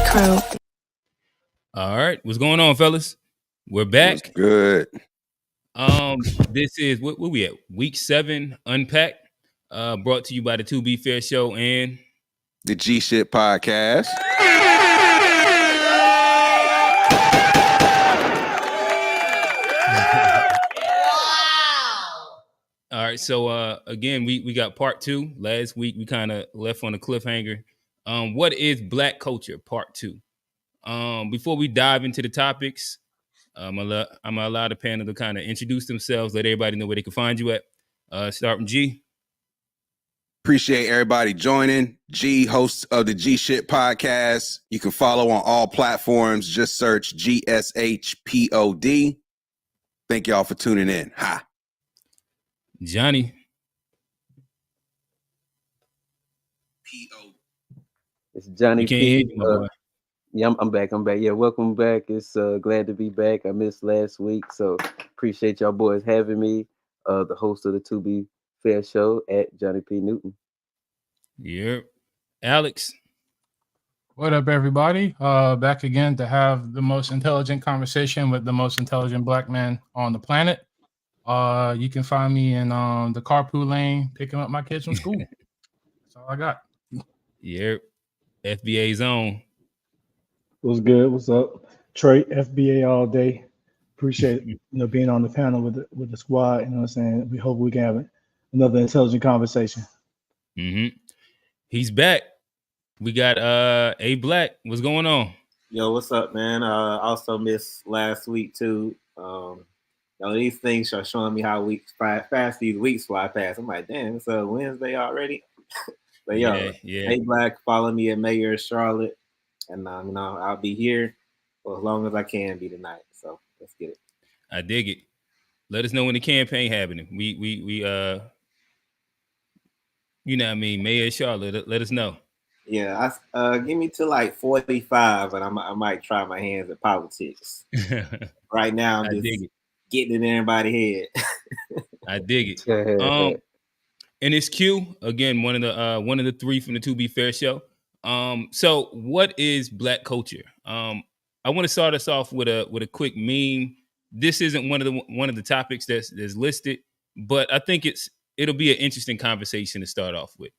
Crew. All right, what's going on, fellas? We're back. What's good? This is what we at? Week 7, Unpacked. Brought to you by the 2B Fair Show and the G Shit Podcast. All right, so again, we got part 2. Last week we kind of left on a cliffhanger. What is Black culture? Part 2. Before we dive into the topics, I'm gonna allow the panel to kind of introduce themselves, let everybody know where they can find you at. Start from G. Appreciate everybody joining. G, host of the G Shit Podcast. You can follow on all platforms. Just search GSHPOD. Thank y'all for tuning in. Hi. Johnny. It's Johnny P. Yeah, I'm back. Yeah, welcome back. It's glad to be back. I missed last week, so appreciate y'all boys having me. The host of the 2B Fair Show at Johnny P. Newton. Yep. Alex. What up, everybody? Back again to have the most intelligent conversation with the most intelligent Black man on the planet. You can find me in the carpool lane picking up my kids from school. That's all I got. Yep. FBA zone. What's good? What's up? Trey, FBA all day. Appreciate being on the panel with the squad. You know what I'm saying? We hope we can have another intelligent conversation. Mm-hmm. He's back. We got A Black. What's going on? Yo, what's up, man? Also missed last week too. These things are showing me how fast these weeks fly past. I'm like, damn, it's Wednesday already. But yo, yeah. A Black, follow me at Mayor Charlotte, and I'll be here for as long as I can be tonight. So let's get it. I dig it. Let us know when the campaign happening. We you know what I mean, Mayor Charlotte. Let us know. Yeah, give me to like 45, and I might try my hands at politics. Right now, I'm just getting in everybody's head. I dig it. And it's Q again, one of the 3 from the 2B Fair Show. So what is Black culture? I want to start us off with a quick meme. This isn't one of the topics that's listed, but I think it'll be an interesting conversation to start off with.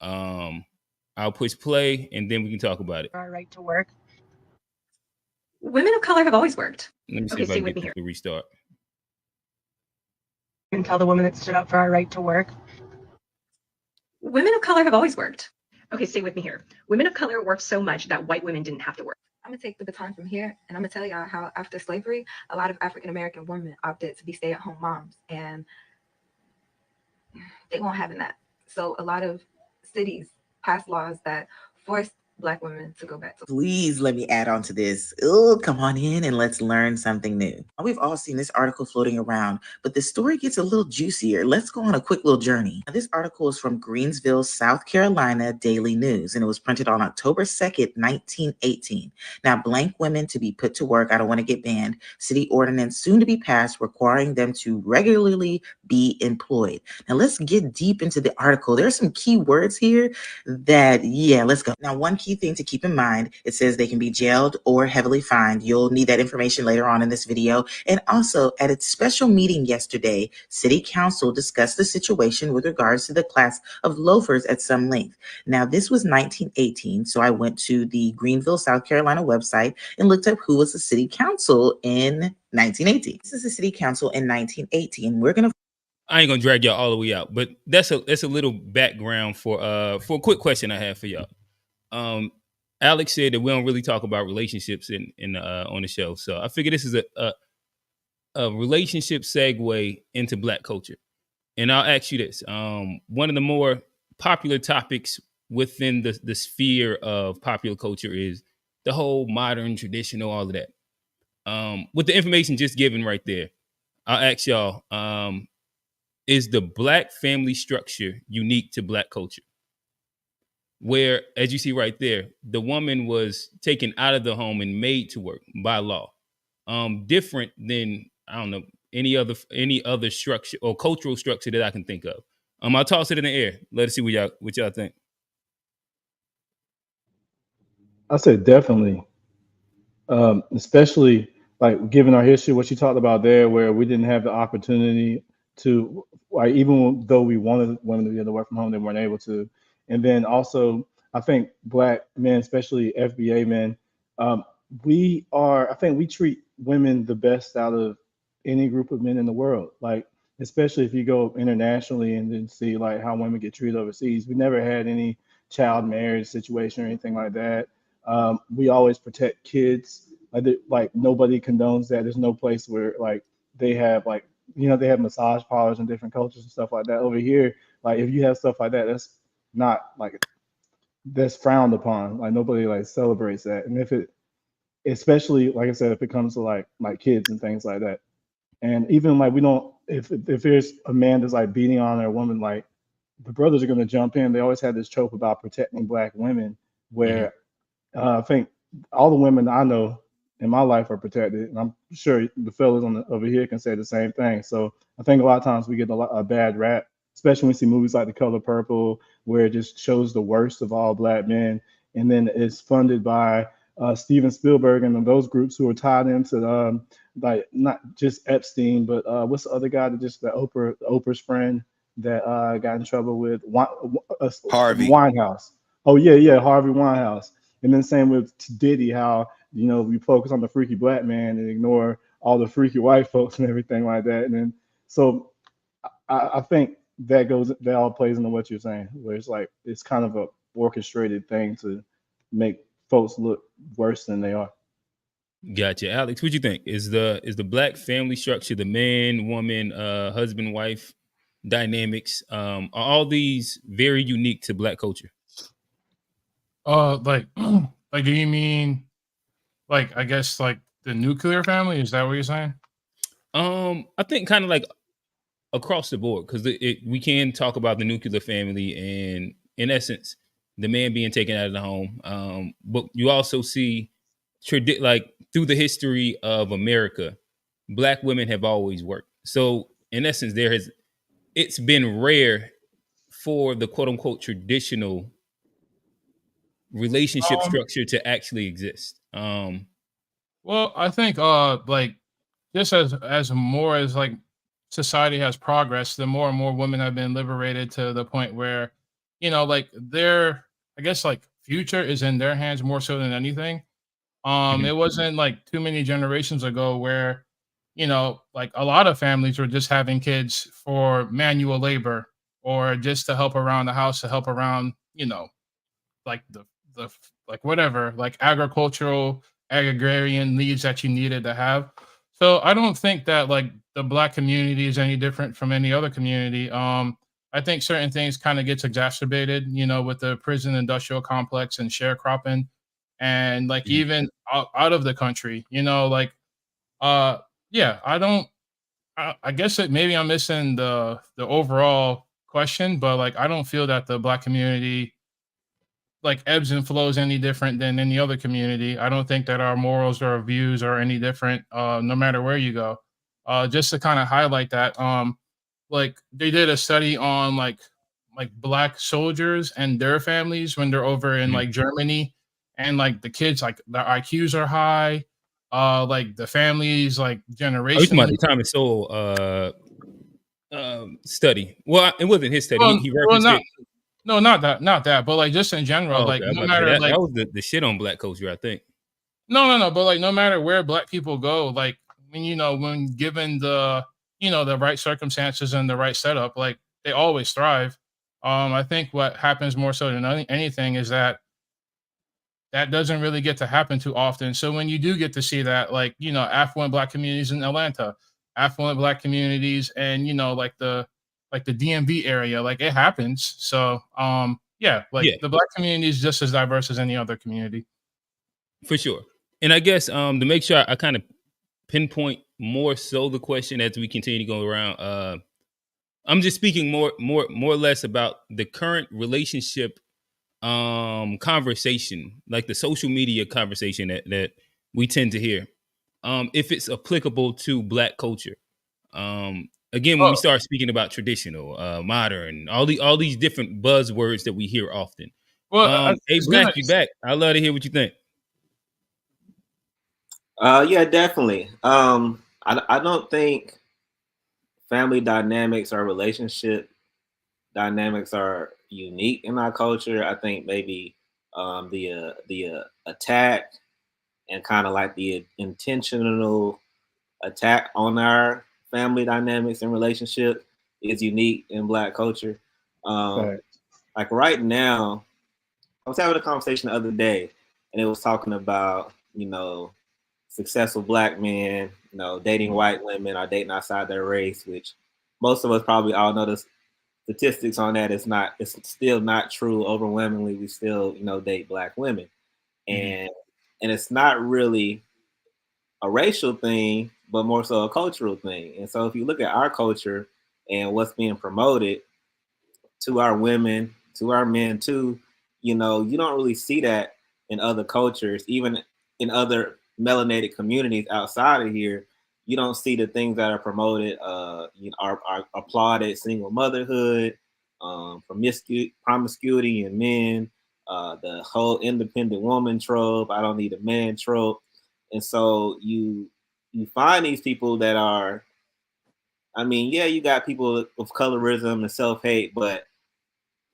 I'll push play and then we can talk about it. Our right to work. Women of color have always worked. Let me see if I can get the restart. And tell the woman that stood up for our right to work. Women of color have always worked. Okay, stay with me here. Women of color worked so much that white women didn't have to work. I'm gonna take the baton from here and I'm gonna tell y'all how after slavery, a lot of African-American women opted to be stay-at-home moms, and they won't have that. So a lot of cities passed laws that forced Black women to go back to. Please let me add on to this. Oh, come on in and let's learn something new. We've all seen this article floating around, but the story gets a little juicier. Let's go on a quick little journey. Now, this article is from Greensville, South Carolina Daily News, and it was printed on October 2nd, 1918. Now, blank women to be put to work. I don't want to get banned. City ordinance soon to be passed requiring them to regularly be employed. Now, let's get deep into the article. There are some key words here that, let's go. Now, one key thing to keep in mind, it says they can be jailed or heavily fined. You'll need that information later on in this video. And also, at its special meeting yesterday, City Council discussed the situation with regards to the class of loafers at some length. Now, this was 1918, so I went to the Greenville, South Carolina website and looked up who was the City Council in 1918. This is the City Council in 1918. I ain't gonna drag y'all all the way out, but that's a little background for a quick question I have for y'all. Alex said that we don't really talk about relationships in on the show, so I figure this is a relationship segue into Black culture. And I'll ask you this: one of the more popular topics within the sphere of popular culture is the whole modern, traditional, all of that. With the information just given right there, I'll ask y'all: is the Black family structure unique to Black culture? Where, as you see right there, the woman was taken out of the home and made to work by law. Different than, I don't know, any other structure or cultural structure that I can think of. I'll toss it in the air. Let us see what y'all think. I said definitely, especially like given our history, what you talked about there, where we didn't have the opportunity to, like, even though we wanted women to be able to work from home, they weren't able to. And then also, I think black men, especially FBA men, um, I think we treat women the best out of any group of men in the world. Like, especially if you go internationally and then see like how women get treated overseas. We never had any child marriage situation or anything like that. We always protect kids. Like nobody condones that. There's no place where like they have like they have massage parlors in different cultures and stuff like that. Over here, like if you have stuff like that, that's not like that's frowned upon. Like nobody like celebrates that. And if it, especially like I said, if it comes to like kids and things like that, and even like we don't if there's a man that's like beating on a woman, like the brothers are gonna jump in. They always had this trope about protecting black women, Mhm. where I think all the women I know in my life are protected, and I'm sure the fellas over here can say the same thing. So I think a lot of times we get a bad rap, especially when we see movies like The Color Purple, where it just shows the worst of all black men, and then it's funded by Steven Spielberg and those groups who are tied into like not just Epstein, but what's the other guy that just Oprah's friend that got in trouble with Harvey. Winehouse. Oh yeah, Harvey Winehouse. And then same with Diddy, how we focus on the freaky black man and ignore all the freaky white folks and everything like that. And then so I think that all plays into what you're saying, where it's like it's kind of a orchestrated thing to make folks look worse than they are. Gotcha, Alex. What you think? Is the black family structure, the man, woman, husband, wife dynamics, are all these very unique to black culture? Like, like, do you mean like I guess like the nuclear family? Is that what you're saying? I think kind of like across the board, because we can talk about the nuclear family and in essence the man being taken out of the home, but you also see like through the history of America, black women have always worked. So in essence it's been rare for the quote unquote traditional relationship Um, structure to actually exist. well, I think like just as more as like society has progressed, the more and more women have been liberated to the point where, like their I guess like future is in their hands more so than anything. Mhm. It wasn't like too many generations ago where, like a lot of families were just having kids for manual labor or just to help around the house, to help around, like the like whatever, like agricultural, agrarian needs that you needed to have. So I don't think that like the black community is any different from any other community. I think certain things kind of gets exacerbated, with the prison industrial complex and sharecropping, and like Mhm. even out of the country, like uh yeah, I don't. I guess that maybe I'm missing the overall question, but like I don't feel that the black community like ebbs and flows any different than any other community. I don't think that our morals or our views are any different, no matter where you go. Just to kind of highlight that, like they did a study on like black soldiers and their families when they're over in Mhm. like Germany, and like the kids like their IQs are high, like the families like Oh, you talking about generationally. the Thomas Sowell study? Well, it wasn't his study. He Well, referenced not it. no, not that, but like just in general, Oh, like okay. I'm no about to say matter that like was the shit on black culture, I think. no, but like no matter where black people go, like when given the right circumstances and the right setup, like they always thrive. I think what happens more so than anything is that doesn't really get to happen too often. So when you do get to see that, like affluent black communities in Atlanta, affluent black communities, and like the DMV area, like it happens. So yeah, like Yeah, the black community is just as diverse as any other community. for sure. And I guess to make sure I kind of pinpoint more so the question as we continue to go around, I'm just speaking more or less about the current relationship conversation, like the social media conversation that we tend to hear. If it's applicable to black culture. Again, when we Oh, start speaking about traditional, modern, all these different buzzwords that we hear often. Well, Hey, it's Black, gonna. you back. I'd love to hear what you think. Yeah, definitely. I don't think family dynamics or relationship dynamics are unique in our culture. I think maybe the attack and kind of like the intentional attack on our family dynamics and relationship is unique in Black culture. Um, Fact. like right now, I was having a conversation the other day, and it was talking about successful Black men, dating white women or dating outside their race, which most of us probably all know the statistics on that. It's still not true. Overwhelmingly, we still date Black women, and it's not really a racial thing, but more so a cultural thing. And so if you look at our culture and what's being promoted to our women, to our men too, you don't really see that in other cultures, even in other melanated communities outside of here. You don't see the things that are promoted, are applauded: single motherhood, promiscuity in men, the whole independent woman trope, I don't need a man trope. And so you find these people that are, I mean, yeah, you got people of colorism and self-hate, but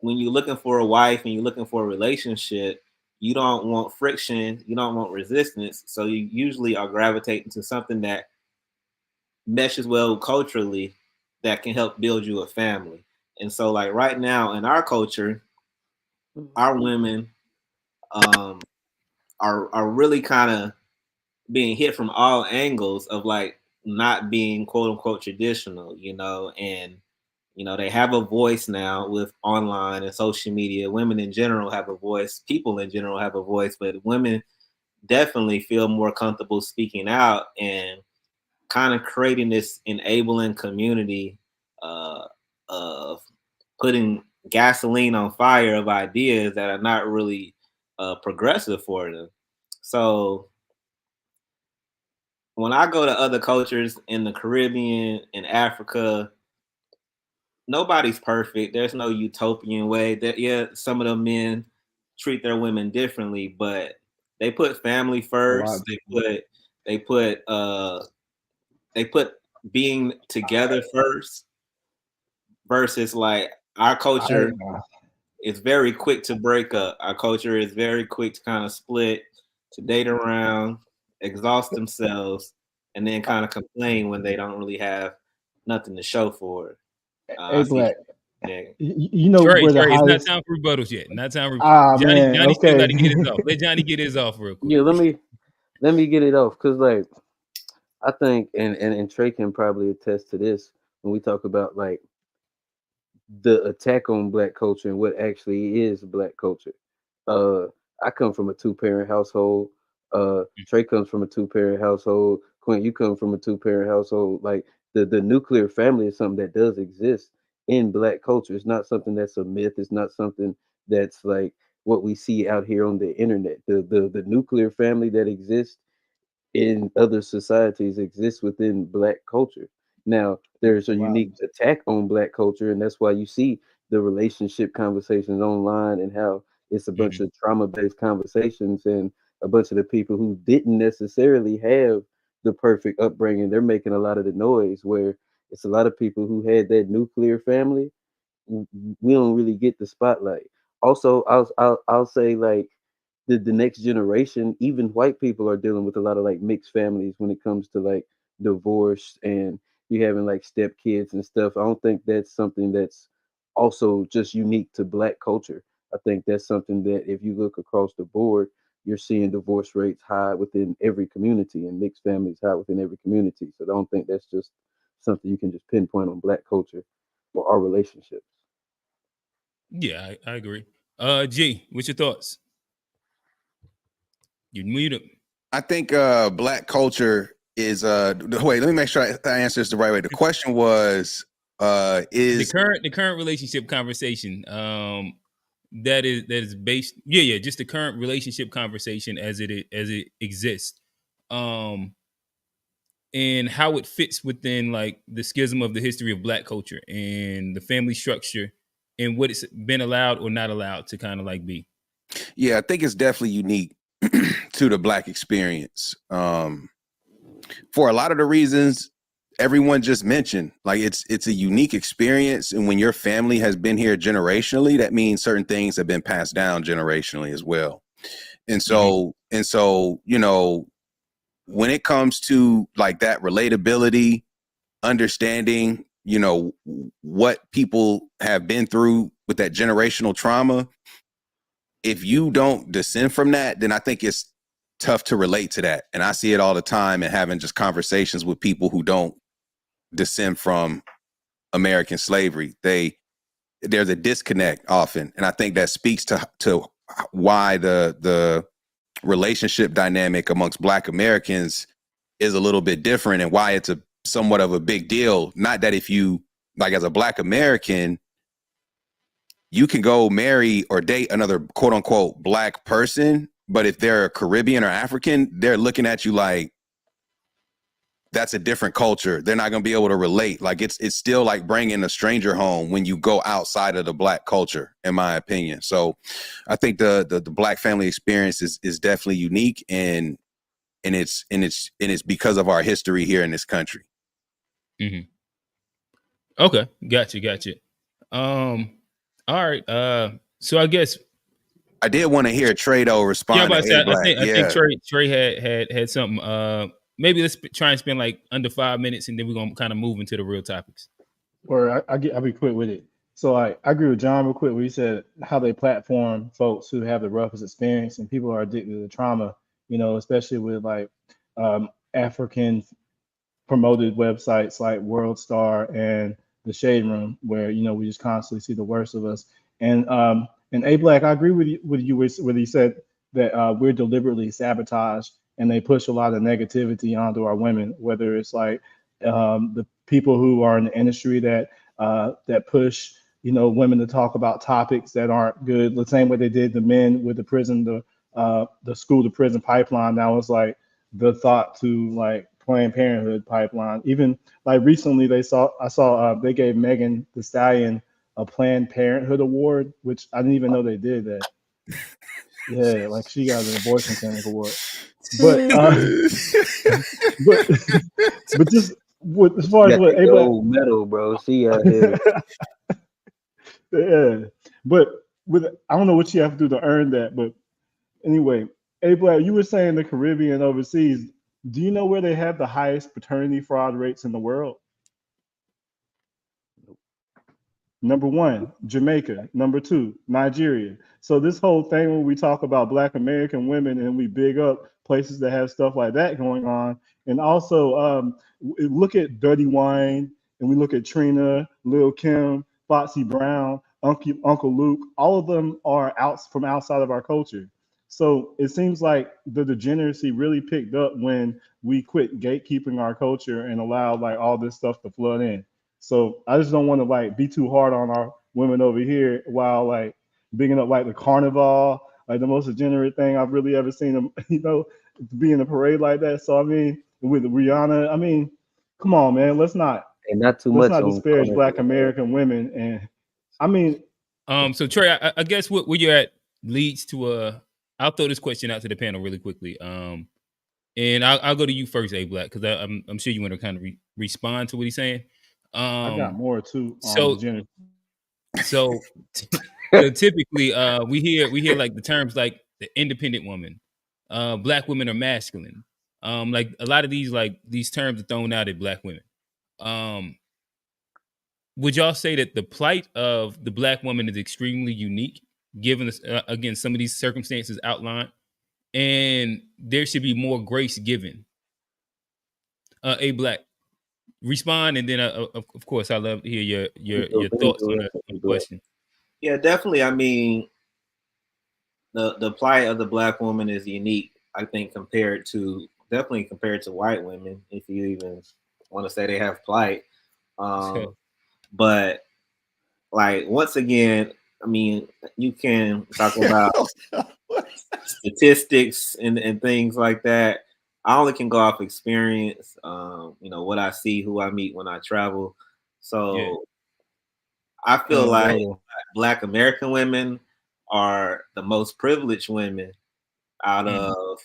when you're looking for a wife and you're looking for a relationship, you don't want friction, you don't want resistance. So you usually are gravitating to something that meshes well culturally, that can help build you a family. And so like right now in our culture, our women are really kind of being hit from all angles of like not being quote unquote traditional, and they have a voice now with online and social media. Women in general have a voice, people in general have a voice, but women definitely feel more comfortable speaking out and kind of creating this enabling community of putting gasoline on fire of ideas that are not really progressive for them. So when I go to other cultures in the Caribbean, in Africa, nobody's perfect. There's no utopian way. That yeah, some of the men treat their women differently, but they put family A lot. first. They put they put being together first versus like our I culture is very quick to break up. Our culture is very quick to kind of split, to date around, exhaust themselves, and then kind of complain when they don't really have nothing to show for it. I Hey, see. Black. Yeah. You know Trey, where the it's not highest? time for rebuttals yet. Not time. Ah, Johnny, man. Johnny still got Okay. to get his off. Let Johnny get his off real quick. Yeah, let me get it off because like I think and Trey can probably attest to this when we talk about like the attack on black culture and what actually is black culture. Uh, I come from a two-parent household. Trey comes from a two-parent household. Quint, you come from a two-parent household. Like the nuclear family is something that does exist in black culture. It's not something that's a myth. It's not something that's like what we see out here on the internet. The nuclear family that exists in other societies exists within black culture. Now, there's a Wow. unique attack on black culture, and that's why you see the relationship conversations online and how it's a bunch of trauma-based conversations and a bunch of the people who didn't necessarily have the perfect upbringing, they're making a lot of the noise where it's a lot of people who had that nuclear family we don't really get the spotlight. Also, I'll say like the next generation, even white people are dealing with a lot of like mixed families when it comes to like divorce and you having like step kids and stuff. I don't think that's something that's also just unique to black culture. I think that's something that if you look across the board, you're seeing divorce rates high within every community and mixed families high within every community. So I don't think that's just something you can just pinpoint on black culture or our relationships. Yeah, I agree. G, what's your thoughts? You mute him. I think black culture is wait, let me make sure I answer this the right way. The question was The is current relationship conversation. That is based. Yeah, just the current relationship conversation as it exists. And how it fits within like the schism of the history of black culture and the family structure and what it's been allowed or not allowed to kind of like be. Yeah, I think it's definitely unique to the Black experience. For a lot of the reasons everyone just mentioned, like it's a unique experience, and when your family has been here generationally, that means certain things have been passed down generationally as well. And so you know, when it comes to like that relatability, understanding, you know, what people have been through with that generational trauma, if you don't descend from that, then I think it's tough to relate to that. And I see it all the time, and having just conversations with people who don't descend from American slavery. There's a disconnect often, and I think that speaks to why the relationship dynamic amongst Black Americans is a little bit different, and why it's a somewhat of a big deal. Not that if you, like, as a Black American, you can go marry or date another quote unquote Black person, but if they're Caribbean or African, they're looking at you like that's a different culture. They're not going to be able to relate. Like it's still like bringing a stranger home when you go outside of the Black culture, in my opinion. So I think the Black family experience is definitely unique, and it's because of our history here in this country. Mm-hmm. Okay, gotcha. All right. So I guess I did want to hear Trado respond. I think Yeah. Trey had something. Maybe let's try and spend like under 5 minutes, and then we're gonna kind of move into the real topics. Or I'll be quick with it. So I agree with John real quick where he said how they platform folks who have the roughest experience, and people are addicted to trauma, you know, especially with like African promoted websites like World Star and the Shade Room, where, you know, we just constantly see the worst of us. And A Black, I agree with you where he said that we're deliberately sabotaged, and they push a lot of negativity onto our women, whether it's like the people who are in the industry that push, you know, women to talk about topics that aren't good, the same way they did the men with the prison, the school to prison pipeline. Now it's like the thought to like Planned Parenthood pipeline. Even like recently, I saw they gave Megan Thee Stallion a Planned Parenthood award, which I didn't even know they did that. Yeah, like she got an abortion clinic award. But but just as far as what gold medal, bro. She out here. Yeah, but with I don't know what you have to do to earn that, but anyway, A Black, you were saying the Caribbean overseas. Do you know where they have the highest paternity fraud rates in the world? Number 1, Jamaica. Number 2, Nigeria. So this whole thing when we talk about Black American women and we big up places that have stuff like that going on, and also look at Dirty Wine, and we look at Trina, Lil Kim, Foxy Brown, Uncle Luke. All of them are from outside of our culture. So it seems like the degeneracy really picked up when we quit gatekeeping our culture and allowed like all this stuff to flood in. So I just don't want to like be too hard on our women over here while like bigging up like the carnival, like the most degenerate thing I've really ever seen them, you know, be in a parade like that. So I mean, with Rihanna, I mean, come on, man, let's not disparage Black American women. And I mean, so Trey, I guess where you're at leads to I'll throw this question out to the panel really quickly. And I'll go to you first, A Black, because I'm sure you want to kind of respond to what he's saying. I got more too. So typically we hear like the terms like the independent woman, Black women are masculine. Like a lot of these terms are thrown out at Black women. Would y'all say that the plight of the Black woman is extremely unique, given again some of these circumstances outlined, and there should be more grace given? A Black, respond, and then of course I love to hear your thoughts on the question. Yeah, definitely. I mean, the plight of the Black woman is unique, I think, compared to white women, if you even want to say they have plight. But like, once again, I mean, you can talk about statistics and things like that. I only can go off experience, you know, what I see, who I meet when I travel. So I feel like Black American women are the most privileged women out of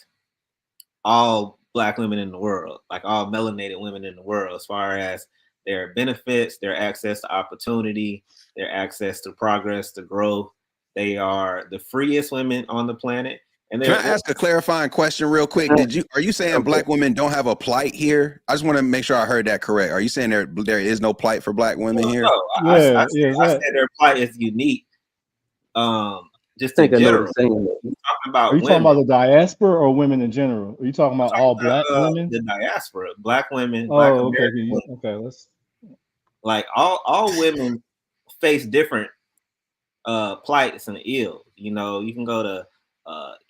all Black women in the world, like all melanated women in the world, as far as their benefits, their access to opportunity, their access to progress, to growth. They are the freest women on the planet. And Can I ask a clarifying question real quick? Are you saying Black women don't have a plight here? I just want to make sure I heard that correct. Are you saying there is no plight for Black women here? No, I said their plight is unique. Just in general. Talking about Are you talking women. about the diaspora or women in general? Are you talking about all Black women? The diaspora, Black women, Black Oh, okay. American women. Okay, let's. Like all women face different plights and ills. You know, you can go to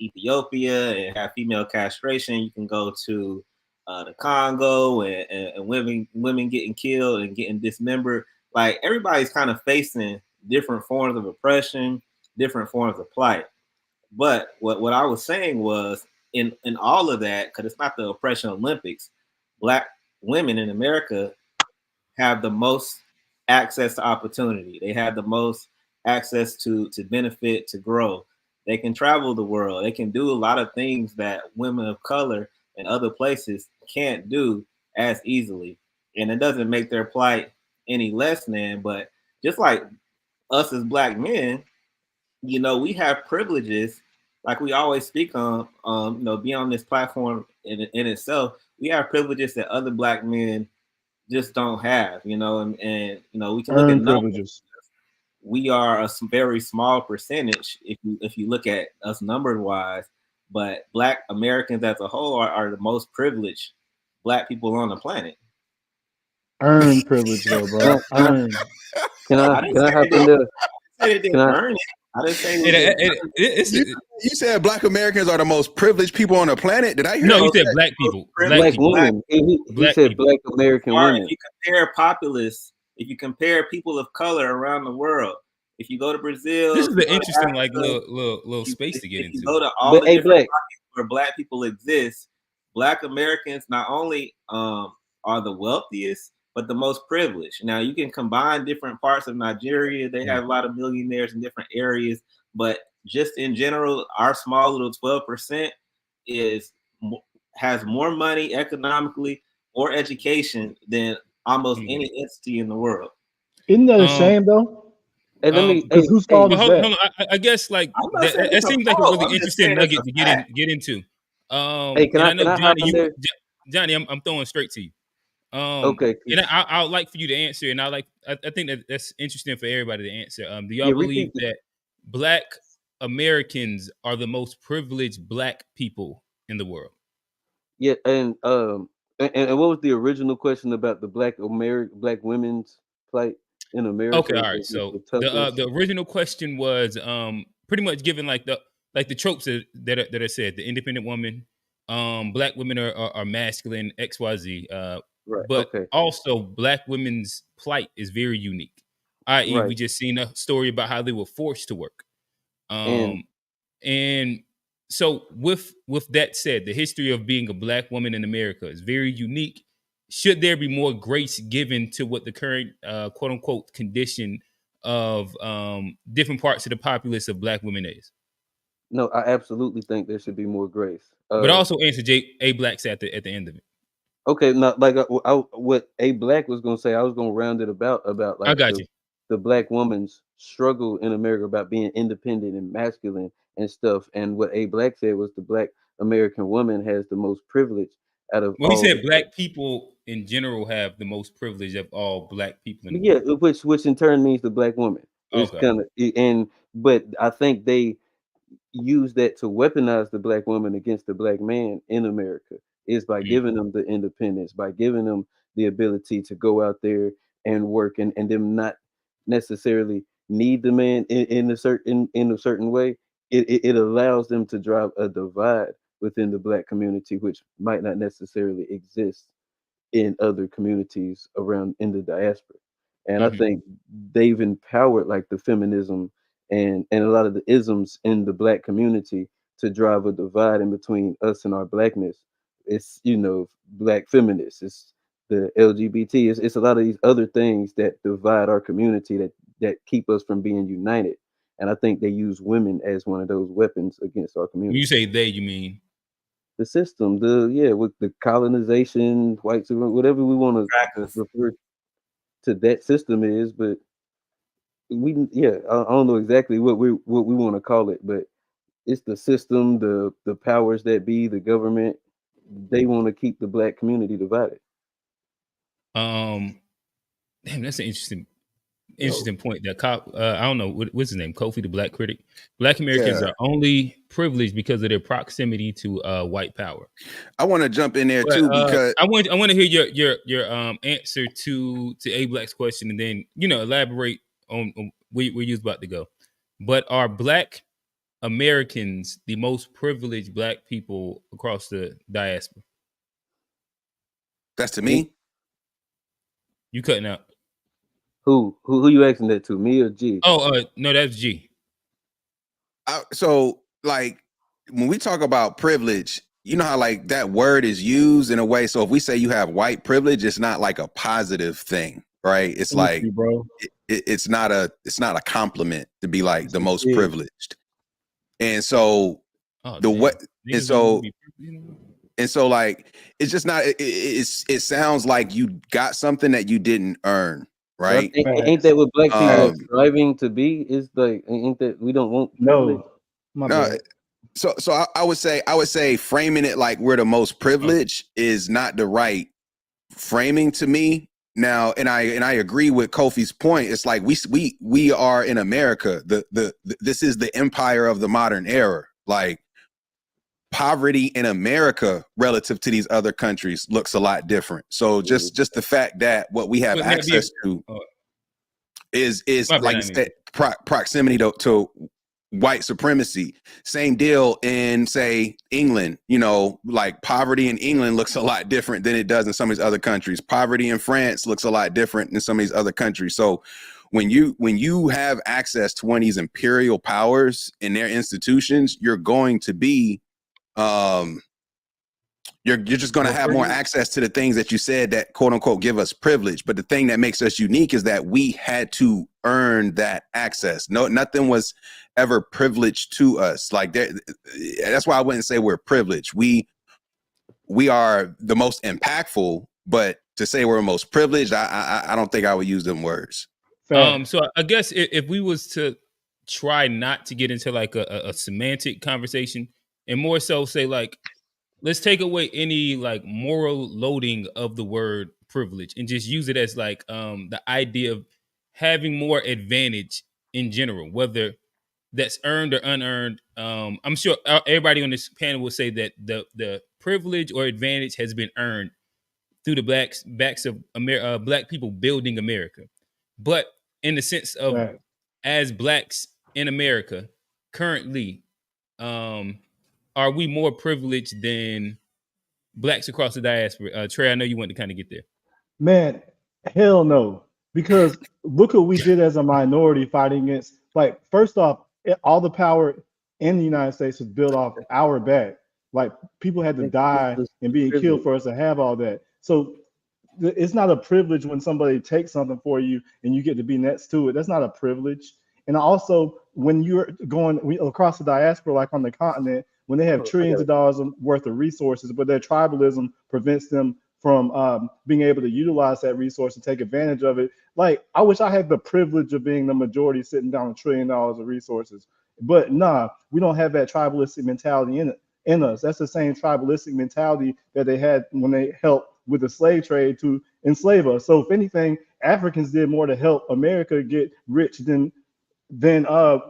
Ethiopia and have female castration. You can go to the Congo and women getting killed and getting dismembered. Like everybody's kind of facing different forms of oppression, different forms of plight. But what I was saying was in all of that, because it's not the oppression Olympics, Black women in America have the most access to opportunity. They have the most access to benefit, to grow. They can travel the world. They can do a lot of things that women of color in other places can't do as easily. And it doesn't make their plight any less than, but just like us as Black men, you know, we have privileges, like we always speak on, you know, be on this platform in itself. We have privileges that other Black men just don't have, you know, and you know, we can look at numbers. We are a very small percentage if you look at us number wise, but Black Americans as a whole are the most privileged Black people on the planet. Earned privilege though, bro. Earned. Can I hop in there? I didn't earn it. I didn't say you said Black Americans are the most privileged people on the planet. Did I hear? No, you you said Black people. Black women. He said Black American women. If you compare populace, if you compare people of color around the world, if you go to Brazil, this is an interesting little space to get into. If you go to all the different pockets where Black people exist, Black Americans not only are the wealthiest, but the most privileged. Now you can combine different parts of Nigeria. They have a lot of millionaires in different areas, but just in general, our small little 12% has more money economically or education than almost any entity in the world. Isn't that a shame though? Hey, let me. Because whose fault is that? Hold on. I guess like that seems like a really interesting nugget to get into. Hey, can I hop in there? Johnny, I'm throwing straight to you. Okay. And I would like for you to answer, and I think that's interesting for everybody to answer. Do y'all believe that Black Americans are the most privileged Black people in the world? Yeah, and what was the original question about the Black women's plight in America? Okay, all right. So the original question was pretty much given like the tropes that are said. The independent woman, Black women are masculine, XYZ. Right. But also Black women's plight is very unique. I.e., we just seen a story about how they were forced to work. And so with that said, the history of being a Black woman in America is very unique. Should there be more grace given to what the current quote unquote condition of different parts of the populace of Black women is? No, I absolutely think there should be more grace. But also answer A Black's at the end of it. Okay, not like what A Black was gonna say. I was gonna round it about like I got you. The Black woman's struggle in America about being independent and masculine and stuff. And what A Black said was the Black American woman has the most privilege out of well, he said Black people in general have the most privilege of all Black people. Which in turn means the Black woman. It's kind of but I think they use that to weaponize the Black woman against the Black man in America is by giving them the independence, by giving them the ability to go out there and work and them not necessarily need the man in a certain way. It allows them to drive a divide within the Black community, which might not necessarily exist in other communities around in the diaspora. And I think they've empowered like the feminism and a lot of the isms in the Black community to drive a divide in between us and our Blackness. It's Black feminists, it's the LGBT, it's a lot of these other things that divide our community that keep us from being united. And I think they use women as one of those weapons against our When community. you say they, you mean The system, with the colonization, white supremacy, whatever we want to Crackers. refer to that system is, but I don't know exactly what we want to call it, but it's the system, the powers that be, the government. They want to keep the black community divided. damn, that's an interesting point. That cop, I don't know what's his name, Kofi, the black critic. Black Americans Yeah. are only privileged because of their proximity to white power. I want to jump in there But, too because I want to hear your answer to A Black's question, and then elaborate on where you was about to go. But are Black Americans the most privileged Black people across the diaspora? that's to me. You cutting out? Who you asking that to? Me or G? Oh, no, that's G. So like when we talk about privilege, you know how like that word is used in a way. So if we say you have white privilege, it's not like a positive thing, right? It's like bro. it's not a compliment to be like the most Yeah. privileged. And so Oh, the damn. what and Niggas so wanna be privileged. and so like it's just not it sounds like you got something that you didn't earn, So I right? think, ain't that what black people are Um, striving to be? Is like, ain't that we don't want privilege? No, my No, bad. so I would say framing it like we're the most privileged is not the right framing to me. Now, and I agree with Kofi's point. It's like we are in America. This is the empire of the modern era. Like poverty in America relative to these other countries looks a lot different. So just the fact that what we have But maybe access to is my bad, like I you mean. said, proximity to white supremacy. Same deal in say England. Like poverty in England looks a lot different than it does in some of these other countries. Poverty in France looks a lot different than some of these other countries. So when you have access to one of these imperial powers in their institutions, you're going to be you're just going to have more access to the things that you said that quote unquote give us privilege. But the thing that makes us unique is that we had to earn that access. No, nothing was ever privileged to us. Like that's why I wouldn't say we're privileged. We are the most impactful, but to say we're most privileged, I don't think I would use them words. So I guess if we was to try not to get into like a semantic conversation and more so say like, let's take away any like moral loading of the word privilege and just use it as like the idea of having more advantage in general, whether that's earned or unearned. I'm sure everybody on this panel will say that the privilege or advantage has been earned through the backs of Black people building America. But in the sense of as Blacks in America currently, are we more privileged than Blacks across the diaspora? Trey, I know you want to kind of get there. Man, hell no. Because look what we did as a minority fighting against, like, first off, all the power in the United States was built off our back. Like, people had to die and being killed for us to have all that. So it's not a privilege when somebody takes something for you and you get to be next to it. That's not a privilege. And also, when you're going across the diaspora, like on the continent, when they have trillions of dollars worth of resources, but their tribalism prevents them from being able to utilize that resource and take advantage of it. Like, I wish I had the privilege of being the majority sitting down $1 trillion of resources. But nah, we don't have that tribalistic mentality in us. That's the same tribalistic mentality that they had when they helped with the slave trade to enslave us. So if anything, Africans did more to help America get rich than I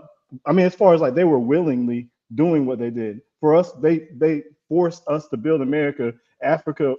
mean, as far as like they were willingly doing what they did. For us, they forced us to build America. Africans,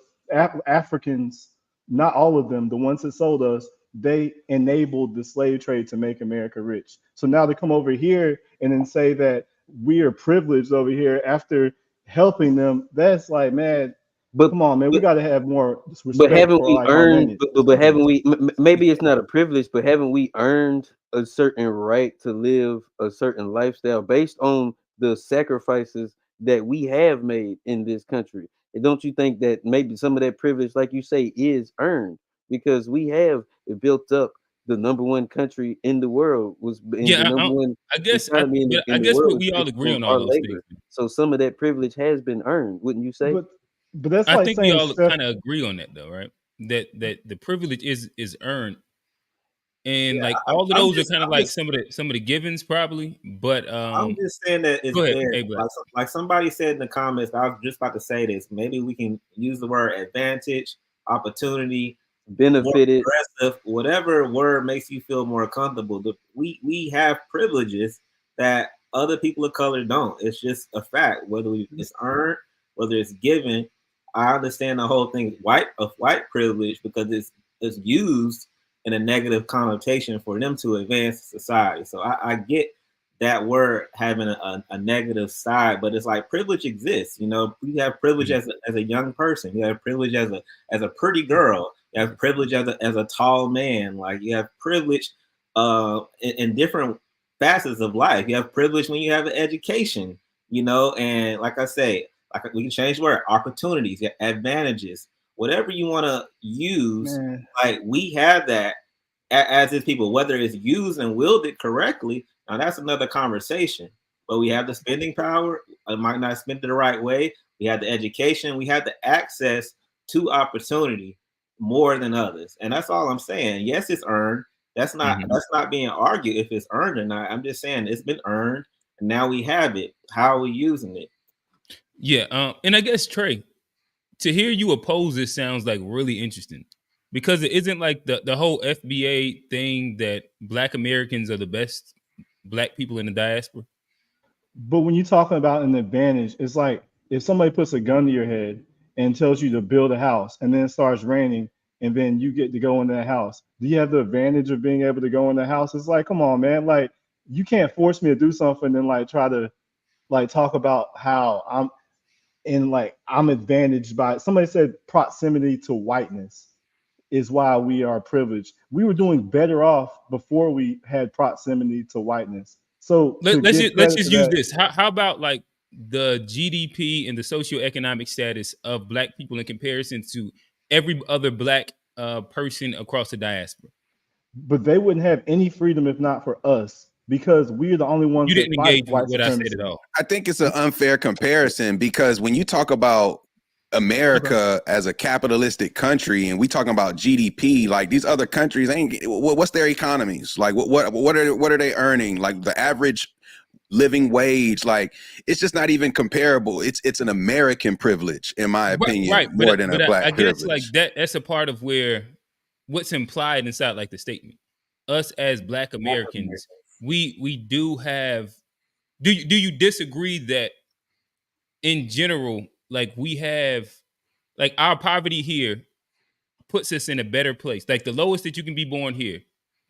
not all of them, the ones that sold us, they enabled the slave trade to make America rich. So now to come over here and then say that we are privileged over here after helping them, that's like, man, come on, man, we got to have more respect. But haven't for we like earned? But haven't we? Maybe it's not a privilege, but haven't we earned a certain right to live a certain lifestyle based on the sacrifices that we have made in this country? And don't you think that maybe some of that privilege, like you say, is earned because we have built up the number one country in the world was in Yeah, the number one I guess, economy but in I the guess world was we all based agree on our all those things. labor. So some of that privilege has been earned, wouldn't you say? But that's I like think we saying all Steph. kind of agree on that, though, right? That the privilege is earned, and Yeah, like all of I'm those are just, kind of I'm like just, some of the givens, probably. But I'm just saying that it's go ahead, there. hey, Black. Like somebody said in the comments, I was just about to say this. Maybe we can use the word advantage, opportunity, more Benefited. progressive, whatever word makes you feel more comfortable. We have privileges that other people of color don't. It's just a fact. Whether it's earned, whether it's given. I understand the whole thing of white privilege because it's used in a negative connotation for them to advance society. So I get that word having a negative side, but it's like privilege exists. You know, you have privilege as a young person. You have privilege as a pretty girl. You have privilege as a tall man. Like you have privilege in different facets of life. You have privilege when you have an education. You know, and like I say, like we can change the word opportunities, advantages, whatever you want to use. Man. Like we have that as is people, whether it's used and wielded correctly. Now that's another conversation. But we have the spending power. I might not spend it the right way. We have the education. We have the access to opportunity more than others, and that's all I'm saying. Yes, it's earned. That's not being argued if it's earned or not. I'm just saying it's been earned, and now we have it. How are we using it? Yeah, and I guess Trey, to hear you oppose this sounds like really interesting because it isn't like the whole FBA thing that Black Americans are the best Black people in the diaspora. But when you're talking about an advantage, it's like if somebody puts a gun to your head and tells you to build a house and then it starts raining and then you get to go in that house. Do you have the advantage of being able to go in the house? It's like, come on, man. Like you can't force me to do something and like try to like talk about how I'm advantaged by somebody said proximity to whiteness is why we are privileged. We were doing better off before we had proximity to whiteness. So Let's credit just to use that, this. How about like the GDP and the socioeconomic status of Black people in comparison to every other Black person across the diaspora? but they wouldn't have any freedom if not for us because we're the only ones You that didn't fight engage with white what I said supremacy. at all. I think it's an unfair comparison because when you talk about America as a capitalistic country and we talking about GDP, like these other countries ain't what's their economies? Like what are they earning? Like the average living wage, like it's just not even comparable. It's an American privilege, in my opinion, Right. more than a Black I guess like privilege. that's a part of where what's implied inside like the statement. Us as Black Americans, we do have. Do you disagree that in general, like we have, like our poverty here puts us in a better place. Like the lowest that you can be born here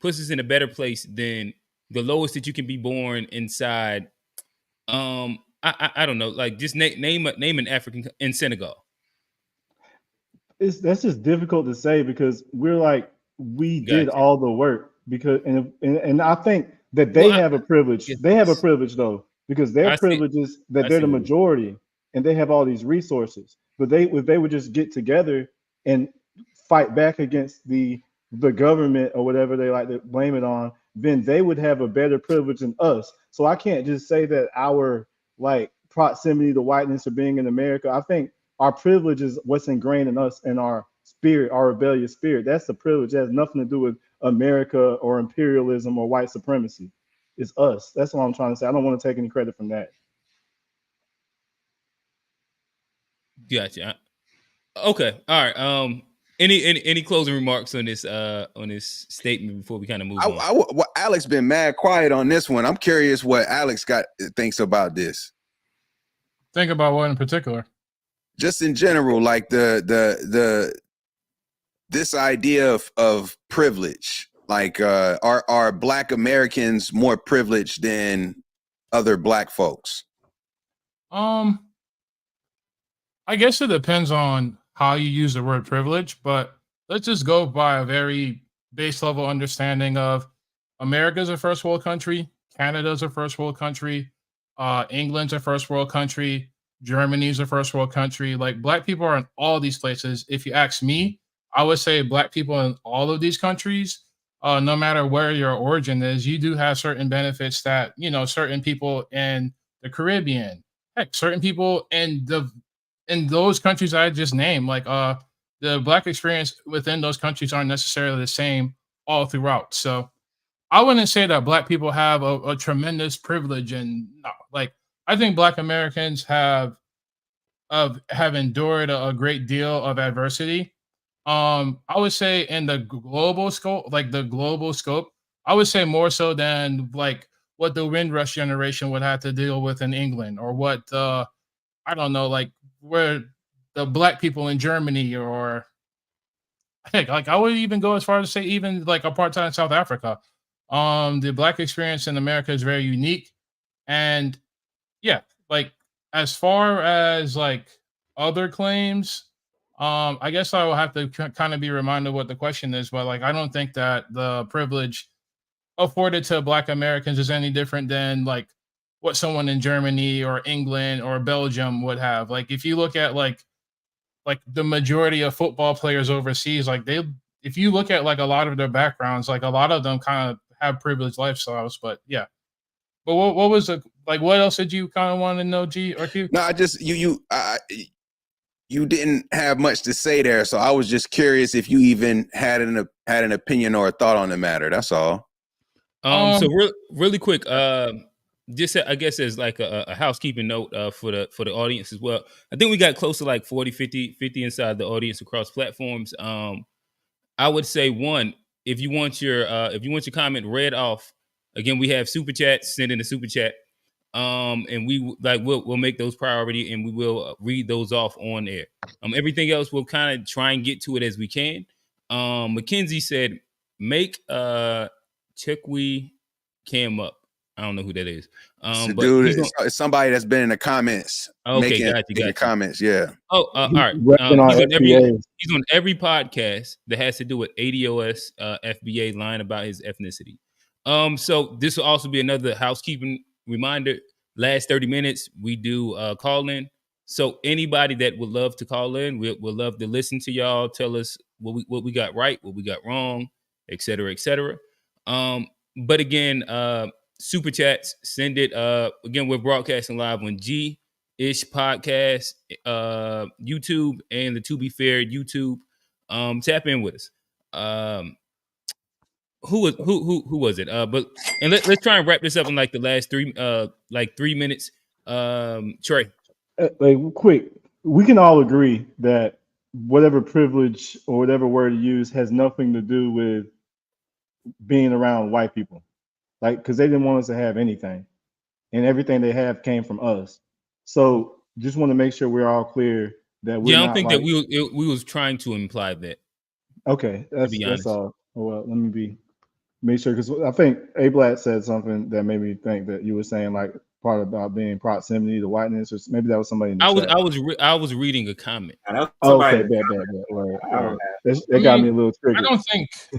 puts us in a better place than the lowest that you can be born inside. I don't know. Like just name an African in Senegal. That's just difficult to say because we're like we did Gotcha. all the work because and I think that Well, they have a privilege. They have a privilege though because their I see. privilege is that I they're see the what you mean. majority and they have all these resources. But if they would just get together and fight back against the government or whatever they like to blame it on, then they would have a better privilege than us. So I can't just say that our like proximity to whiteness or being in America. I think our privilege is what's ingrained in us and our spirit, our rebellious spirit. That's the privilege. It has nothing to do with America or imperialism or white supremacy. It's us. That's what I'm trying to say. I don't want to take any credit from that. Gotcha. Okay. All right. Any closing remarks on this statement before we kind of move on? Alex been mad quiet on this one. I'm curious what Alex thinks about this. Think about what in particular? Just in general, like this idea of privilege. Like are Black Americans more privileged than other Black folks? I guess it depends on how you use the word privilege, but let's just go by a very base level understanding of America's a first world country, Canada's a first world country, England's a first world country, Germany's a first world country. Like Black people are in all these places. If you ask me, I would say Black people in all of these countries no matter where your origin is, you do have certain benefits that, you know, certain people in the Caribbean, heck, certain people in those countries I just named, like the black experience within those countries aren't necessarily the same all throughout. So I wouldn't say that black people have a tremendous privilege, and no, like I think black Americans have endured a great deal of adversity. I would say in the global scope, I would say more so than like what the Windrush generation would have to deal with in England, or what I don't know, like where the black people in Germany, or heck, like I would even go as far as to say even like apartheid in South Africa. The black experience in America is very unique, and yeah, like as far as like other claims, I guess I will have to kind of be reminded what the question is, but like I don't think that the privilege afforded to Black Americans is any different than like what someone in Germany or England or Belgium would have. Like if you look at like the majority of football players overseas, like they, if you look at like a lot of their backgrounds, like a lot of them kind of have privileged lifestyles. But yeah, but what was the like? What else did you kind of want to know, G or Q? No, I just you didn't have much to say there, so I was just curious if you even had an opinion or a thought on the matter. That's all. So really quick, just I guess as like a housekeeping note for the audience as well. I think we got close to like 40, 50 inside the audience across platforms. I would say one, if you want your comment read off, again, we have super chats, send in a super chat. And we'll make those priority, and we will read those off on air. Everything else we'll kind of try and get to it as we can. Mackenzie said, make Chekwi Cam up. I don't know who that is. So But dude, it's somebody that's been in the comments. Okay, making got you. Comments. Yeah. Oh, all right. He's on every podcast that has to do with ADOS, FBA lying about his ethnicity. So this will also be another housekeeping reminder. Last 30 minutes, we do call in. So anybody that would love to call in, we'll love to listen to y'all. Tell us what we got right, what we got wrong, et cetera, et cetera. But again, super chats, send it. Again, we're broadcasting live on G-ish Podcast, YouTube, and the To Be Fair YouTube. Tap in with us. Who was it? But let's try and wrap this up in like the last 3 minutes. Trey. Like quick, we can all agree that whatever privilege or whatever word you use has nothing to do with being around white people, like because they didn't want us to have anything, and everything they have came from us. So just want to make sure we're all clear that we're I don't not think like, that we was trying to imply that. Okay, that's all. Well, let me make sure, because I think A Black said something that made me think that you were saying like part about being proximity to whiteness, or maybe that was somebody in the chat. I was reading a comment. Okay, bad. Right. That got me a little triggered.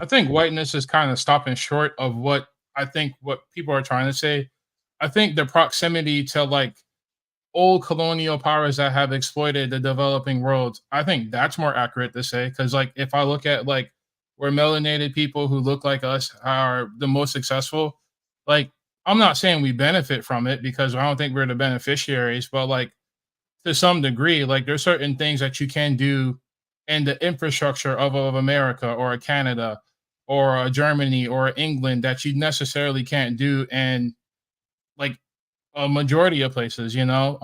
I think whiteness is kind of stopping short of what people are trying to say. I think the proximity to like old colonial powers that have exploited the developing world, I think that's more accurate to say, because like if I look at like where melanated people who look like us are the most successful, like I'm not saying we benefit from it because I don't think we're the beneficiaries, but like to some degree, like there's certain things that you can do in the infrastructure of America or a Canada or a Germany or England that you necessarily can't do in like a majority of places, you know.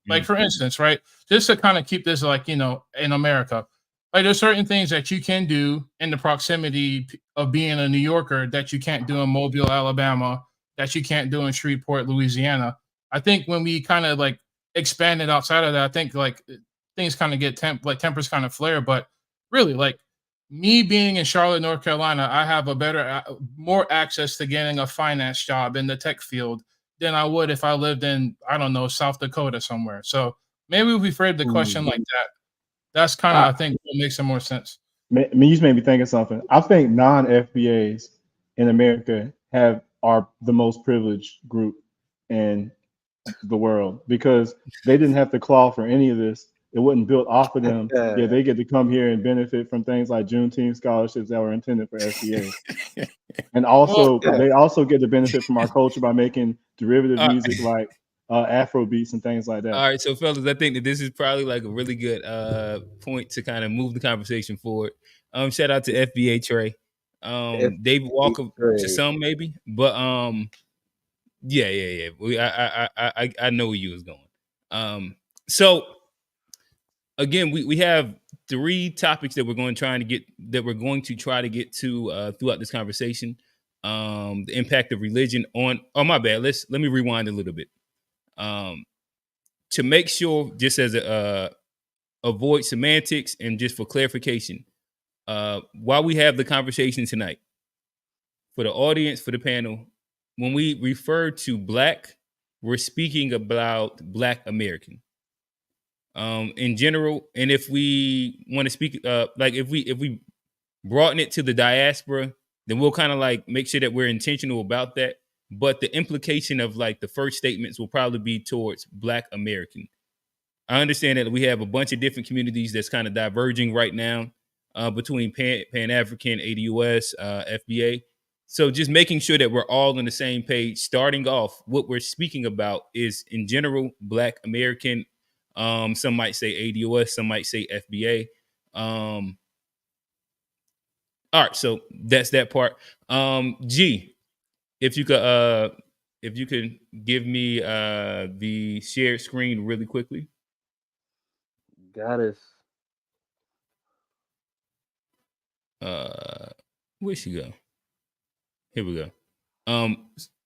Like for instance, right, just to kind of keep this like, you know, in America, like there's certain things that you can do in the proximity of being a New Yorker that you can't do in Mobile, Alabama, that you can't do in Shreveport, Louisiana. I think when we kind of like expanded outside of that, I think like things kind of get tempers kind of flare. But really, like me being in Charlotte, North Carolina, I have a better, more access to getting a finance job in the tech field than I would if I lived in, I don't know, South Dakota somewhere. So maybe if we frame the question like that, that's kind of, I think, what makes it more sense. You just made me think of something. I think non-FBAs in America are the most privileged group in the world because they didn't have to claw for any of this. it wasn't built off of them. Yeah, they get to come here and benefit from things like Juneteenth scholarships that were intended for FBA. And also, they also get the benefit from our culture by making derivative music like Afro beats and things like that. All right, so fellas, I think that this is probably like a really good point to kind of move the conversation forward. Shout out to FBA Trey, David Walker to some maybe, but yeah. I know where you was going. So again, we have 3 topics that we're going to try to get to throughout this conversation. The impact of religion on. Oh my bad. Let me rewind a little bit. To make sure, just as avoid semantics and just for clarification, while we have the conversation tonight, for the audience, for the panel, when we refer to Black, we're speaking about Black American in general. And if we want to speak, like if we broaden it to the diaspora, then we'll kind of like make sure that we're intentional about that. But the implication of like the first statements will probably be towards Black American. I understand that we have a bunch of different communities that's kind of diverging right now between Pan-African, ADUS, FBA. So just making sure that we're all on the same page. Starting off, what we're speaking about is in general Black American. Some might say ADUS, some might say FBA. All right, so that's that part. G, if you could give me the shared screen really quickly. Got us. Where'd she go? Here we go.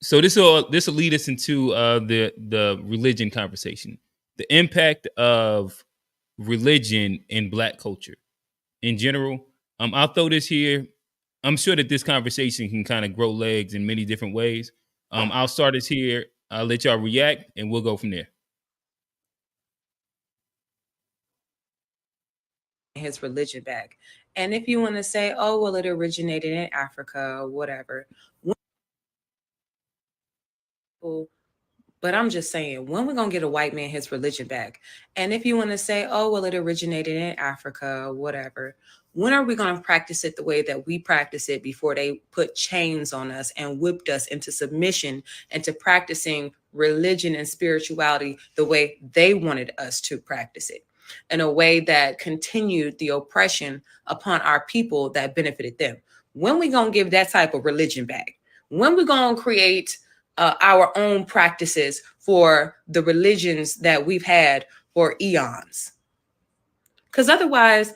So this will lead us into the religion conversation. The impact of religion in Black culture in general. I'll throw this here. I'm sure that this conversation can kind of grow legs in many different ways. I'll start us here. I'll let y'all react, and we'll go from there. His religion back. And if you want to say, oh, well, it originated in Africa or whatever. But I'm just saying, when we're going to get a white man his religion back? And if you want to say, oh, well, it originated in Africa or whatever, when are we going to practice it the way that we practice it before they put chains on us and whipped us into submission and to practicing religion and spirituality the way they wanted us to practice it, in a way that continued the oppression upon our people that benefited them? When we going to give that type of religion back? When we going to create our own practices for the religions that we've had for eons? Because otherwise,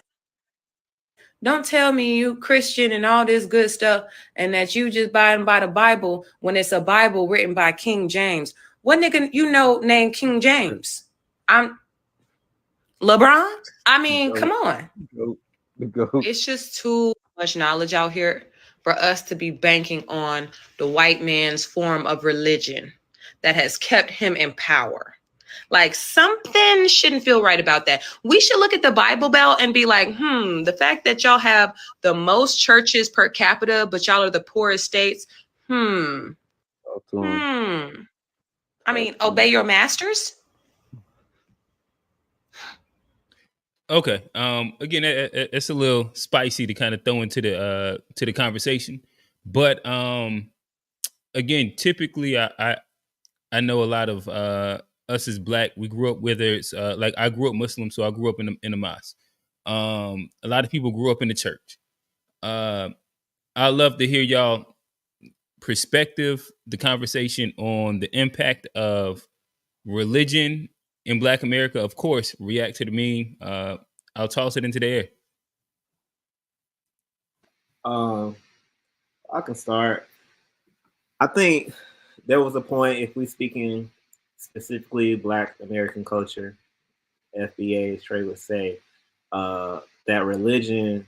don't tell me you Christian and all this good stuff and that you just by the Bible when it's a Bible written by King James. What nigga you know named King James? I'm LeBron? I mean, come on. It's just too much knowledge out here for us to be banking on the white man's form of religion that has kept him in power. Like, something shouldn't feel right about that. We should look at the Bible Belt and be like, the fact that y'all have the most churches per capita, but y'all are the poorest states. I mean, obey your masters. Okay. Again, it's a little spicy to kind of throw into the conversation, but again, typically I know a lot of us as Black. We grew up, whether it's like I grew up Muslim, so I grew up in a mosque. A lot of people grew up in the church. I'd love to hear y'all perspective, the conversation on the impact of religion in Black America. Of course, react to the meme. I'll toss it into the air. I can start. I think there was a point, if we speaking specifically Black American culture, FBA, as Trey would say, that religion,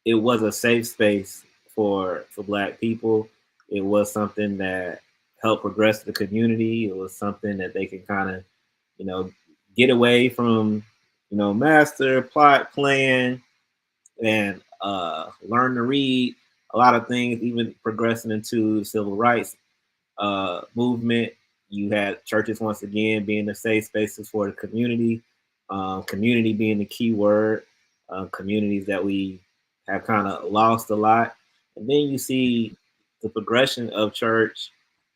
it was a safe space for Black people. It was something that helped progress the community. It was something that they could kind of, get away from, master, plot, plan, and learn to read. A lot of things, even progressing into the civil rights movement. You had churches once again being the safe spaces for the community. community being the key word, communities that we have kind of lost a lot. And then you see the progression of church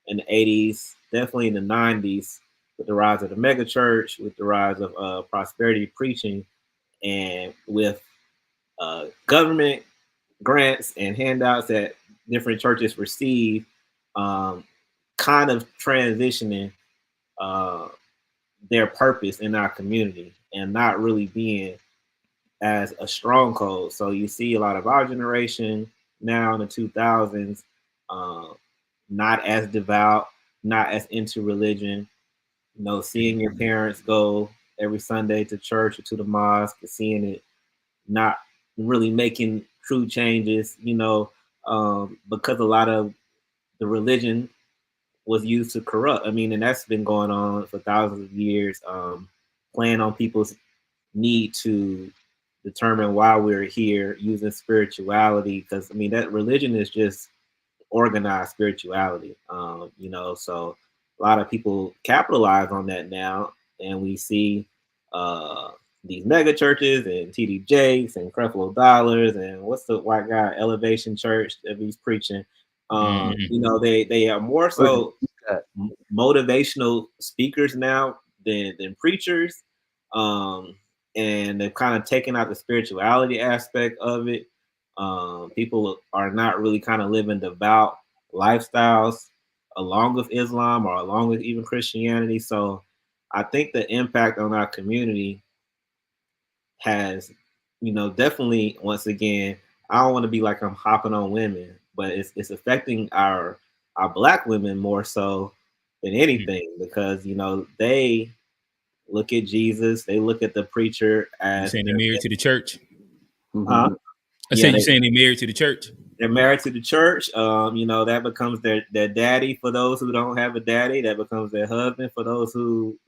in the 80s, definitely in the 90s, with the rise of the mega church, with the rise of prosperity preaching, and with government grants and handouts that different churches receive, um, kind of transitioning uh, their purpose in our community and not really being as a stronghold. So you see a lot of our generation now in the 2000s, uh, not as devout, not as into religion. You know, seeing your parents go every Sunday to church or to the mosque, seeing it not really making true changes. You know, because a lot of the religion was used to corrupt. I mean, and that's been going on for thousands of years, playing on people's need to determine why we're here using spirituality. Because I mean, that religion is just organized spirituality. You know, so a lot of people capitalize on that now, and we see uh, these mega churches and TD Jakes and Creflo Dollars and what's the white guy Elevation Church that he's preaching. You know, they are more so motivational speakers now than preachers, um, and they've kind of taken out the spirituality aspect of it. People are not really kind of living devout lifestyles along with Islam or along with even Christianity. So I think the impact on our community has, you know, definitely, once again, I don't want to be like I'm hopping on women, but it's affecting our black women more so than anything, because you know they look at Jesus, they look at the preacher You as saying they married to the church? I said you saying they married to the church? They're married to the church. You know, that becomes their daddy for those who don't have a daddy. That becomes their husband for those who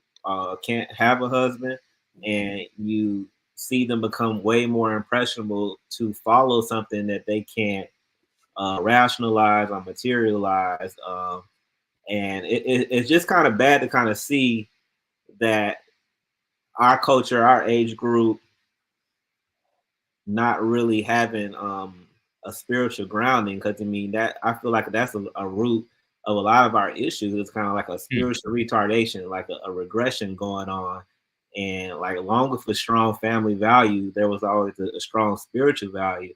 can't have a husband. And you see them become way more impressionable to follow something that they can't rationalize or materialize. And it's just kind of bad to kind of see that our culture, our age group, not really having a spiritual grounding. Because I mean, that I feel like that's a root of a lot of our issues. It's kind of like a spiritual retardation, like a regression going on. And like along with a strong family value, there was always a strong spiritual value.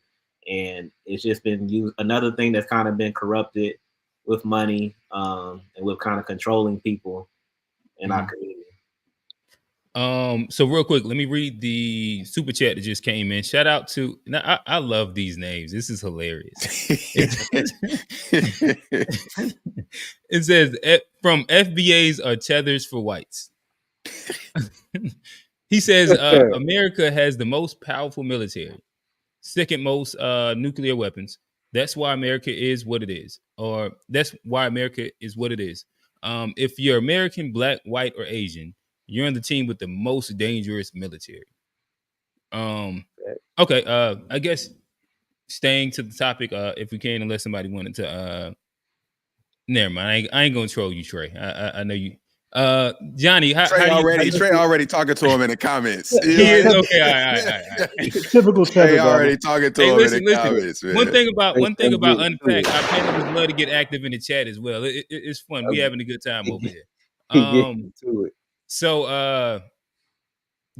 And it's just been used, another thing that's kind of been corrupted with money, and with kind of controlling people in our community. So real quick, let me read the super chat that just came in. Shout out to, now I love these names. This is hilarious. It says from FBA's are tethers for whites. He says America has the most powerful military, second most nuclear weapons. That's why America is what it is, or that's why America is what it is. If you're American, black, white, or Asian, you're on the team with the most dangerous military. Okay. I guess staying to the topic, if we can, unless somebody wanted to. Never mind. I ain't gonna troll you, Trey. I know you. Johnny, Trey already talking to him in the comments. He is okay. All right. Typical Trey already talking to him in the comments. Man. One thing about Unpacked, our panelists love to get active in the chat as well. It's fun. We having a good time over here. So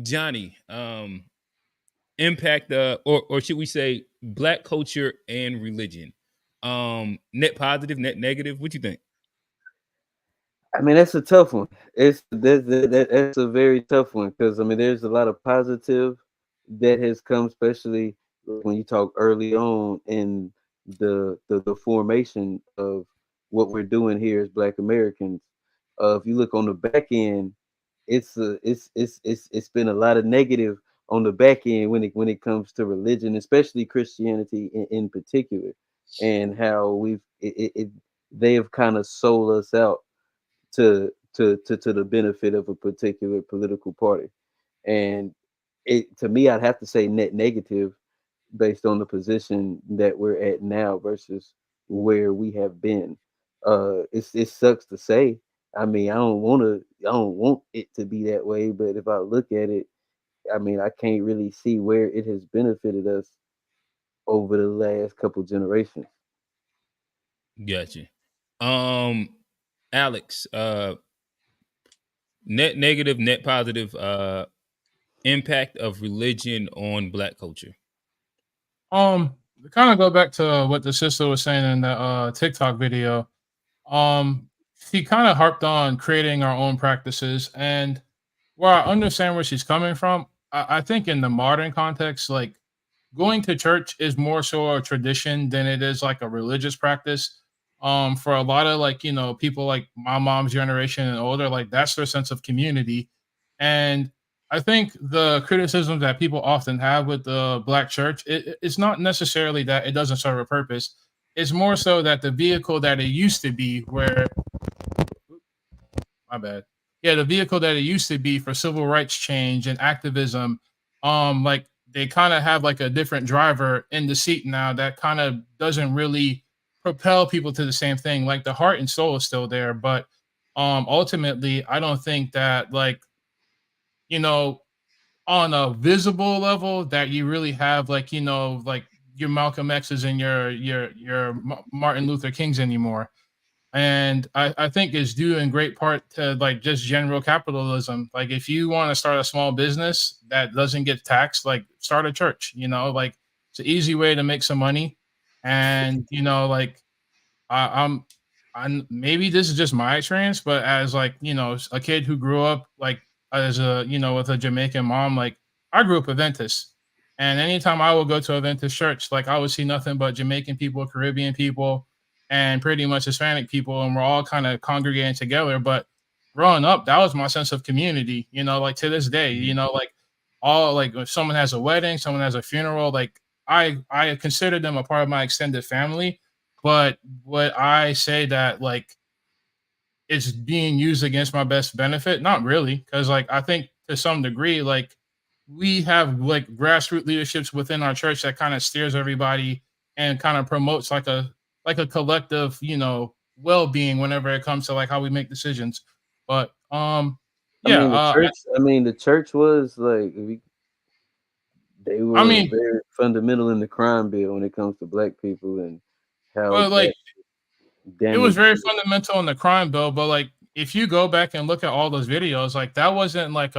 Johnny, impact or should we say black culture and religion, net positive, net negative, what you think? I mean, that's a tough one. That's a very tough one, because I mean, there's a lot of positive that has come, especially when you talk early on in the formation of what we're doing here as Black Americans. If you look on the back end, it's been a lot of negative on the back end when it comes to religion, especially Christianity in particular, and how they have kind of sold us out to the benefit of a particular political party. And it, to me, I'd have to say net negative, based on the position that we're at now versus where we have been. It sucks to say. I mean, I don't want it to be that way, but if I look at it, I mean, I can't really see where it has benefited us over the last couple generations. Gotcha. Alex, net negative, net positive, impact of religion on Black culture. Kind of go back to what the sister was saying in the TikTok video. She kind of harped on creating our own practices, and while I understand where she's coming from, I think in the modern context, like going to church is more so a tradition than it is like a religious practice. For a lot of like, people like my mom's generation and older, like that's their sense of community. And I think the criticism that people often have with the Black church, it's not necessarily that it doesn't serve a purpose. It's more so that the vehicle that it used to be, where my bad. Yeah, the vehicle that it used to be for civil rights change and activism, like they kind of have like a different driver in the seat now that kind of doesn't really propel people to the same thing. Like the heart and soul is still there, but ultimately, I don't think that like, you know, on a visible level that you really have like, like your Malcolm X's and your Martin Luther Kings anymore. And I think it's due in great part to like just general capitalism. Like if you want to start a small business that doesn't get taxed, like start a church, like it's an easy way to make some money. And like I'm maybe this is just my experience, but as like, a kid who grew up like as a, with a Jamaican mom, like I grew up Adventist. And anytime I would go to Adventist church, like I would see nothing but Jamaican people, Caribbean people, and pretty much Hispanic people, and we're all kind of congregating together. But growing up, that was my sense of community, like to this day, like all like if someone has a wedding, someone has a funeral, like I consider them a part of my extended family. But would I say that like it's being used against my best benefit? Not really, because like I think to some degree, like we have like grassroots leaderships within our church that kind of steers everybody and kind of promotes like a collective, well-being whenever it comes to like how we make decisions. But yeah, The church was like they I were mean, very fundamental in the crime bill when it comes to Black people and how but like that it was damaged. very fundamental in the crime bill. But like if you go back and look at all those videos, like that wasn't like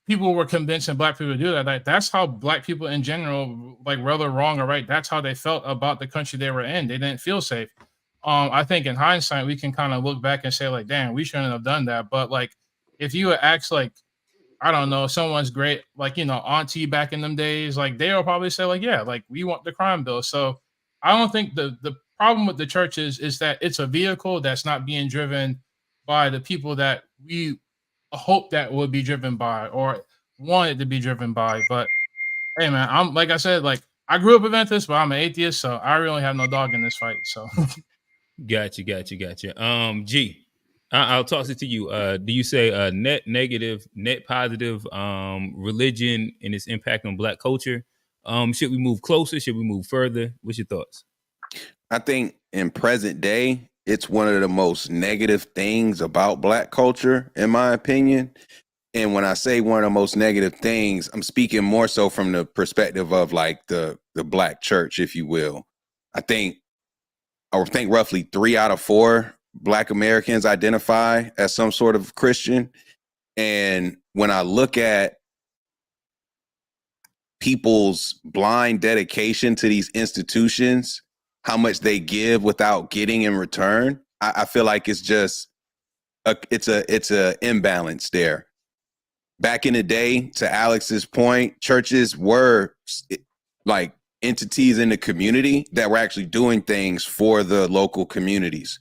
people were convincing Black people to do that. Like that's how Black people in general, like whether wrong or right, that's how they felt about the country they were in. They didn't feel safe. I think in hindsight we can kind of look back and say like, damn, we shouldn't have done that. But like if you would ask like, I don't know, someone's great, like, auntie back in them days, like they'll probably say like, yeah, like we want the crime bill. So I don't think the problem with the church is that it's a vehicle that's not being driven by the people that we hope that would be driven by or wanted to be driven by. But hey man, I'm like I said, like I grew up Adventist, but I'm an atheist, so I really have no dog in this fight. So Gotcha. G, I'll toss it to you. Do you say net negative, net positive, religion and its impact on Black culture? Should we move closer? Should we move further? What's your thoughts? I think in present day, it's one of the most negative things about Black culture, in my opinion. And when I say one of the most negative things, I'm speaking more so from the perspective of like the Black church, if you will. I think roughly 3 out of 4 Black Americans identify as some sort of Christian. And when I look at people's blind dedication to these institutions, how much they give without getting in return, I feel like it's just it's a imbalance there. Back in the day, to Alex's point, churches were like entities in the community that were actually doing things for the local communities.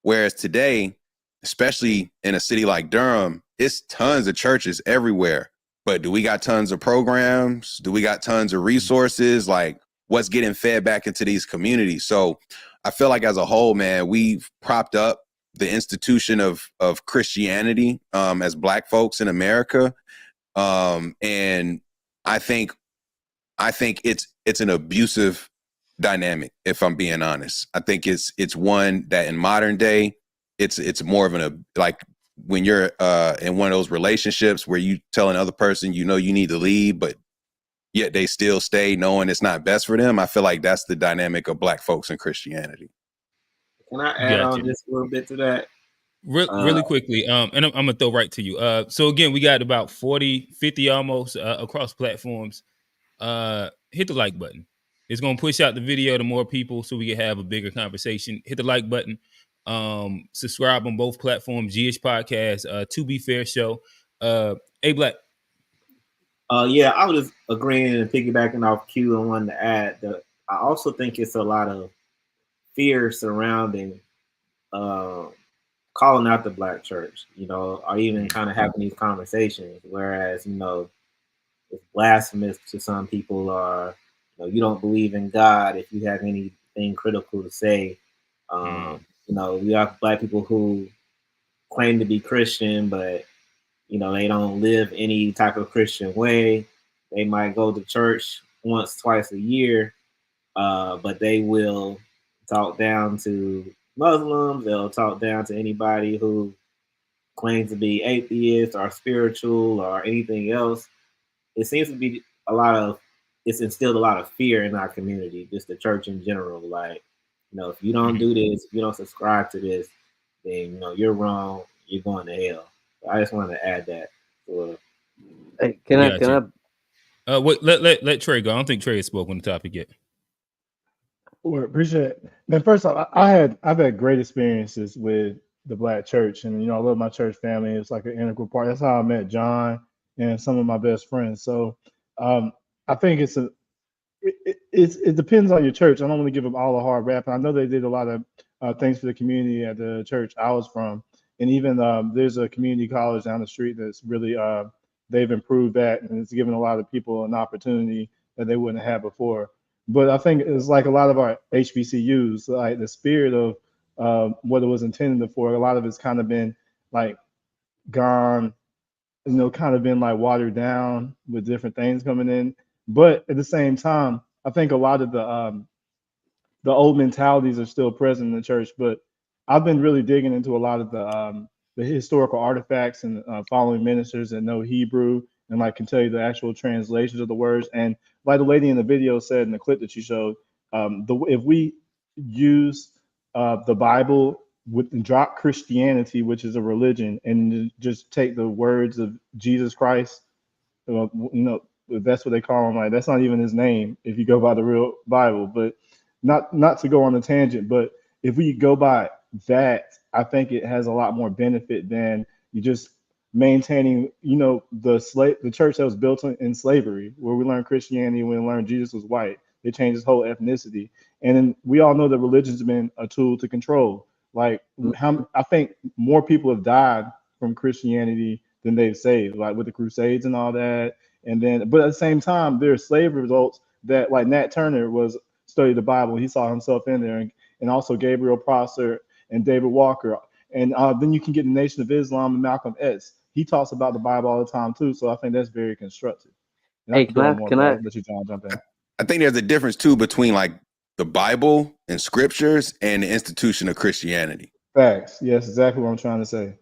Whereas today, especially in a city like Durham, it's tons of churches everywhere. But do we got tons of programs? Do we got tons of resources? Like what's getting fed back into these communities? So I feel like as a whole, man, we've propped up the institution of Christianity as Black folks in America. And I think it's an abusive dynamic, if I'm being honest. I think it's one that in modern day, it's more of like when you're in one of those relationships where you tell another person, you know, you need to leave, but yet they still stay knowing it's not best for them. I feel like that's the dynamic of Black folks in Christianity. Can I add on just a little bit to that? Really quickly, and I'm gonna throw right to you. So again, we got about 40, 50 almost across platforms. Hit the like button. It's gonna push out the video to more people so we can have a bigger conversation. Hit the like button. Subscribe on both platforms. GH Podcast, To Be Fair Show. A Black. Yeah, I was agreeing and piggybacking off Q and wanted to add that I also think it's a lot of fear surrounding calling out the Black church, you know, or even kind of having these conversations. Whereas, you know, it's blasphemous to some people, or you know, you don't believe in God if you have anything critical to say. You know, we have Black people who claim to be Christian, but you know, they don't live any type of Christian way. They might go to church once, twice a year, but they will talk down to Muslims. They'll talk down to anybody who claims to be atheist or spiritual or anything else. It seems to be it's instilled a lot of fear in our community, just the church in general. Like, you know, if you don't do this, if you don't subscribe to this, then, you know, you're wrong, you're going to hell. So I just wanted to add that. Hey, can I Wait, let Trey go. I don't think Trey has spoken on the topic yet. Well, appreciate it. Man, first off, I've had great experiences with the Black church, and you know, I love my church family. It's like an integral part. That's how I met John and some of my best friends. So I think it depends on your church. I don't want to give them all a hard rap. I know they did a lot of things for the community at the church I was from, and even there's a community college down the street that's really they've improved that, and it's given a lot of people an opportunity that they wouldn't have before. But I think it's like a lot of our HBCUs, like the spirit of what it was intended for. A lot of it's kind of been like gone, you know, kind of been like watered down with different things coming in. But at the same time, I think a lot of the old mentalities are still present in the church. But I've been really digging into a lot of the historical artifacts and following ministers that know Hebrew and like can tell you the actual translations of the words. And like the lady in the video said in the clip that you showed, if we use the Bible and drop Christianity, which is a religion, and just take the words of Jesus Christ, you know, that's what they call him. Like, that's not even his name if you go by the real Bible. But not to go on a tangent, but if we go by that, I think it has a lot more benefit than you just maintaining, you know, the church that was built in slavery, where we learned Christianity, we learned Jesus was white. They changed his whole ethnicity, and then we all know that religion's been a tool to control. Like, I think more people have died from Christianity than they've saved, like with the Crusades and all that. And then, but at the same time, there's slave results that, like Nat Turner was studied the Bible. He saw himself in there, and also Gabriel Prosser and David Walker. And then you can get the Nation of Islam and Malcolm X. He talks about the Bible all the time too. So I think that's very constructive. And hey, can I let you John jump in. I think there's a difference too between like the Bible and scriptures and the institution of Christianity. Facts. Yes, exactly what I'm trying to say.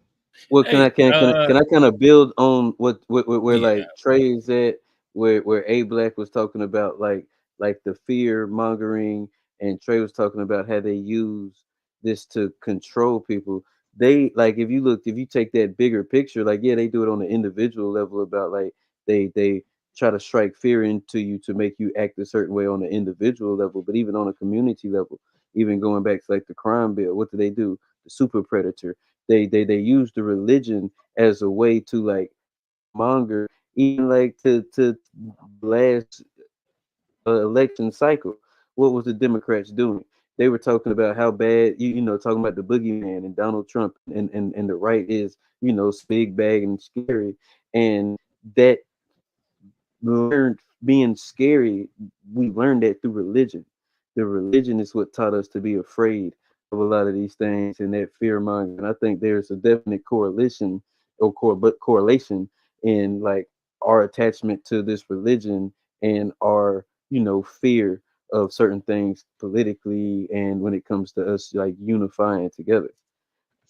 Well, can I kind of build on what where like Trey is at, where A Black was talking about like the fear mongering, and Trey was talking about how they use this to control people. They, like, if you take that bigger picture, like, yeah, they do it on the individual level about like they try to strike fear into you to make you act a certain way on the individual level, but even on a community level, even going back to like the crime bill, what do they do? The super predator. They use the religion as a way to like monger, even like to last election cycle. What was the Democrats doing? They were talking about how bad, you know, talking about the boogeyman and Donald Trump, and the right is, you know, big bag and scary, and that learned being scary. We learned that through religion. The religion is what taught us to be afraid of a lot of these things and that fear mongering. And I think there's a definite correlation correlation in like our attachment to this religion and our, you know, fear of certain things politically, and when it comes to us like unifying together.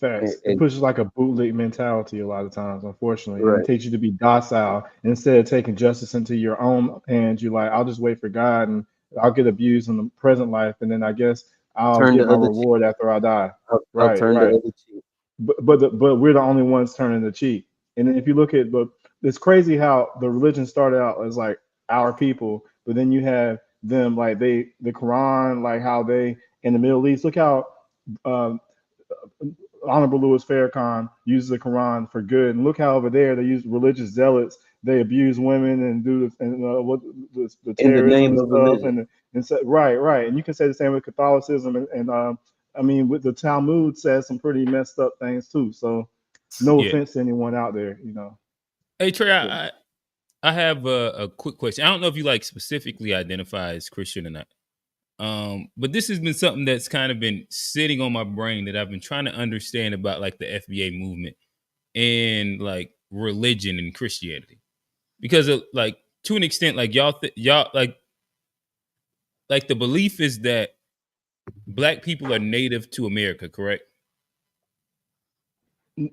Facts. It And pushes like a bootleg mentality a lot of times, unfortunately, and it right, takes you to be docile. And instead of taking justice into your own hands, you're like, I'll just wait for God, and I'll get abused in the present life, and then I guess I'll turn get the my other cheek. reward after I die. I'll Right, turn the right. other cheek. But we're the only ones turning the cheek. And then if you look at, but it's crazy how the religion started out as like our people, but then you have them like the Quran, like how they in the Middle East. Look how um, Honorable Louis Farrakhan uses the Quran for good, and look how over there they use religious zealots. They abuse women and do what the In the terrorism name and of stuff, religion. and so, right, right. And you can say the same with Catholicism, and I mean, with the Talmud says some pretty messed up things too. So, no Yeah. offense to anyone out there, Hey Trey, But I have a quick question. I don't know if you like specifically identify as Christian or not. But this has been something that's kind of been sitting on my brain that I've been trying to understand about like the FBA movement and like religion and Christianity. Because of, like to an extent, like y'all like the belief is that black people are native to America, correct?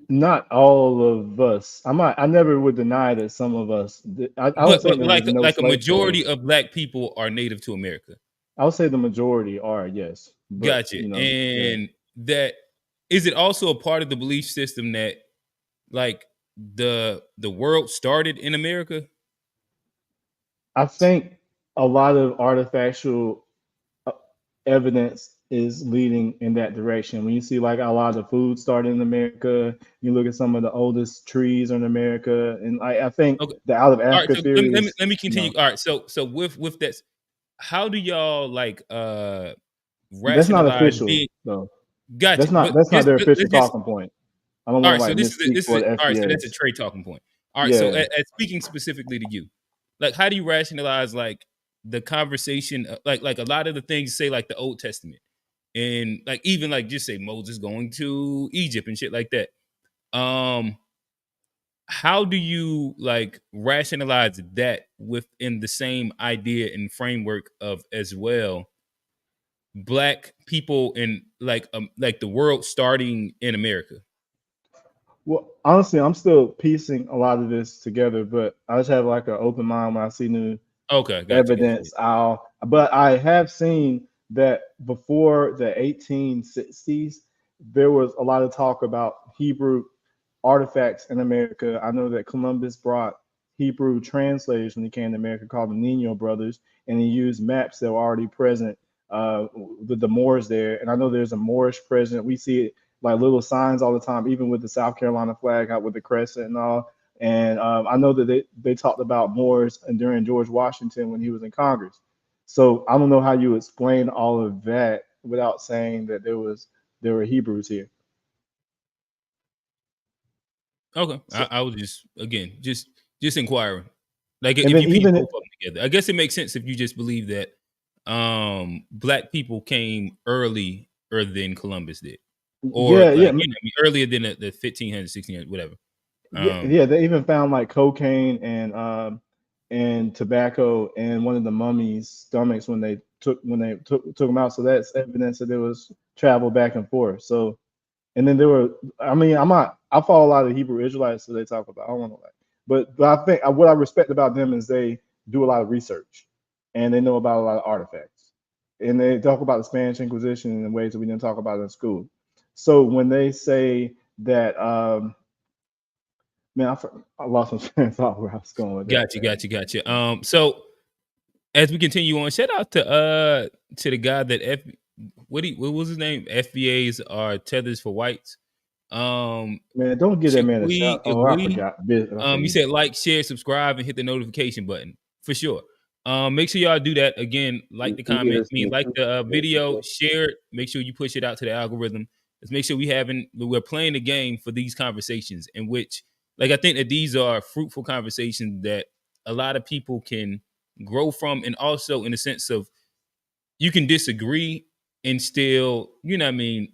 not all of us. I never would deny that some of us. I don't think But there was no like a slave majority trade. of black people are native to America. I would say the majority are, yes, but Gotcha. yeah. And that is it also a part of the belief system that like the world started in America? I think a lot of artifactual uh, evidence is leading in that direction. When you see like a lot of the food started in America, you look at some of the oldest trees in America, and I think Okay. the out of All right. Africa So theory is, let me continue. All right. So with that, how do y'all like that's not rationalize official being though. gotcha? But That's not their official let's just talking point. I don't all want to right. So like misspeak this for is the all right. So that's a FBAs. trade talking point. All right. So Yeah. speaking specifically to you, like how do you rationalize like the conversation, like a lot of the things say like the Old Testament and like even like just say Moses going to Egypt and shit like that. Um, how do you like rationalize that within the same idea and framework of as well black people in like the world starting in America? Well, honestly, I'm still piecing a lot of this together, but I just have like an open mind when I see new Okay, got you. evidence. But I have seen that before the 1860s, there was a lot of talk about Hebrew artifacts in America. I know that Columbus brought Hebrew translators when he came to America called the Nino brothers, and he used maps that were already present with the Moors there. And I know there's a Moorish present. We see it like little signs all the time, even with the South Carolina flag out with the crescent and all. And I know that they talked about Moors and during George Washington when he was in Congress. So I don't know how you explain all of that without saying that there were Hebrews here. Okay, So, I was just again just inquiring. Like and if then you piece even both of them together, I guess it makes sense if you just believe that black people came earlier than Columbus did, or yeah, like yeah, earlier than the 1500s, 1600s, whatever. yeah, yeah. They even found like cocaine and tobacco in one of the mummies' stomachs when they took them out. So that's evidence that there was travel back and forth. So and then there were, I mean, I follow a lot of Hebrew Israelites, so they talk about, I don't want to like, but I think what I respect about them is they do a lot of research and they know about a lot of artifacts. And they talk about the Spanish Inquisition in ways that we didn't talk about in school. So when they say that, man, I lost my train of thought where I was going with that, man. Gotcha. So as we continue on, shout out to the guy that what was his name? FBAs are tethers for whites. Man, don't give that man a shout. Oh, I Agui. forgot. Okay, You said like, share, subscribe, and hit the notification button for sure. Make sure y'all do that. Again, like the He comment, is some like the video, super. share it. Make sure you push it out to the algorithm. Let's make sure we're playing the game for these conversations in which, like, I think that these are fruitful conversations that a lot of people can grow from, and also in the sense of you can disagree and still, you know what I mean,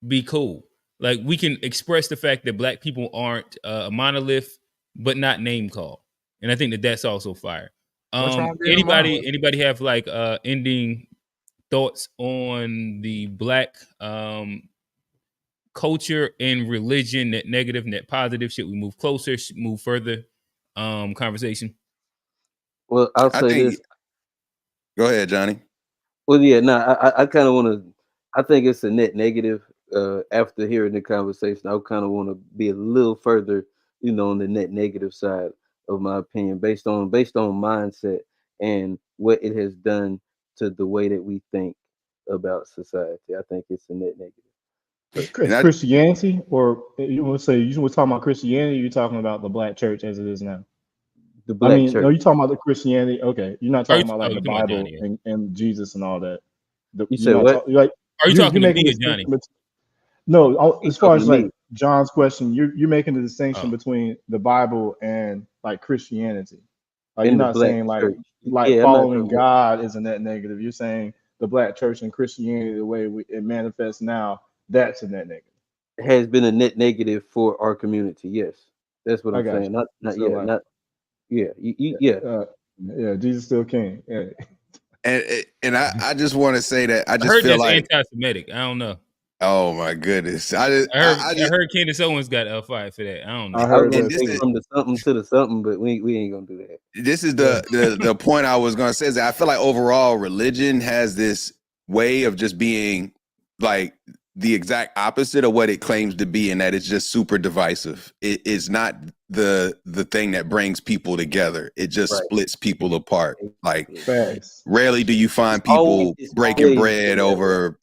be cool. Like we can express the fact that black people aren't a monolith, but not name call, and I think that that's also fire. What's wrong with being a monolith? Anybody have like ending thoughts on the black culture and religion, net negative, net positive? Should we move closer? Should we move further? Conversation. Well, I'll I say think. this. Go ahead, Johnny. Well, yeah, no, I kind of want to. I think it's a net negative. After hearing the conversation, I kind of want to be a little further, on the net negative side of my opinion, based on mindset and what it has done to the way that we think about society. I think it's a net negative. And It's Christianity, or you want to say you were talking about Christianity? You're talking about the black church as it is now. The I black mean, church. no, you talking about the Christianity? Okay, you're not Are you, talking about like the talking about Bible Johnny? and Jesus and all that. You You're say not what? like Are you you're talking to making me a or Johnny? distinction. No, He's as far talking as to like me. John's question, you're making the distinction Oh. between the Bible and like Christianity. Like you're In the not black saying church. like Yeah, I'm not following talking about. God is a net negative. You're saying the black church and Christianity, the way it manifests now, that's a net negative. Has been a net negative for our community. Yes, that's what I I'm got saying. you. Not So yeah, like, not yeah, yeah. yeah, Jesus still king. Yeah. and I just want to say that I I just heard feel that's like, anti-Semitic. I don't know. oh my goodness, I heard Candace Owens got fired for that. I don't know. I I was heard gonna that and this say is too. from the something to the something, but we ain't gonna do that. this is Yeah. the point I was gonna say is that I feel like overall religion has this way of just being like the exact opposite of what it claims to be, and that it's just super divisive. It is not the thing that brings people together. It just Right. splits people apart. Like Facts. rarely do you find people It's breaking always bread been that way.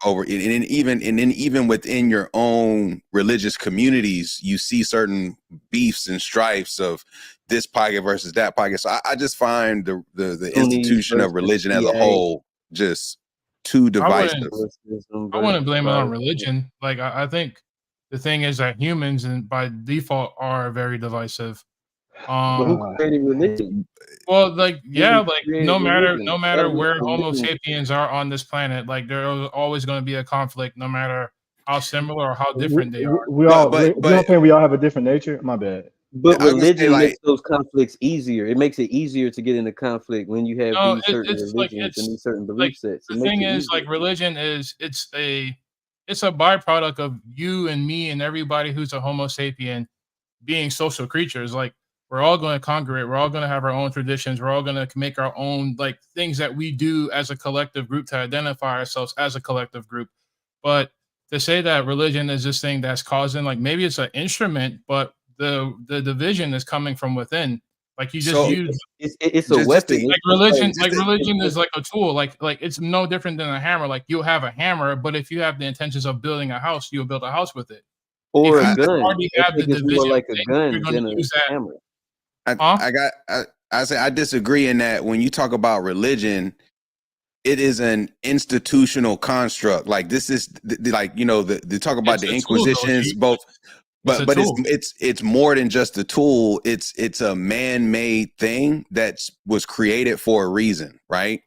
over and then even within your own religious communities, you see certain beefs and strifes of this pocket versus that pocket. So I just find the Sunnis institution of versus religion as a Shia, whole just too divisive. Catholicism I wouldn't versus blame it on Protestant. religion. Like I think the thing is that humans and by default are very divisive. But who created religion? Well, like yeah, Humans like created religion. no How matter do we where Homo religion? sapiens are on this planet, like there's always going to be a conflict, no matter how similar or how different they are. We But all but you don't but think we all have a different nature? My bad. But I was gonna say religion like makes those conflicts easier. It makes it easier to get into conflict when you have No, these certain it's like religions and these certain like belief sets. It the makes thing it is easier. like religion is it's a byproduct of you and me and everybody who's a Homo sapien being social creatures. Like we're all going to congregate, we're all going to have our own traditions, we're all going to make our own like things that we do as a collective group to identify ourselves as a collective group. But to say that religion is this thing that's causing like maybe it's an instrument, but the division is coming from within. Like you just so use It's a just to weapon. like It's just religion just to, is like a tool. Like it's no different than a hammer. Like you'll have a hammer, but if you have the intentions of building a house, you'll build a house with it. or If a you gun. already I have the think it's more division like a thing, you're gun going to than a use that. hammer. Huh? I say I disagree in that when you talk about religion, it is an institutional construct. Like this is like the talk about It's the a tool, though, Inquisitions, G. both, It's a but tool. it's more than just a tool. It's a man-made thing that was created for a reason, right?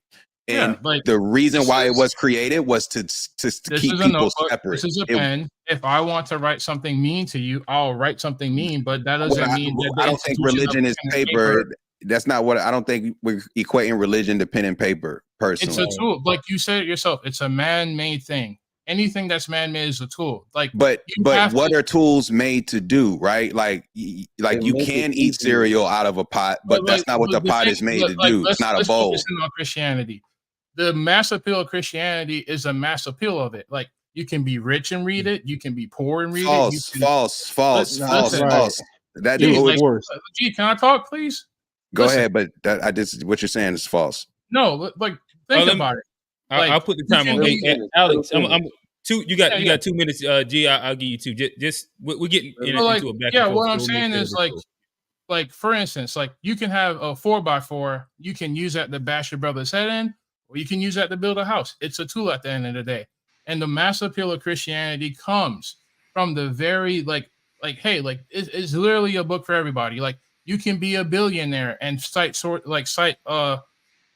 Yeah, And like the reason this why it is was created was to this keep is a people notebook. separate. This is a pen. If I want to write something mean to you, I'll write something mean. But that What doesn't mean that I the don't think institution of religion is pen and paper. paper. That's not what I don't think we're equating religion to pen and paper It's personally. a tool. Like you said it yourself, it's a man-made thing. Anything that's man-made is a tool. Like But you have what to. are tools made to do, right? Like It you makes it can eat easier. cereal out of a pot, but that's not what But the the pot thing, is made to like do. It's not a let's focus bowl. in on Christianity. The mass appeal of Christianity is a mass appeal of it. Like you can be rich and read it, you can be poor and read it. You False, can false, false, false, listen. Right. false. That It Gee, was like, forced. gee, can I talk, please? go Listen, ahead, but that what you're saying is false. no, like think Let me, about it. Like I'll put the you time can on. Let him be, Hey, finish. Let him Alex, I'm finish. two. You yeah, got 2 minutes. G, I'll give you two. Just we're getting Let him but like, into a back and yeah, forth. what I'm So we'll make saying that a is bit slow. like for instance, like you can have a 4x4, you can use that to bash your brother's head in, or you can use that to build a house. It's a tool at the end of the day. And the mass appeal of Christianity comes from the very hey, like it's literally a book for everybody. Like you can be a billionaire and cite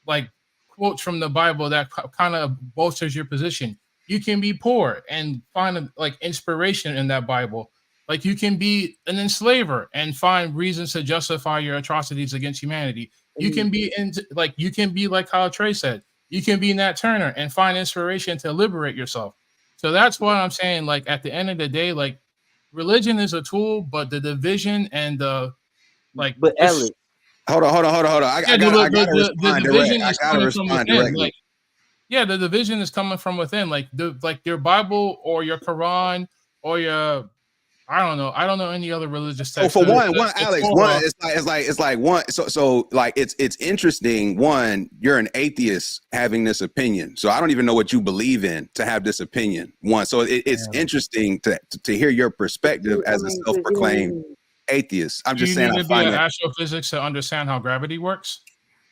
like quotes from the Bible that kind of bolsters your position. You can be poor and find like inspiration in that Bible. Like you can be an enslaver and find reasons to justify your atrocities against humanity. You can be you can be like how Trey said, you can be Nat Turner and find inspiration to liberate yourself. So that's what I'm saying. Like at the end of the day, like religion is a tool, but the division and the like. But Alex, Hold on. I gotta The respond direct. division I is gotta coming from respond within. directly. Like, yeah, the division is coming from within. Like your Bible or your Quran or your I don't know any other religious So text. for one, The Alex, Torah, it's like one. So like it's interesting. One, you're an atheist having this opinion. So I don't even know what you believe in to have this opinion. One, so it's interesting to hear your perspective as a self-proclaimed atheist. I'm do just you saying need I to be find an that. astrophysics to understand how gravity works?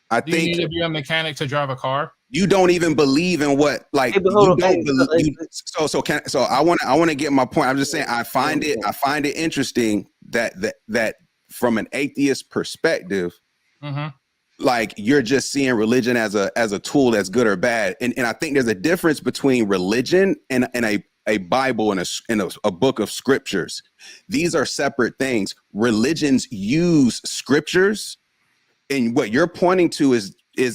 I Do you think need to be a mechanic to drive a car? you don't even believe in what like hey, but hold you on. don't Hey, believe you so I want to get my point. I'm just saying I find it interesting that from an atheist perspective, like you're just seeing religion as a tool that's good or bad, and I think there's a difference between religion and a Bible and a book of scriptures. These are separate things. Religions use scriptures, and what you're pointing to is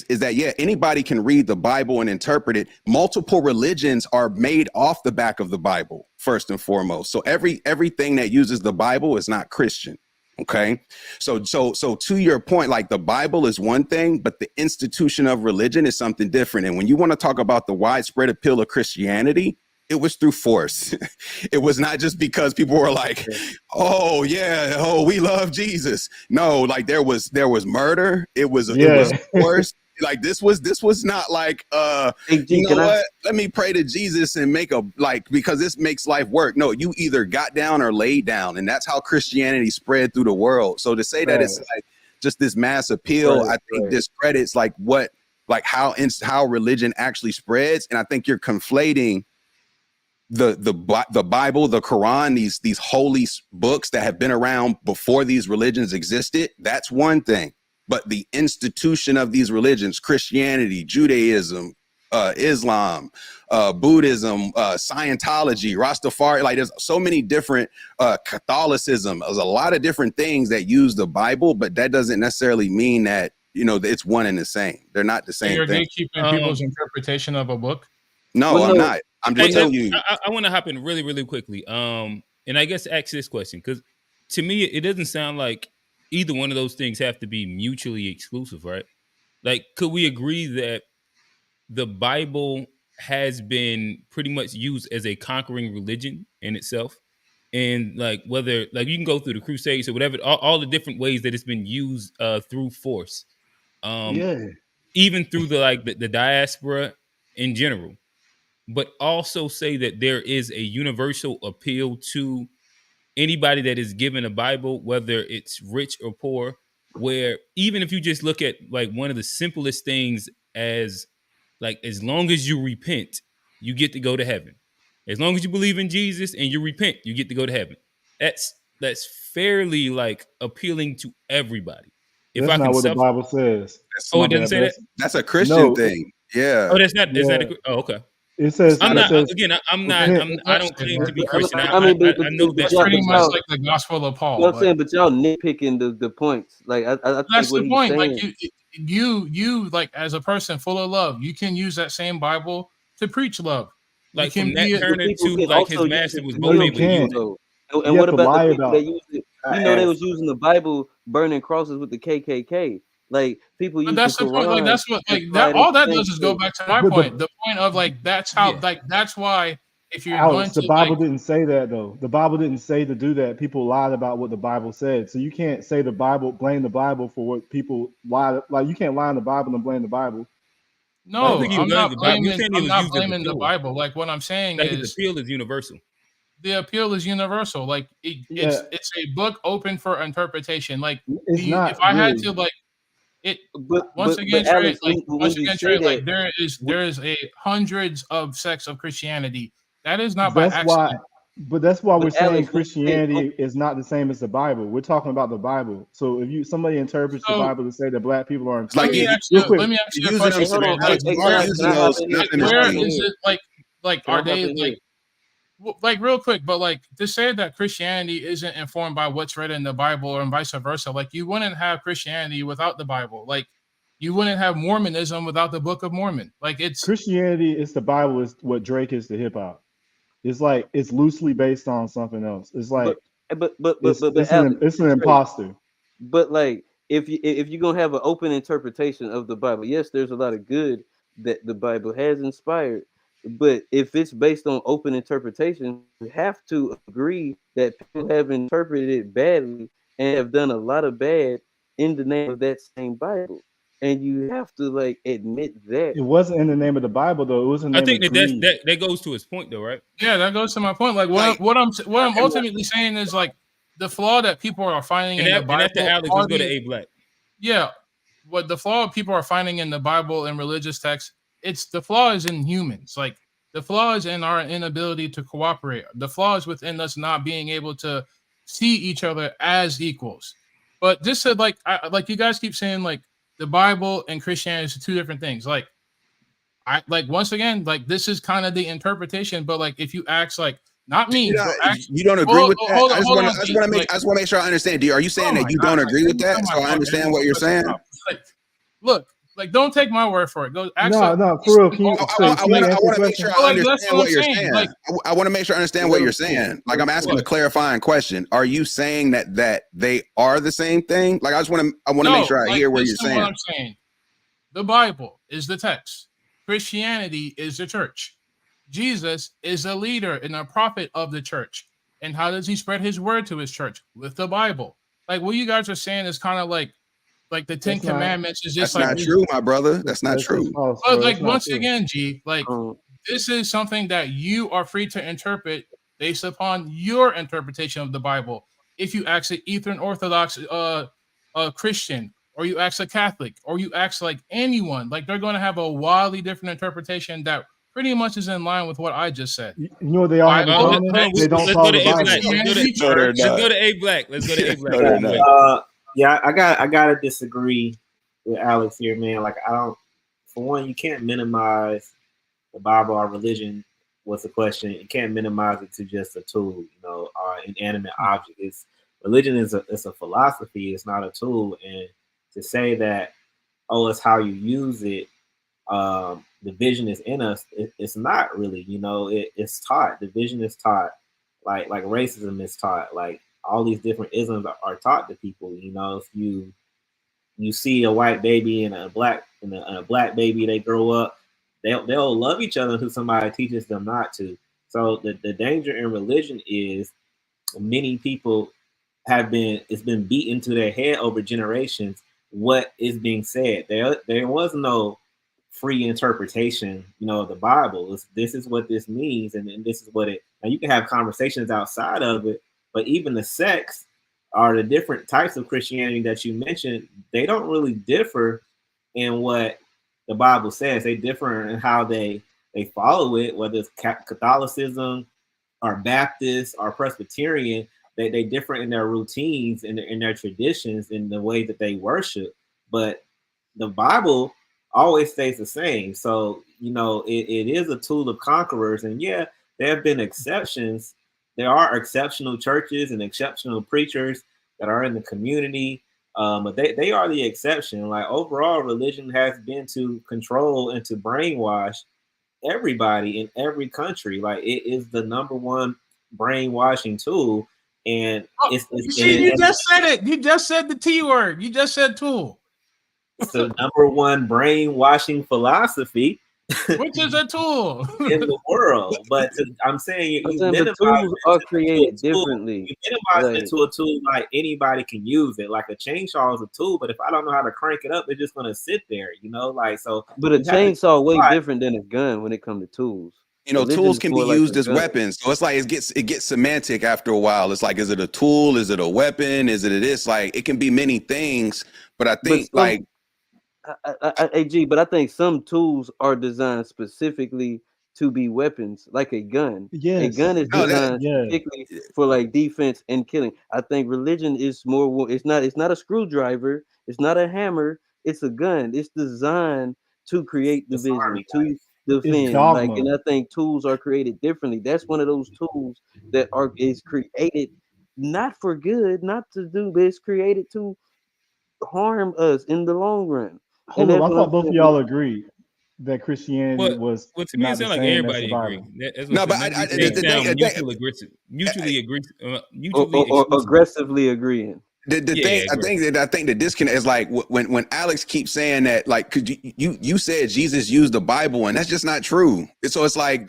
that, yeah, anybody can read the Bible and interpret it. Multiple religions are made off the back of the Bible, first and foremost. So everything that uses the Bible is not Christian. Okay. So to your point, like the Bible is one thing, but the institution of religion is something different. And when you want to talk about the widespread appeal of Christianity, it was through force. It was not just because people were like, oh yeah, oh, we love Jesus. No, like there was murder. It was force. Like this was not like Hey, G, you know what? Let me pray to Jesus and make because this makes life work. No, you either got down or laid down, and that's how Christianity spread through the world. So to say that it's like just this mass appeal, I think discredits like how religion actually spreads, and I think you're conflating the Bible, the Quran, these holy books that have been around before these religions existed. That's one thing. But the institution of these religions, Christianity, Judaism, Islam, Buddhism, Scientology, Rastafari, like there's so many different Catholicism. There's a lot of different things that use the Bible, but that doesn't necessarily mean that, it's one and the same. They're not the same You're thing. gatekeeping people's interpretation of a book? No, I'm not. I'm just telling you. I want to hop in really, really quickly. And I guess ask this question, because to me, it doesn't sound like either one of those things have to be mutually exclusive, right? Like, could we agree that the Bible has been pretty much used as a conquering religion in itself? And like whether like you can go through the Crusades or whatever, all the different ways that it's been used through force, even through the diaspora in general. But also say that there is a universal appeal to anybody that is given a Bible, whether it's rich or poor, where even if you just look at like one of the simplest things as long as you repent, you get to go to heaven. As long as you believe in Jesus and you repent, you get to go to heaven. That's fairly like appealing to everybody. That's not what the Bible says. It doesn't say that? That's a Christian thing. Yeah. Oh, that's not. Is that? Okay. It says. I'm not. Says, again, I'm not. I don't claim to be Christian. I mean, but know that's pretty much like the Gospel of Paul. You know what I'm saying? But y'all nitpicking the points. Like I that's think what the point. he's Like saying. you like as a person full of love, you can use that same Bible to preach love. Like from Nat Turner to like his master was both able to use it. And what about the people that use it? You know, they was using the Bible burning crosses with the KKK. Like people use that's the point. Like that's what like that. All that does is go back to my point. The point of like that's how like that's why if you're Alex, going the to Bible didn't say that though. The Bible didn't say to do that. People lied about what the Bible said. So you can't say the Bible, blame the Bible for what people lied. Like you can't lie on the Bible and blame the Bible. No, I'm not blaming. I'm not blaming the Bible. Like what I'm saying like is his appeal is universal. The appeal is universal. Like it's a book open for interpretation. Like if I had to like it once again, Trey, like there is a hundreds of sects of Christianity. That is not by accident. But that's why we're saying Christianity is not the same as the Bible. We're talking about the Bible. So if somebody interprets the Bible to say that black people are let me ask you a question. Where is it like are they like real quick, but like to say that Christianity isn't informed by what's read in the Bible and vice versa, like you wouldn't have Christianity without the Bible. Like you wouldn't have Mormonism without the Book of Mormon. Like it's Christianity is the Bible is what Drake is to hip hop. It's like it's loosely based on something else. It's like but it's Alex, an imposter. but like if you're gonna have an open interpretation of the Bible, yes, there's a lot of good that the Bible has inspired. But if it's based on open interpretation, you have to agree that people have interpreted it badly and have done a lot of bad in the name of that same Bible. And you have to like admit that. It wasn't in the name of the Bible though. It was in the I name think of greed. that goes to his point though, right? Yeah, that goes to my point. Like what I'm ultimately saying is like the flaw that people are finding in the Bible. And after Alex, let's go to A Black. Yeah, what the flaw people are finding in the Bible and religious texts, it's the flaw is in humans. Like the flaw is in our inability to cooperate. The flaw is within us not being able to see each other as equals. But just to like you guys keep saying like the Bible and Christianity is two different things. Like I like once again, like this is kind of the interpretation, but like if you ask like not me, You don't agree with that? Hold I just on, want to make sure I understand. Are you saying that you don't agree with that? So I understand what you're saying. Like, look, like don't take my word for it. Go no, for real. Can you, I want to make sure I understand what you're saying. Like, I want to make sure I understand what you're saying. Like I'm asking a clarifying question. Are you saying that they are the same thing? Like I want to make sure I hear what you're saying. What I'm saying. The Bible is the text. Christianity is the church. Jesus is a leader and a prophet of the church. And how does he spread his word to his church? With the Bible. Like what you guys are saying is kind of like the Ten Commandments is just that's like not true, my brother. That's not true. But like once again, G, like this is something that you are free to interpret based upon your interpretation of the Bible. If you ask an Eastern Orthodox Christian, or you ask a Catholic, or you ask like anyone, like they're going to have a wildly different interpretation that pretty much is in line with what I just said. You know what they all have in common? They don't follow the Bible. Let's go to A Black. Let's go to A Black. Yeah, I gotta disagree with Alex here, man. Like I don't, for one, you can't minimize the Bible or religion. What's the question? You can't minimize it to just a tool, inanimate object. Religion is a philosophy. It's not a tool. And to say that, oh, it's how you use it. The vision is in us. It's not really, it's taught. The vision is taught, like racism is taught. Like all these different isms are taught to people. If you see a white baby and a black baby, they grow up, they'll love each other until somebody teaches them not to. So the danger in religion is many people it's been beaten to their head over generations what is being said. There was no free interpretation, of the Bible. This is what this means, and this is what it. Now you can have conversations outside of it, but even the sects are the different types of Christianity that you mentioned. They don't really differ in what the Bible says. They differ in how they follow it, whether it's Catholicism or Baptist or Presbyterian. They differ in their routines and in their traditions, in the way that they worship. But the Bible always stays the same. So, it is a tool of conquerors. And yeah, there have been exceptions. There are exceptional churches and exceptional preachers that are in the community. But they are the exception. Like overall, religion has been to control and to brainwash everybody in every country. Like it is the number one brainwashing tool. And you just said it. You just said the T word. You just said tool. It's the number one brainwashing philosophy, which is a tool in the world. But I'm saying you minimize tools are created differently. You minimize it to a tool like anybody can use it. Like a chainsaw is a tool, but if I don't know how to crank it up, it's just gonna sit there, like so. But a chainsaw way different than a gun when it comes to tools. Tools can be used as weapons. So it's like it gets semantic after a while. It's like, is it a tool? Is it a weapon? Is it this? Like it can be many things. But I think but Yes. A gun is designed particularly for like defense and killing. I think religion is more. It's not a screwdriver. It's not a hammer. It's a gun. It's designed to create division, to defend. And I think tools are created differently. That's one of those tools that is created not for good, not to do, but it's created to harm us in the long run. Hold on, I thought both of y'all agreed. that Christianity Well, was well, to me, it not the sounds like same as the everybody agree. Bible. That's what No, I'm but saying. I, Maybe the they thing, sound mutually agree, Or, mutually or exclusive. aggressively agreeing. the Yeah, thing, I think the disconnect is like when Alex keeps saying that, like, could you said Jesus used the Bible, and that's just not true. So it's like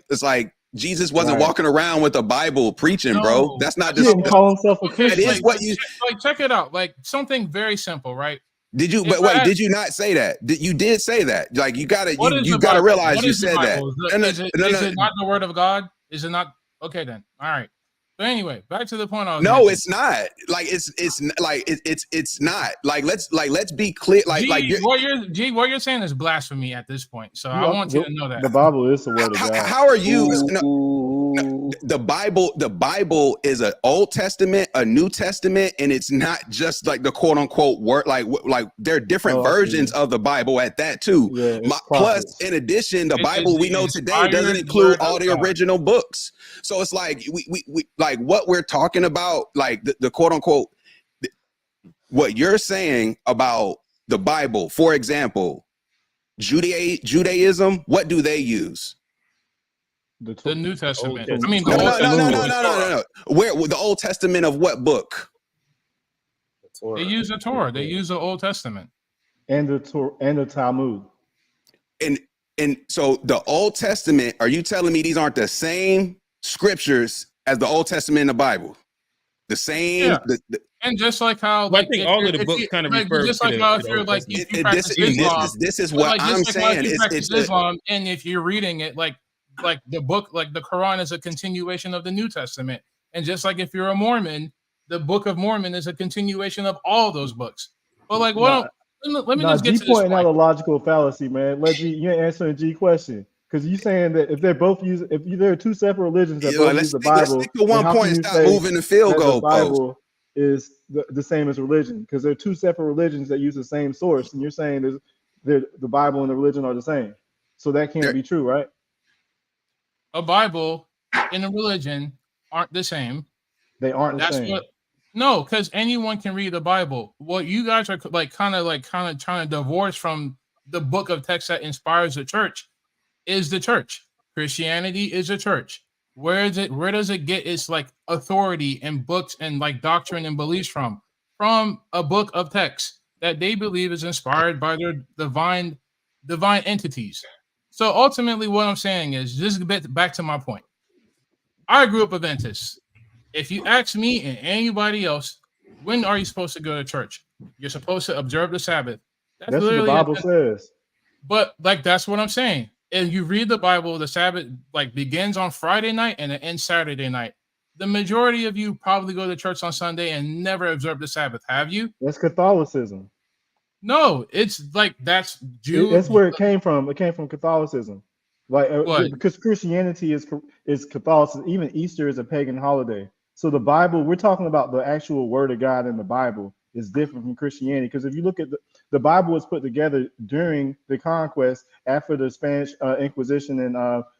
Jesus wasn't Right. walking around with a Bible preaching, bro. No, That's not He this. didn't call himself a okay, That is Christian. what you check it out. Like something very simple, right? did. You If but I wait, ask, did you not say that? You did say that. Like you what is you the gotta Bible? realize What you is the said that. Bible? No, Is no. it not the word of God? Is it not? Okay, then. All right. But anyway, back to the point I was No, making. it's not. Like it's not. Like let's be clear. What you're saying is blasphemy at this point. So I want you to know that. The Bible is the word of God. How are you? No, Ooh. the Bible is an Old Testament, a New Testament, and it's not just like the quote unquote word. Like there are different Oh, I see. versions of the Bible at that too. Yeah, it's Plus, prophets. in addition, the It is Bible we the know today doesn't inspired include word of all the God. original books. So it's like we like what we're talking about, like the quote unquote what you're saying about the Bible. For example, Judaism, what do they use? The New Testament. From I mean, the No, Old no, no, no, Testament. no, no, no, no. Where the Old Testament of what book? They use the Torah. They use the Old Testament. and the Torah and the Talmud. And so the Old Testament, are you telling me these aren't the same scriptures as the Old Testament in the Bible? The same. Yeah. And just like how, Well, I like, think all of the books kind of refer just to like the, how to if the you're Old like Testament. if you practice Islam, This is but, what like, I'm just like how if saying. you practice It's Islam, and if you're reading it, like the book, like the Quran is a continuation of the New Testament, and just like if you're a Mormon, the Book of Mormon is a continuation of all those books. But like, let me Nah, just get G to this pointing out point. a logical fallacy, man. Let G, you ain't answering G question because you saying that if they're both using, if there are two separate religions that both use the let's Bible, stick to then one how point can and you stop say moving the field that the goal post. Bible is the same as religion? Because they're two separate religions that use the same source, and you're saying the Bible and the religion are the same, so that can't be true, right? A Bible and a religion aren't the same. They aren't the That's same. what. No, because anyone can read the Bible. What you guys are kind of trying to divorce from the book of text that inspires the church is the church. Christianity is a church. Where does it get its like authority and books and like doctrine and beliefs from? From a book of text that they believe is inspired by their divine entities. So ultimately, what I'm saying is just a bit back to my point. I grew up Adventist. If you ask me and anybody else, when are you supposed to go to church? You're supposed to observe the Sabbath. That's That's what the literally Bible says. But like that's what I'm saying. If you read the Bible, the Sabbath like begins on Friday night and it ends Saturday night. The majority of you probably go to church on Sunday and never observe the Sabbath. Have you? That's Catholicism. No, it's like that's That's where it came from. It came from Catholicism, like What? because Christianity is Catholicism. Even Easter is a pagan holiday. So the Bible, we're talking about the actual Word of God in the Bible, is different from Christianity. Because if you look at the Bible was put together during the conquest, after the Spanish Inquisition and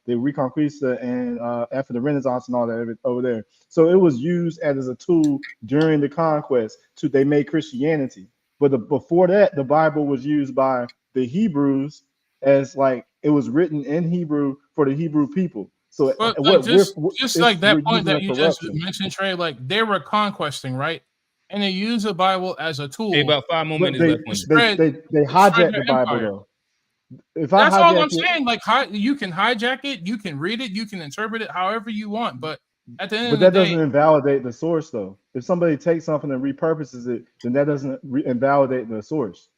the Reconquista, and after the Renaissance and all that over there. So it was used as a tool during the conquest. They made Christianity. But before that, the Bible was used by the Hebrews as like it was written in Hebrew for the Hebrew people. So But like what just like that we're point using that a you just corruption. mentioned, Trey, like they were conquesting, right? And they use the Bible as a tool. Hey, about 5 more But minutes left on it. they hijacked the Bible empire. though. If That's I all hijack I'm it, saying. Like, you can hijack it, you can read it, you can interpret it however you want. But at the end but of the that day, doesn't invalidate the source though. If somebody takes something and repurposes it, then that doesn't invalidate the source.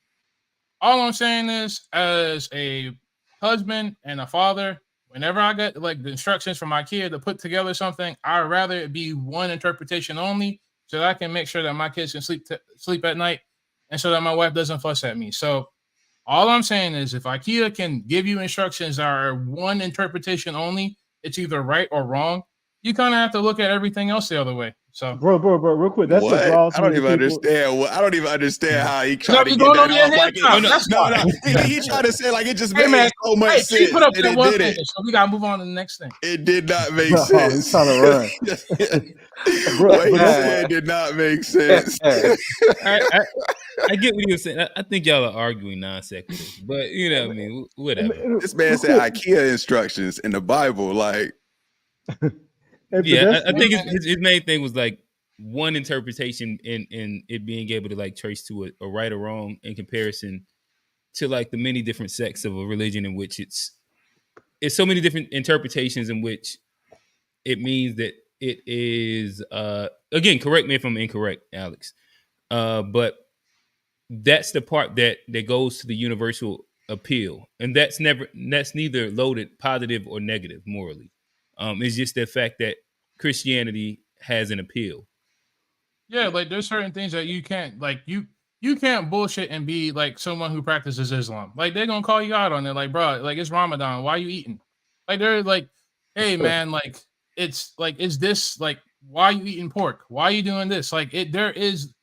all I'm saying is, as a husband and a father, whenever I get like the instructions from my kid to put together something, I'd rather it be one interpretation only, so that I can make sure that my kids can sleep at night, and so that my wife doesn't fuss at me. So all I'm saying is, if IKEA can give you instructions that are one interpretation only, it's either right or wrong. You kind of have to look at everything else the other way. So, bro, real quick, that's what What? draws I me don't to even people. understand. I don't even understand how he is tried that to be get going that over your off. head? Like, No, that's no. fine. He tried to say like it just Hey made man, so much hey, Chief put sense, up and that it one didn't. finger, so we gotta move on to the next thing. It did not make No, he's sense. trying to run. Bro, What but he that's said did not make sense. I get what you're saying. I think y'all are arguing non sequiturs, but you know what I mean. Whatever. This man said IKEA instructions in the Bible. Like, Yeah, I think his main thing was like one interpretation in it being able to like trace to a right or wrong in comparison to like the many different sects of a religion in which it's so many different interpretations in which it means that it is again, correct me if I'm incorrect, Alex, but that's the part that goes to the universal appeal, and that's neither loaded positive or negative morally. It's just the fact that Christianity has an appeal. Yeah, like there's certain things that you can't like you can't bullshit and be like someone who practices Islam. Like they're gonna call you out on it. Like, bro, like it's Ramadan. Why are you eating? Like they're like, hey man, like it's like is this like why are you eating pork? Why are you doing this? Like there is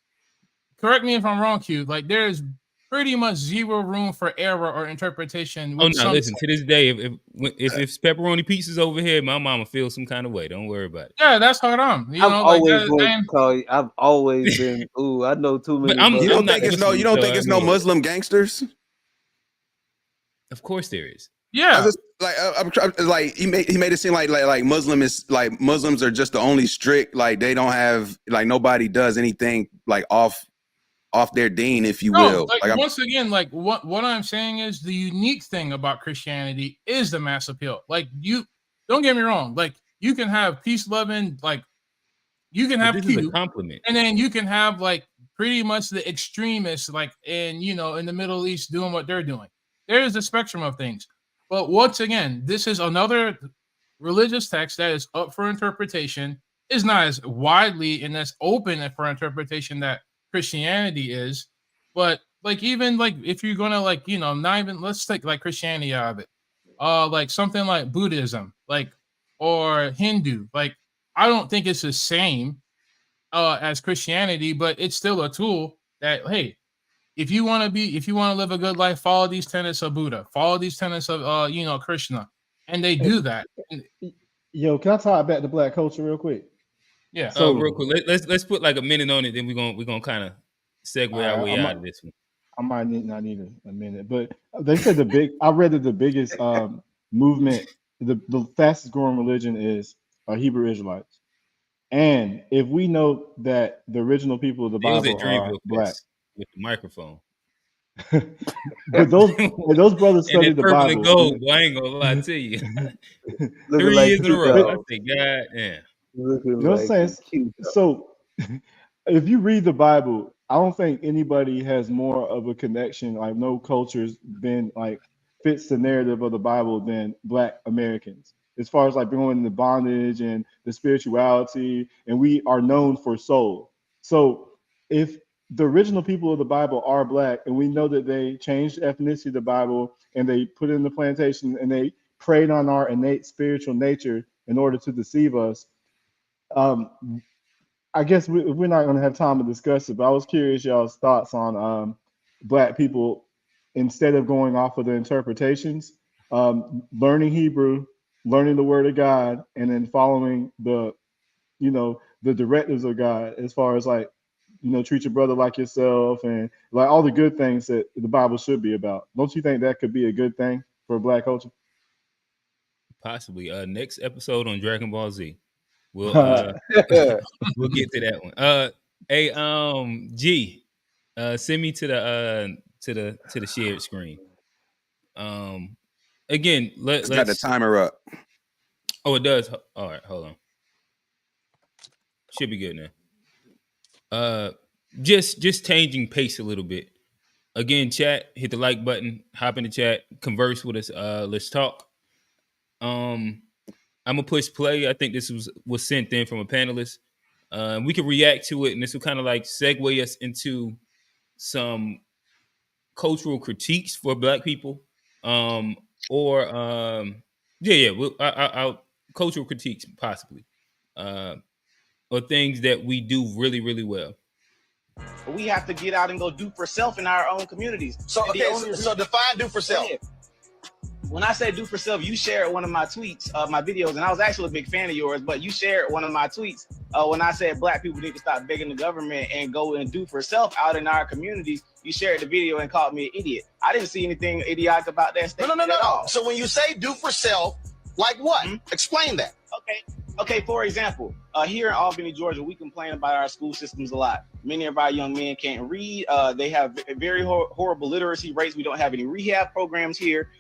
correct me if I'm wrong, Q. Like there is pretty much zero room for error or interpretation. Oh With no! Listen, to this day, if it's pepperoni pieces over here, my mama feels some kind of way. Don't worry about it. Yeah, that's haram. You I've know, like always that, wanted to call you. I've always been. Ooh, I know too many. you don't think it's no Muslim gangsters? Of course there is. Yeah. I was just, like he made it seem like Muslims are just the only strict, like they don't have like nobody does anything like off their deen, if you will. Like once again, like what I'm saying is the unique thing about Christianity is the mass appeal. Like you don't get me wrong, like you can have peace loving, like you can have this Q, is a compliment, and then you can have like pretty much the extremists, like in in the Middle East doing what they're doing. There is a spectrum of things, but once again, this is another religious text that is up for interpretation. Is not as widely and as open for interpretation that Christianity is, but like even like if you're gonna like not even let's take like Christianity out of it, like something like Buddhism, like or Hindu, like I don't think it's the same as Christianity, but it's still a tool that hey, if you want to live a good life, follow these tenets of Buddha, follow these tenets of Krishna, and they do that. Yo, can I tie it back to black culture real quick? Yeah. So real quick, let's put like a minute on it, then we're gonna kind of segue our way out of this one. I might not need a minute, but they said I read that the biggest movement, the fastest growing religion is Hebrew Israelites. And if we know that the original people of the It was Bible at are Dreamville black, Fest with the microphone. but those brothers studied the purple Bible. And gold, boy, I ain't gonna lie to you. 3 like years in a row. dog. I say, God damn. You know what I'm saying? So if you read the Bible, I don't think anybody has more of a connection, like no culture's been like fits the narrative of the Bible than black Americans. As far as like going into bondage and the spirituality, and we are known for soul. So if the original people of the Bible are black, and we know that they changed the ethnicity of the Bible and they put in the plantation and they preyed on our innate spiritual nature in order to deceive us. I guess we're not going to have time to discuss it, but I was curious y'all's thoughts on black people instead of going off of the interpretations, learning Hebrew, learning the Word of God, and then following the directives of God as far as like treat your brother like yourself and like all the good things that the Bible should be about. Don't you think that could be a good thing for black culture? Possibly. Next episode on Dragon Ball Z. We'll we'll get to that one. Hey, G, send me to the shared screen. Again, let's got the timer up. Oh, it does. All right, hold on. Should be good now. Just changing pace a little bit. Again, chat, hit the like button, hop in the chat, converse with us. Let's talk. I'm gonna push play. I think this was sent in from a panelist. We can react to it, and this will kind of like segue us into some cultural critiques for Black people, I'll cultural critiques possibly. or things that we do really, really well? We have to get out and go do for self in our own communities. So define do for self. When I say do for self, you shared one of my tweets, my videos, and I was actually a big fan of yours, but you shared one of my tweets when I said Black people need to stop begging the government and go and do for self out in our communities. You shared the video and called me an idiot. I didn't see anything idiotic about that statement at all. So when you say do for self, like what? Explain that. Okay, for example, here in Albany, Georgia, we complain about our school systems a lot. Many of our young men can't read. They have very horrible literacy rates. We don't have any rehab programs here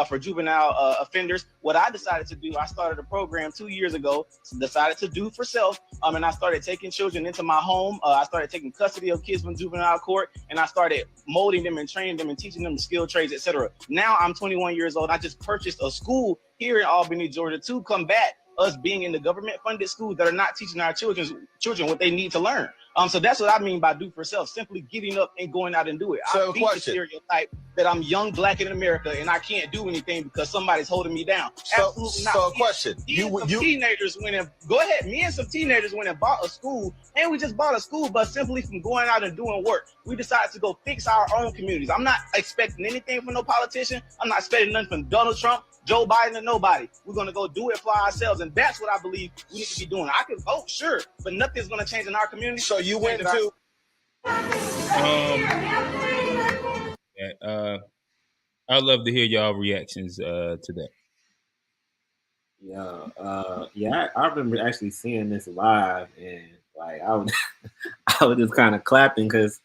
for juvenile offenders. What I decided to do, I started a program 2 years ago, decided to do for self, and I started taking children into my home. I started taking custody of kids from juvenile court, and I started molding them and training them and teaching them skilled trades, etc. Now I'm 21 years old. I just purchased a school here in Albany, Georgia, to combat us being in the government-funded schools that are not teaching our children what they need to learn. So that's what I mean by do for self, simply getting up and going out and do it. So I beat the stereotype that I'm young, Black in America, and I can't do anything because somebody's holding me down. Absolutely not. So a question. Teenagers went and go ahead. Me and some teenagers went and bought a school, and we just bought a school bus simply from going out and doing work. We decided to go fix our own communities. I'm not expecting anything from no politician. I'm not expecting nothing from Donald Trump, Joe Biden, or nobody. We're going to go do it for ourselves, and that's what I believe we need to be doing. I can vote, sure, but nothing's going to change in our community. So you went to... I'd love to hear y'all reactions to that. I remember actually seeing this live, and like I was just kind of clapping because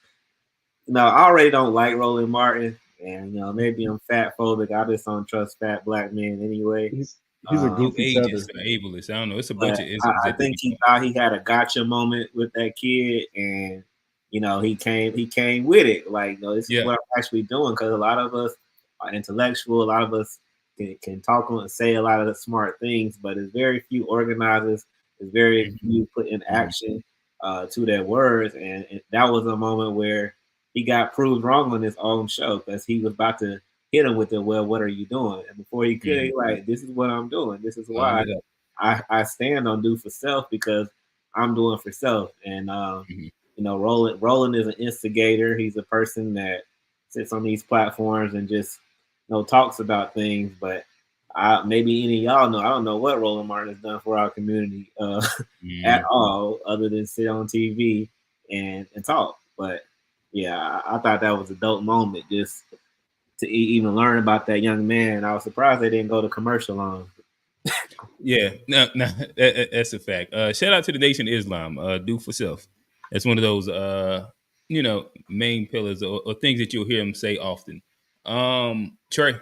I already don't like Roland Martin, and maybe I'm fat phobic. I just don't trust fat Black men anyway. He's a goofy ableist. I don't know. It's a bunch of isms. I think he thought he had a gotcha moment with that kid, and he came with it. Like, this is what I'm actually doing, because a lot of us are intellectual. A lot of us can talk and say a lot of the smart things, but there's very few organizers. There's very few put in action to their words, and that was a moment where he got proved wrong on his own show, because he was about to hit him with it. Well, what are you doing? And before he could, he like, this is what I'm doing. This is why I stand on do for self, because I'm doing for self. And Roland is an instigator. He's a person that sits on these platforms and just talks about things. But maybe any of y'all know, I don't know what Roland Martin has done for our community at all, other than sit on TV and talk. But yeah, I thought that was a dope moment just to even learn about that young man. I was surprised they didn't go to commercial on. Yeah, no, that's a fact. Shout out to the Nation of Islam. Do for self. That's one of those, main pillars or things that you'll hear him say often. Trey.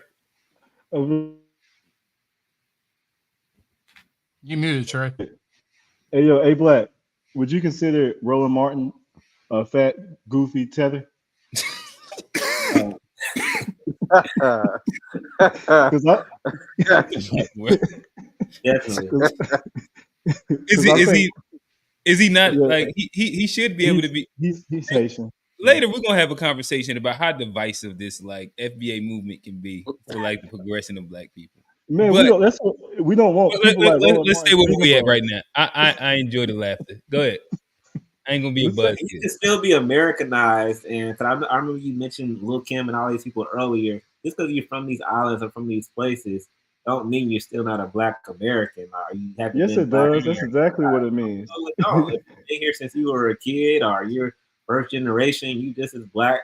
You muted, Trey. Hey, Black, would you consider Roland Martin a fat, goofy tether? Definitely. Is he not like he should be able to be? He's Haitian. Later, we're gonna have a conversation about how divisive this like FBA movement can be for like the progression of Black people. Man, we don't want. Let's stay where we at right now. I enjoy the laughter. Go ahead. I ain't gonna be a buzz. He can still be Americanized, and I remember you mentioned Lil Kim and all these people earlier. Just because you're from these islands or from these places, don't mean you're still not a Black American. Yes, it does. That's exactly what it means. No, if you've been here since you were a kid, or you're first generation, you just as Black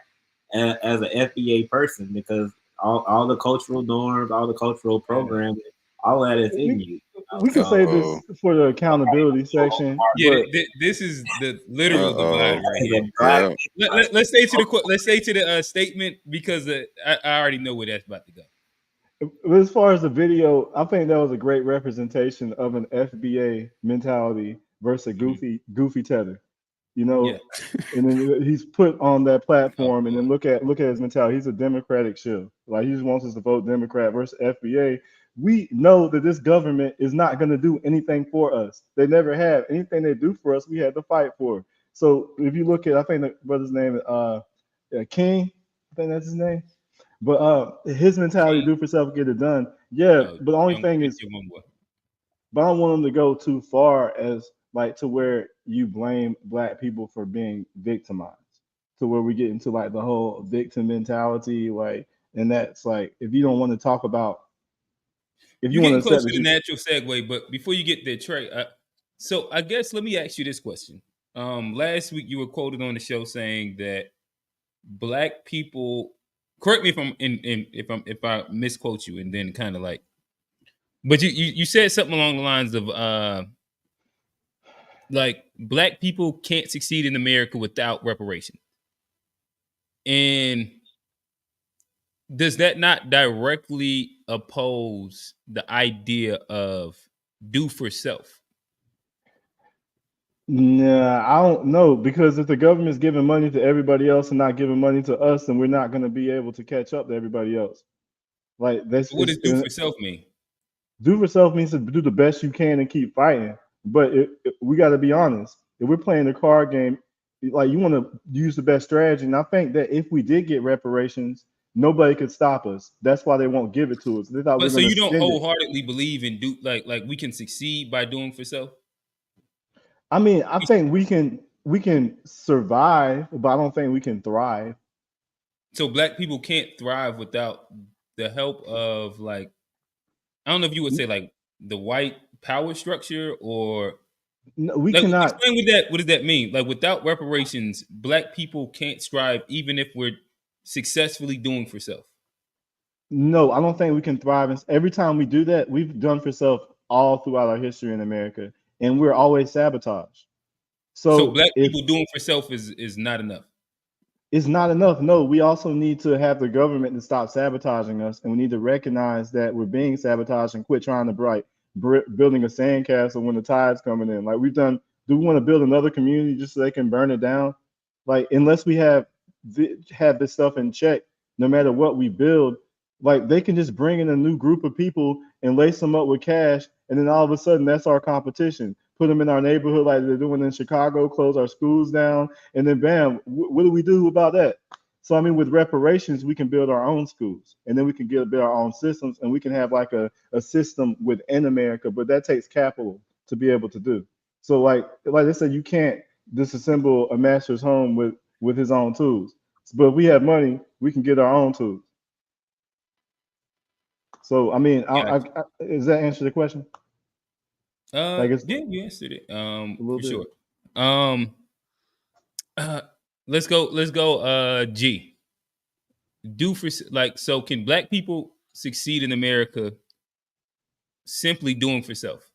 as an FBA person, because all the cultural norms, all the cultural programming, all that is in you. We can say this for the accountability section. Yeah, this is the literal divide right here. Let's stay to the statement, because I already know where that's about to go. As far as the video, I think that was a great representation of an FBA mentality versus a goofy tether. And then he's put on that platform, and then look at his mentality. He's a Democratic shill. Like, he just wants us to vote Democrat versus FBA. We know that this government is not going to do anything for us. They never have. Anything they do for us, we had to fight for. So if you look at, I think the brother's name is King. I think that's his name. But his mentality, do for self, get it done. Yeah, but the only thing is, but I don't want him to go too far as like to where you blame black people for being victimized, to where we get into like the whole victim mentality, like, and that's like, if you don't want to talk about, if you You're want to getting close accept to that the natural segue, but before you get there, Trey, so I guess let me ask you this question. Last week you were quoted on the show saying that black people, correct me if I'm if I misquote you, and then kind of like, but you said something along the lines of like black people can't succeed in America without reparations. And does that not directly oppose the idea of do for self? Nah, I don't know, because if the government's giving money to everybody else and not giving money to us, then we're not going to be able to catch up to everybody else. Like that's What does do for self mean? do for self means to do the best you can and keep fighting. But we got to be honest. If we're playing the card game, like you want to use the best strategy, and I think that if we did get reparations, nobody could stop us. That's why they won't give it to us. They thought we But were so going to you don't spend it. wholeheartedly believe in do like we can succeed by doing for self? I mean, I think we can survive, but I don't think we can thrive. So black people can't thrive without the help of like, I don't know if you would say like the white power structure, or No, we like cannot. explain what that, what does that mean? Like without reparations, black people can't strive even if we're successfully doing for self. No, I don't think we can thrive. And every time we do that, we've done for self all throughout our history in America, and we're always sabotaged. So So black if people doing for self is not enough. it's not enough, no, we also need to have the government to stop sabotaging us, and we need to recognize that we're being sabotaged and quit trying to building a sandcastle when the tide's coming in. Like we've done. Do we want to build another community just so they can burn it down? Like unless we have this stuff in check, no matter what we build, like they can just bring in a new group of people and lace them up with cash, and then all of a sudden that's our competition. Put them in our neighborhood like they're doing in Chicago, close our schools down, and then bam, what do we do about that? So I mean, with reparations, we can build our own schools, and then we can build our own systems, and we can have like a system within America. But that takes capital to be able to do. So like I said, you can't disassemble a master's home with his own tools. But if we have money, we can get our own tools. So I mean, does that answer the question? Like it's Yeah, you answered it. a little For bit. sure. Let's go. G. Do for like, so can black people succeed in America simply doing for self?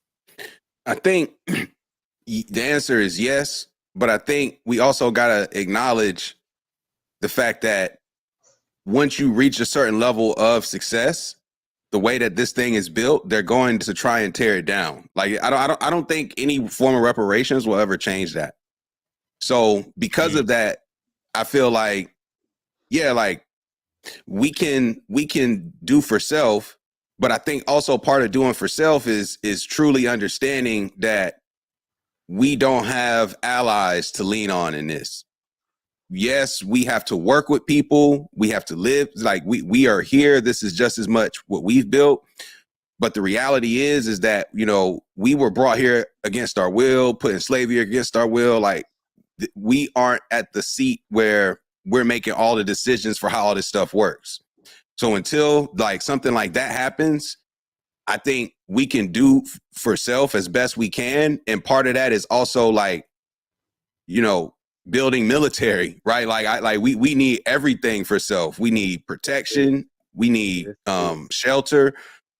I think the answer is yes, but I think we also got to acknowledge the fact that once you reach a certain level of success, the way that this thing is built, they're going to try and tear it down. Like I don't think any form of reparations will ever change that. So because of that, I feel like, yeah, like we can do for self, but I think also part of doing for self is truly understanding that we don't have allies to lean on in this. Yes, we have to work with people. We have to live like we are here. This is just as much what we've built. But the reality is that, you know, we were brought here against our will, put in slavery against our will. Like we aren't at the seat where we're making all the decisions for how all this stuff works. So until like something like that happens, I think we can do for self as best we can. And part of that is also like, you know, building military, right? Like we need everything for self. We need protection. We need shelter.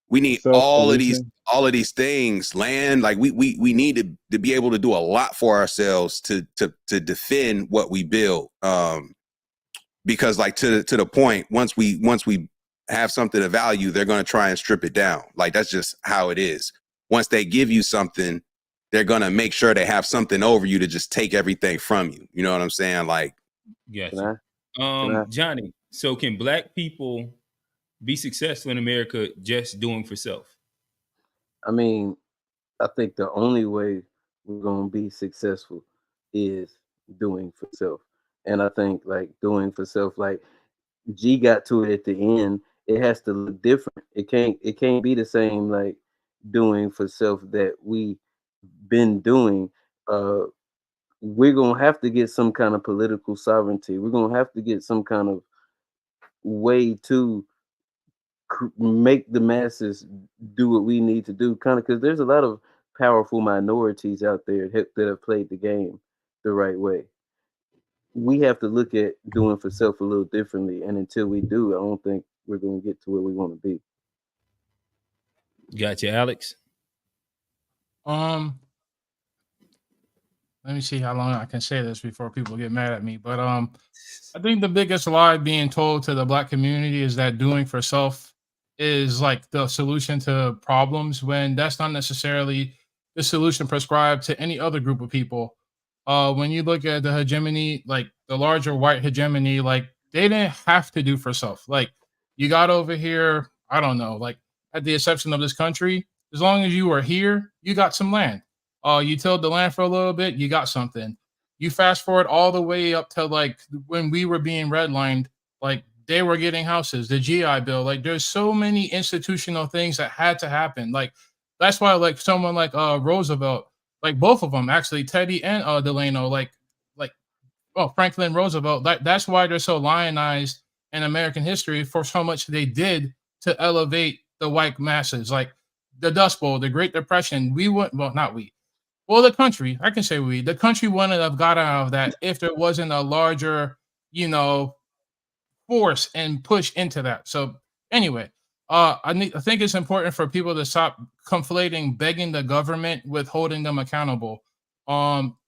We need all of these things, land. Like we need to be able to do a lot for ourselves to defend what we build. Because like to the point, once we have something of value, they're going to try and strip it down. Like that's just how it is. Once they give you something, they're going to make sure they have something over you to just take everything from you. You know what I'm saying? Like, gotcha. Johnny, so can black people be successful in America just doing for self? I mean, I think the only way we're gonna be successful is doing for self. And I think like doing for self, like G got to it at the end, it has to look different. It can't be the same like doing for self that we been doing. we're gonna have to get some kind of political sovereignty. We're gonna have to get some kind of way to make the masses do what we need to do, kind of, because there's a lot of powerful minorities out there that have played the game the right way. We have to look at doing for self a little differently, and until we do, I don't think we're going to get to where we want to be. Gotcha, Alex. Let me see how long I can say this before people get mad at me. But I think the biggest lie being told to the Black community is that doing for self is like the solution to problems, when that's not necessarily the solution prescribed to any other group of people. When you look at the hegemony, like the larger white hegemony, like they didn't have to do for self. Like you got over here, I don't know, like at the exception of this country, as long as you were here, you got some land. You tilled the land for a little bit, you got something. You fast forward all the way up to like when we were being redlined, like they were getting houses, the GI Bill. Like there's so many institutional things that had to happen. Like that's why like someone like Roosevelt, like both of them actually, Teddy and Delano, like Franklin Roosevelt. That's why they're so lionized in American history for so much they did to elevate the white masses. Like the Dust Bowl, the Great Depression. The country, I can say the country wouldn't have got out of that if there wasn't a larger, force and push into that. So anyway, I think it's important for people to stop conflating begging the government with holding them accountable.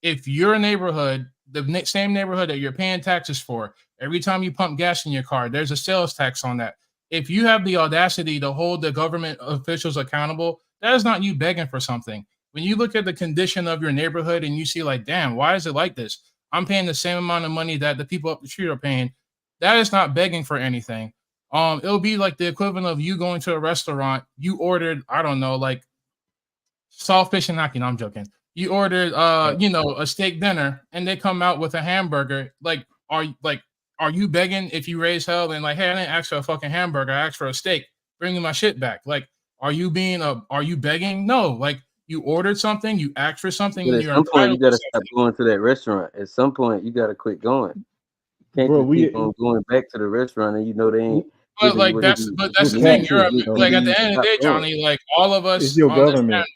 If your neighborhood, the same neighborhood that you're paying taxes for, every time you pump gas in your car, there's a sales tax on that. If you have the audacity to hold the government officials accountable, that is not you begging for something. When you look at the condition of your neighborhood and you see like, damn, why is it like this? I'm paying the same amount of money that the people up the street are paying. That is not begging for anything. It'll be like the equivalent of you going to a restaurant. You ordered, I don't know, like saltfish and gnocchi. No, I'm joking. You ordered, a steak dinner, and they come out with a hamburger. Are you begging if you raise hell and like, hey, I didn't ask for a fucking hamburger. I asked for a steak. Bring me my shit back. Like, are you begging? No, like. You ordered something, you asked for something, but and at you're some point you got to something. stop going to that restaurant. At some point you got to quit going. Can't just keep on going back to the restaurant and they ain't. But like that's the thing. You're like at the end of the day, Johnny. Like all of us, it's your government.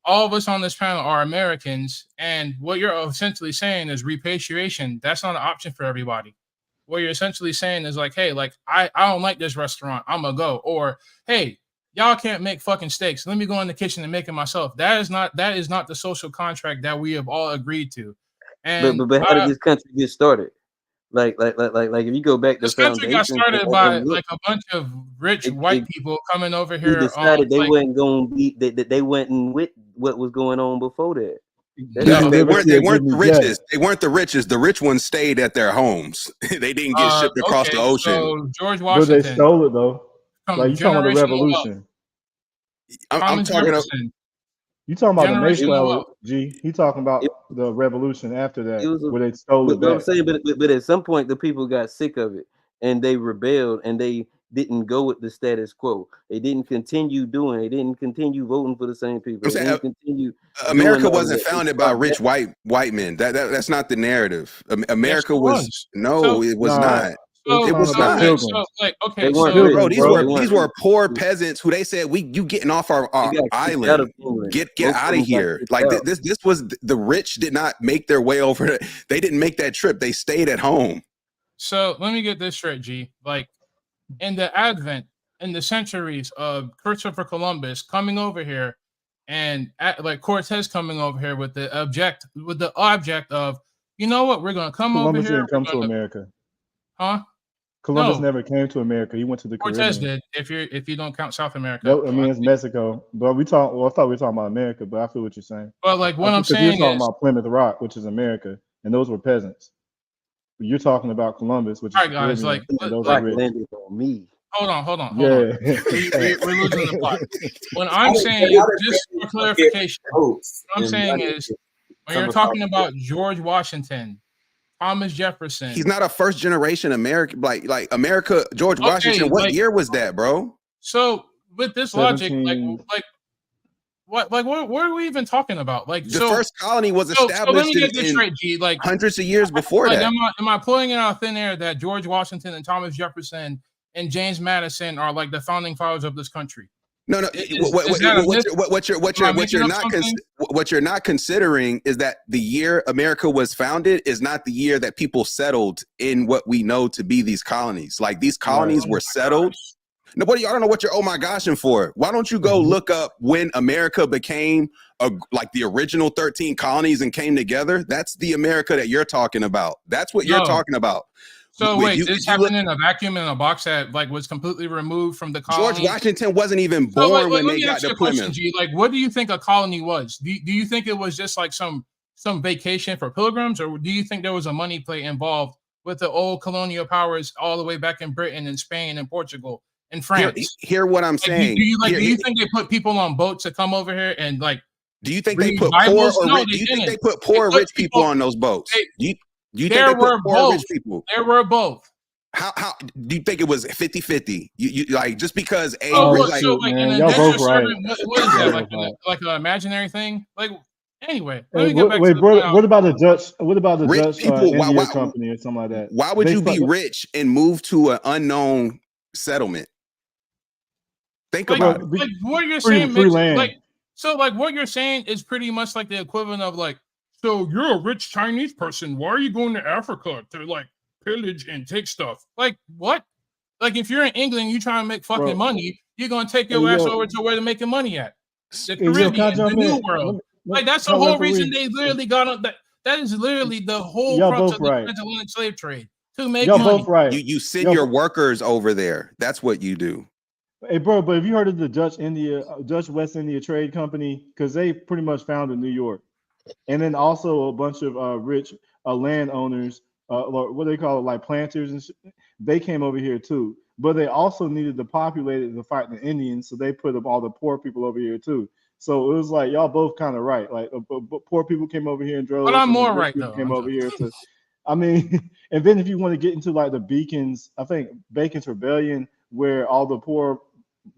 All of us on this panel are Americans, and what you're essentially saying is repatriation. That's not an option for everybody. What you're essentially saying is like, hey, like I don't like this restaurant, I'm gonna go. Or hey, y'all can't make fucking steaks. Let me go in the kitchen and make it myself. That is not the social contract that we have all agreed to. And but how did this country get started? Like if you go back to this country got started by like a bunch of rich white people coming over here. Decided they wasn't going to be they went with what was going on before that. They weren't the richest. They weren't the richest. The rich ones stayed at their homes. They didn't get shipped across the ocean. So George Washington. But they stole it though. Like you talking about the revolution. I'm talking about. You talking about the Mayflower, G? He talking about the revolution after that, where they stole it back. I'm saying, but at some point the people got sick of it and they rebelled and they didn't go with the status quo. They didn't continue voting for the same people. They didn't continue. America wasn't founded by rich white men. That's not the narrative. America was no, it was not. It was not. These were poor peasants who they said you getting off our island. Get out of here. Like this was the rich did not make their way over. They didn't make that trip. They stayed at home. So let me get this straight, G. Like in the centuries of Christopher Columbus coming over here, and like Cortez coming over here with the object of, you know what, we're gonna come over here. Columbus didn't come to America. Huh? Columbus never came to America. He went to the Cortez Caribbean. did. If you don't count South America. No, I mean it's Mexico. But I thought we were talking about America. But I feel what you're saying. But like what I'm saying you're talking about Plymouth Rock, which is America, and those were peasants. But you're talking about Columbus, which is all right, guys. Like those are rich. Landed on me. Hold on. Yeah. We're losing the plot. When I'm saying, just for clarification, what I'm saying is when you're talking about George Washington, Thomas Jefferson. He's not a first generation American, like America. George Washington. What year was that, bro? So with this logic, like what are we even talking about? Like the first colony was so let established me get this in straight, G. Like hundreds of years before like, that. am I pulling it out of thin air that George Washington and Thomas Jefferson and James Madison are like the founding fathers of this country? No, what you're not considering is that the year America was founded is not the year that people settled in what we know to be these colonies. Like these colonies were settled. Nobody, I don't know what you're oh my goshing for. Why don't you go look up when America became like the original 13 colonies and came together? That's the America that you're talking about. That's what you're talking about. So wait, this happened in a vacuum in a box that like was completely removed from the colony. George Washington wasn't even born when they got to Plymouth. G, like, what do you think a colony was? Do you think it was just like some vacation for pilgrims, or do you think there was a money play involved with the old colonial powers all the way back in Britain and Spain and Portugal and France? Hear what I'm saying. Do you think they put people on boats to come over here and like? Do you think they put poor or rich? Do you think they put poor or rich people on those boats? Do you think they put poor rich people? There were both. How do you think it was 50-50? You like just because so like y'all both right. What is that like an imaginary thing? Like anyway, let me get back to what about the Dutch? What about the rich Dutch people? India company or something like that? Why would you be rich and move to an unknown settlement? Think about it. Like what you're saying makes like like what you're saying is pretty much like the equivalent of like, so you're a rich Chinese person. Why are you going to Africa to like pillage and take stuff? Like what? Like if you're in England, you trying to make fucking money, you're gonna take your ass over to where they're making money at. The Caribbean, the New World. Like that's the whole reason they literally got on that. That is literally the whole crux of the transatlantic slave trade to make money. Both right. You send your workers over there. That's what you do. Hey, bro, but have you heard of the Dutch West India Trade Company? Because they pretty much founded New York. And then also a bunch of rich landowners, what they call it, like planters, and they came over here too. But they also needed to populate it to fight the Indians, so they put up all the poor people over here too. So it was like y'all both kind of right. Like poor people came over here and drove. But I'm more right though. Came over here to, I mean, and then if you want to get into like the Beacons, I think Bacon's Rebellion, where all the poor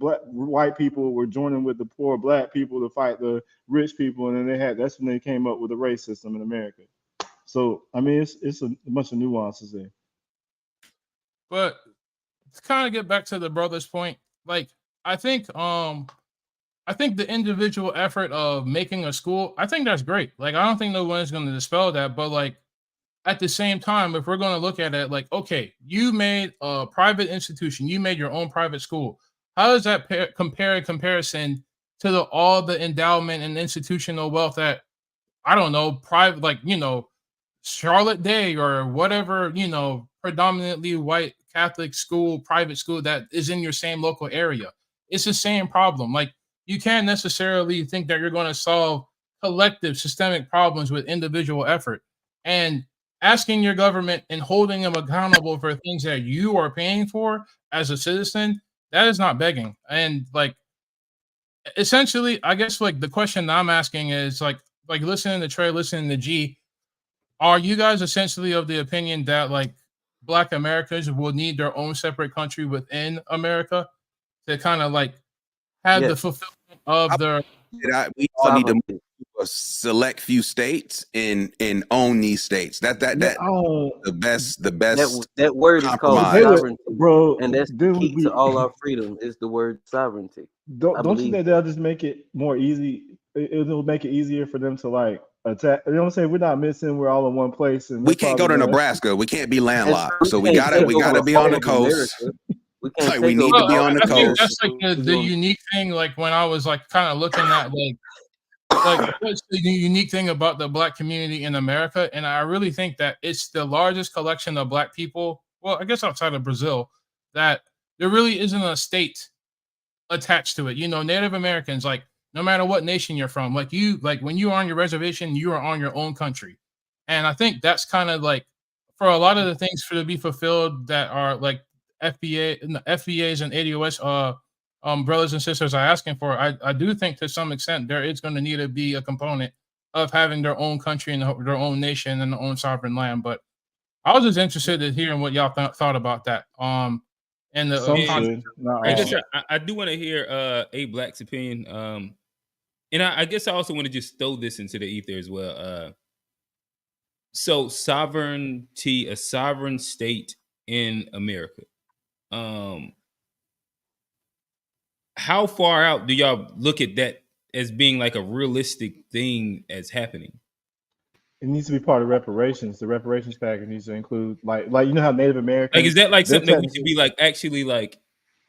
white people were joining with the poor black people to fight the rich people, and then that's when they came up with the race system in America. So I mean, it's a bunch of nuances there. But to kind of get back to the brother's point, like I think the individual effort of making a school, I think that's great. Like I don't think no one's going to dispel that, but like at the same time, if we're going to look at it, like okay, you made a private institution, you made your own private school. How does that compare in comparison to all the endowment and institutional wealth that, I don't know, private, like, you know, Charlotte Day or whatever, you know, predominantly white Catholic school, private school that is in your same local area? It's the same problem. Like you can't necessarily think that you're going to solve collective systemic problems with individual effort. And asking your government and holding them accountable for things that you are paying for as a citizen, that is not begging. And like, essentially, I guess like the question that I'm asking is like listening to Trey, listening to G, are you guys essentially of the opinion that like Black Americans will need their own separate country within America to kind of like have the fulfillment of their? We all need to move to a select few states and own these states. The best. That word is called sovereignty, bro, and that's the key to all our freedom is the word sovereignty. Don't you think that'll just make it more easy? It'll make it easier for them to like attack. You know what I'm saying? We're not missing. We're all in one place, and we can't go to Nebraska. We can't be landlocked. So we gotta be on the coast. We need to be on the coast. That's like the unique thing. Like when I was like kind of looking at like what's the unique thing about the Black community in America, and I really think that it's the largest collection of Black people. Well, I guess outside of Brazil, that there really isn't a state attached to it. You know, Native Americans, like no matter what nation you're from, like when you are on your reservation, you are on your own country. And I think that's kind of like for a lot of the things to be fulfilled that are like FBAs and ADOS brothers and sisters are asking for. I do think to some extent there is going to need to be a component of having their own country and their own nation and their own sovereign land. But I was just interested in hearing what y'all thought about that. And I do want to hear A Black's opinion. And I guess I also want to just throw this into the ether as well. So sovereignty, a sovereign state in America. How far out do y'all look at that as being like a realistic thing as happening? It needs to be part of reparations. The reparations package needs to include like you know how Native Like, Americans, is that like they're something that we should technically, be like actually like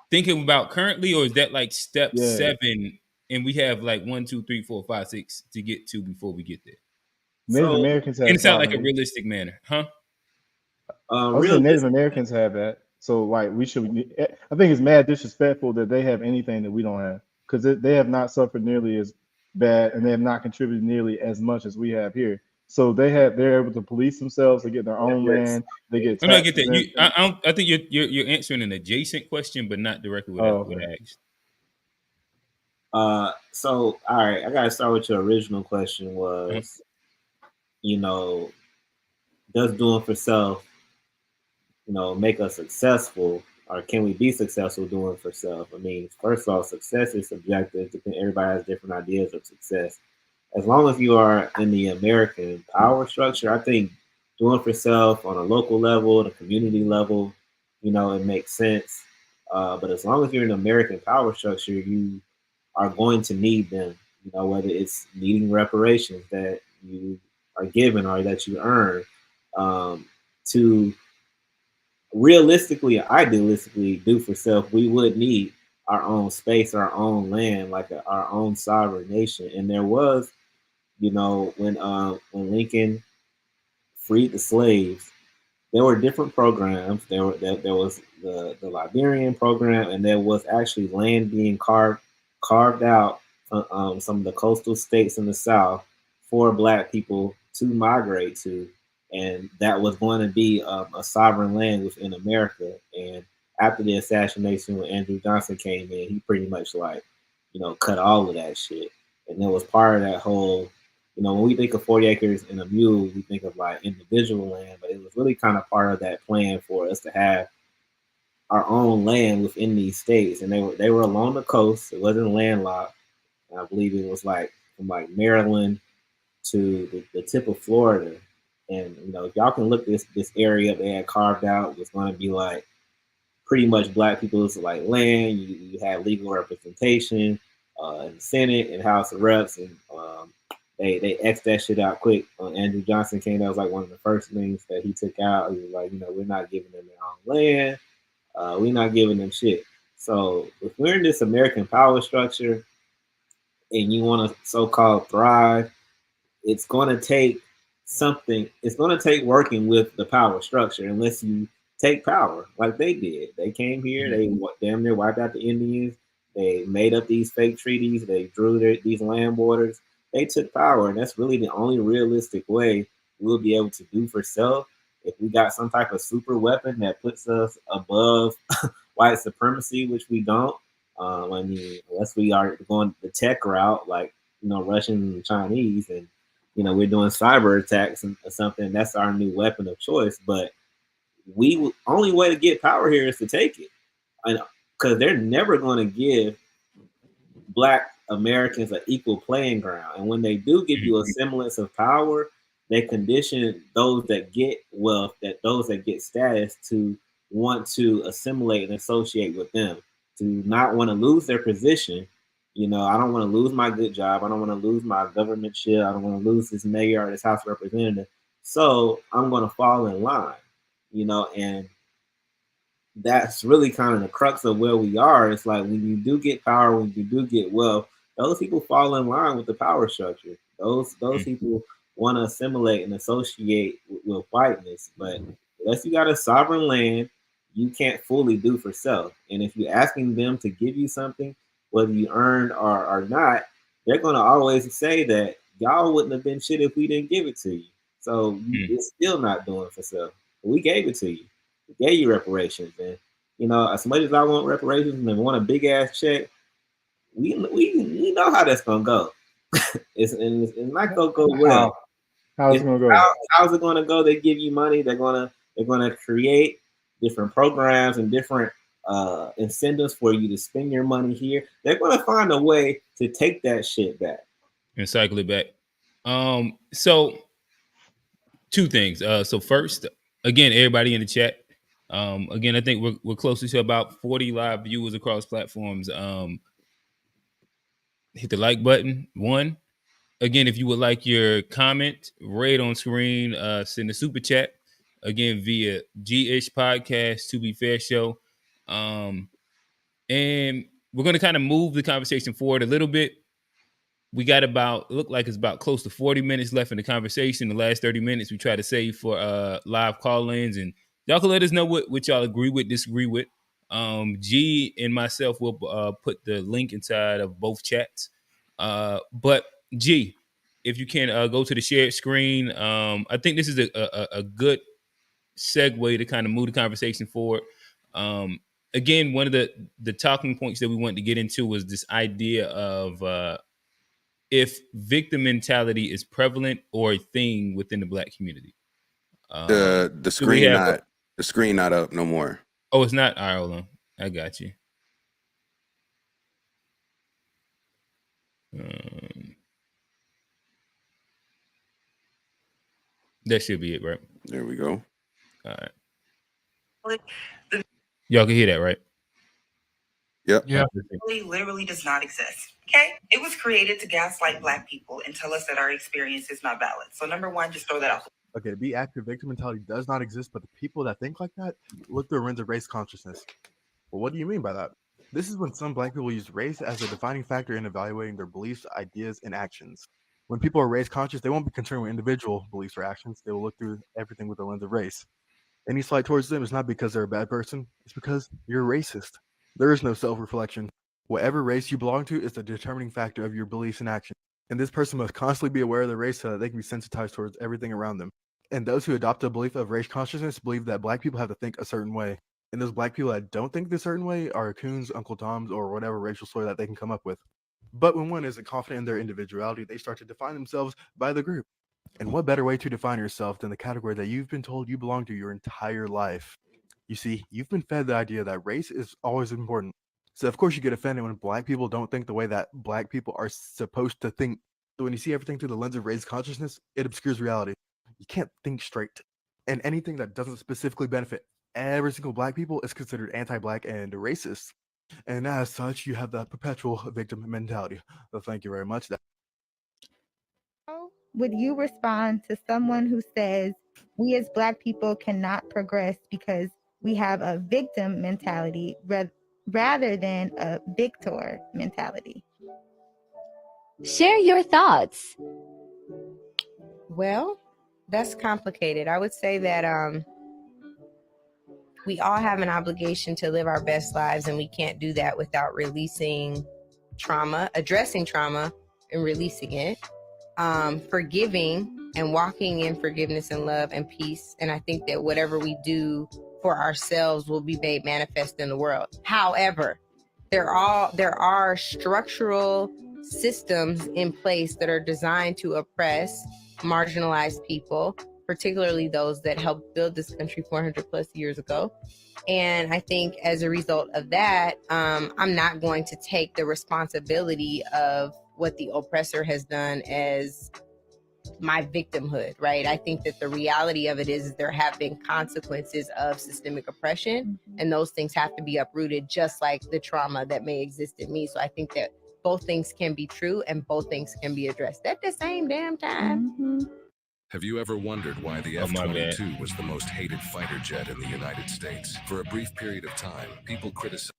thinking about currently, or is that like step yeah. 7 and we have like 1, 2, 3, 4, 5, 6 to get to before we get there? Native So, Americans And have it's not like a sovereignty. realistic manner, huh? I was saying Native Americans have that, so like we should. I think it's mad disrespectful that they have anything that we don't have, because they have not suffered nearly as bad, and they have not contributed nearly as much as we have here. So they're able to police themselves. They get their own land. They get I'm not get taxes that. and everything. I think you're answering an adjacent question, but not directly what Oh, what okay. I asked. So all right, I gotta start with your original question was, you know, does doing for self, make us successful, or can we be successful doing for self? I mean, first off, success is subjective. Everybody has different ideas of success. As long as you are in the American power structure, I think doing for self on a local level, the community level, it makes sense. But as long as you're in the American power structure, you are going to need them, whether it's needing reparations that you are given or that you earn, to realistically, idealistically do for self, we would need our own space, our own land, like our own sovereign nation. And there was, when Lincoln freed the slaves, there were different programs. There was the Liberian program, and there was actually land being carved out some of the coastal states in the South for Black people to migrate to, and that was going to be a sovereign land within America. And after the assassination, when Andrew Johnson came in, he pretty much cut all of that shit, and it was part of that whole. When we think of 40 acres and a mule, we think of like individual land, but it was really kind of part of that plan for us to have our own land within these states. And they were along the coast. It wasn't landlocked. And I believe it was like from like Maryland to the tip of Florida. And if y'all can look this area they had carved out, was going to be like pretty much Black people's like land. You had legal representation in the Senate and House of Reps, and they X'd that shit out quick. Andrew Johnson came. That was like one of the first things that he took out. He was like, we're not giving them their own land. We're not giving them shit. So if we're in this American power structure and you want to so-called thrive, it's going to take something. It's going to take working with the power structure, unless you take power like they did. They came here. They damn near wiped out the Indians. They made up these fake treaties. They drew these land borders. They took power, and that's really the only realistic way we'll be able to do for self. If we got some type of super weapon that puts us above white supremacy, which we don't. I mean, unless we are going the tech route, like Russian and Chinese, and we're doing cyber attacks or something. That's our new weapon of choice. But only way to get power here is to take it, and because they're never going to give Black Americans an equal playing ground. And when they do give you a semblance of power, they condition those that get wealth, those that get status, to want to assimilate and associate with them, to not want to lose their position. I don't want to lose my good job. I don't want to lose my government shit. I don't want to lose this mayor or this House of Representative. So I'm going to fall in line, and that's really kind of the crux of where we are. It's like when you do get power, when you do get wealth, those people fall in line with the power structure. Those people want to assimilate and associate with whiteness. But unless you got a sovereign land, you can't fully do for self. And if you're asking them to give you something, whether you earned or not, they're going to always say that y'all wouldn't have been shit if we didn't give it to you. So it's still not doing for self. We gave it to you. We gave you reparations. And, as much as I want reparations and want a big ass check, we know how that's going to go. It's not going to go well. How's it going to go? How's it going to go? They give you money. They're going to create different programs and different incentives for you to spend your money here. They're going to find a way to take that shit back. and cycle it back. So two things. So first, again, everybody in the chat. Again, I think we're close to about 40 live viewers across platforms. Hit the like button. One. Again, if you would like your comment read on screen, send a super chat. Again, via G-ish Podcast, To Be Fair Show. And we're going to kind of move the conversation forward a little bit. We got look like it's about close to 40 minutes left in the conversation. The last 30 minutes we try to save for live call-ins, and y'all can let us know what y'all agree with, disagree with. G and myself will put the link inside of both chats. But G, if you can go to the shared screen, I think this is a good segue to kind of move the conversation forward. Again, one of the talking points that we wanted to get into was this idea of if victim mentality is prevalent or a thing within the Black community. The screen not up no more. Oh, it's not. All right, hold on. I got you. That should be it, right? There we go. All right. Y'all can hear that, right? Yep. Yeah. Literally does not exist. Okay? It was created to gaslight Black people and tell us that our experience is not valid. So number one, just throw that out. Okay, to be accurate, victim mentality does not exist, but the people that think like that look through a lens of race consciousness. Well, what do you mean by that? This is when some Black people use race as a defining factor in evaluating their beliefs, ideas, and actions. When people are race conscious, they won't be concerned with individual beliefs or actions. They will look through everything with a lens of race. Any slight towards them is not because they're a bad person. It's because you're racist. There is no self-reflection. Whatever race you belong to is the determining factor of your beliefs and actions. And this person must constantly be aware of their race so that they can be sensitized towards everything around them. And those who adopt a belief of race consciousness believe that Black people have to think a certain way. And those Black people that don't think this certain way are coons, Uncle Toms, or whatever racial slur that they can come up with. But when one isn't confident in their individuality, they start to define themselves by the group. And what better way to define yourself than the category that you've been told you belong to your entire life? You see, you've been fed the idea that race is always important. So of course you get offended when Black people don't think the way that Black people are supposed to think. So when you see everything through the lens of race consciousness, it obscures reality. You can't think straight. And anything that doesn't specifically benefit every single Black people is considered anti-Black and racist. And as such, you have that perpetual victim mentality. So thank you very much. How would you respond to someone who says we as Black people cannot progress because we have a victim mentality rather than a victor mentality? Share your thoughts. Well, that's complicated. I would say that we all have an obligation to live our best lives, and we can't do that without releasing trauma, addressing trauma and releasing it, forgiving and walking in forgiveness and love and peace. And I think that whatever we do for ourselves will be made manifest in the world. However, there are structural systems in place that are designed to oppress marginalized people, particularly those that helped build this country 400 plus years ago. And I think as a result of that, I'm not going to take the responsibility of what the oppressor has done as my victimhood, right? I think that the reality of it is there have been consequences of systemic oppression, and those things have to be uprooted, just like the trauma that may exist in me. So I think that both things can be true and both things can be addressed at the same damn time. Have you ever wondered why the F-22 was the most hated fighter jet in the United States? For a brief period of time, people criticized.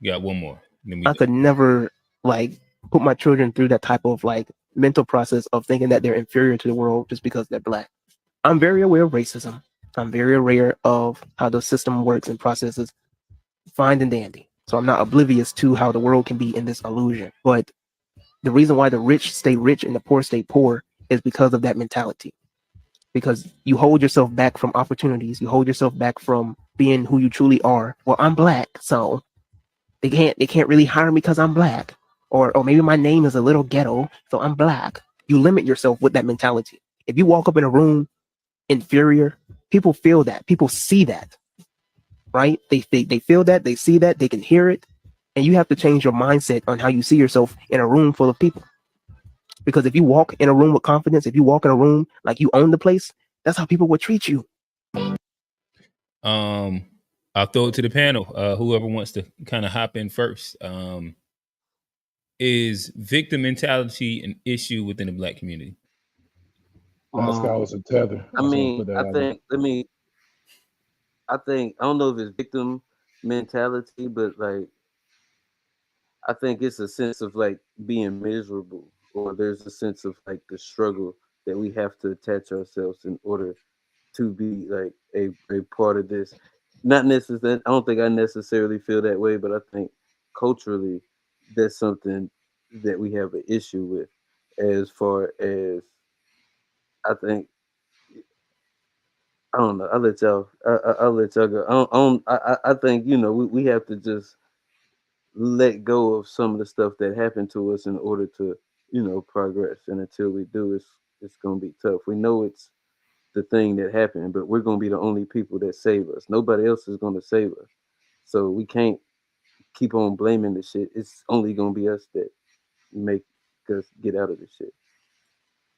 Got one more. I could never put my children through that type of mental process of thinking that they're inferior to the world just because they're Black. I'm very aware of racism. I'm very aware of how the system works and processes, fine and dandy. So I'm not oblivious to how the world can be in this illusion. But the reason why the rich stay rich and the poor stay poor is because of that mentality. Because you hold yourself back from opportunities. You hold yourself back from being who you truly are. Well, I'm Black, so they can't really hire me because I'm Black. Or maybe my name is a little ghetto, so I'm Black. You limit yourself with that mentality. If you walk up in a room inferior, people feel that. People see that, right? They feel that, they see that, they can hear it. And you have to change your mindset on how you see yourself in a room full of people. Because if you walk in a room with confidence, if you walk in a room like you own the place, that's how people would treat you. I'll throw it to the panel. Whoever wants to kind of hop in first. Is victim mentality an issue within the Black community? Last guy was a tether. I mean, I don't know if it's victim mentality, but like I think it's a sense of like being miserable, or there's a sense of like the struggle that we have to attach ourselves in order to be like a part of this. Not necessarily, I don't think I necessarily feel that way, but I think culturally that's something that we have an issue with. As far as I think, I don't know. I'll let y'all. I'll let y'all go. I think we have to just let go of some of the stuff that happened to us in order to progress. And until we do, it's gonna be tough. We know it's the thing that happened, but we're gonna be the only people that save us. Nobody else is gonna save us. So we can't keep on blaming the shit. It's only gonna be us that make us get out of the shit.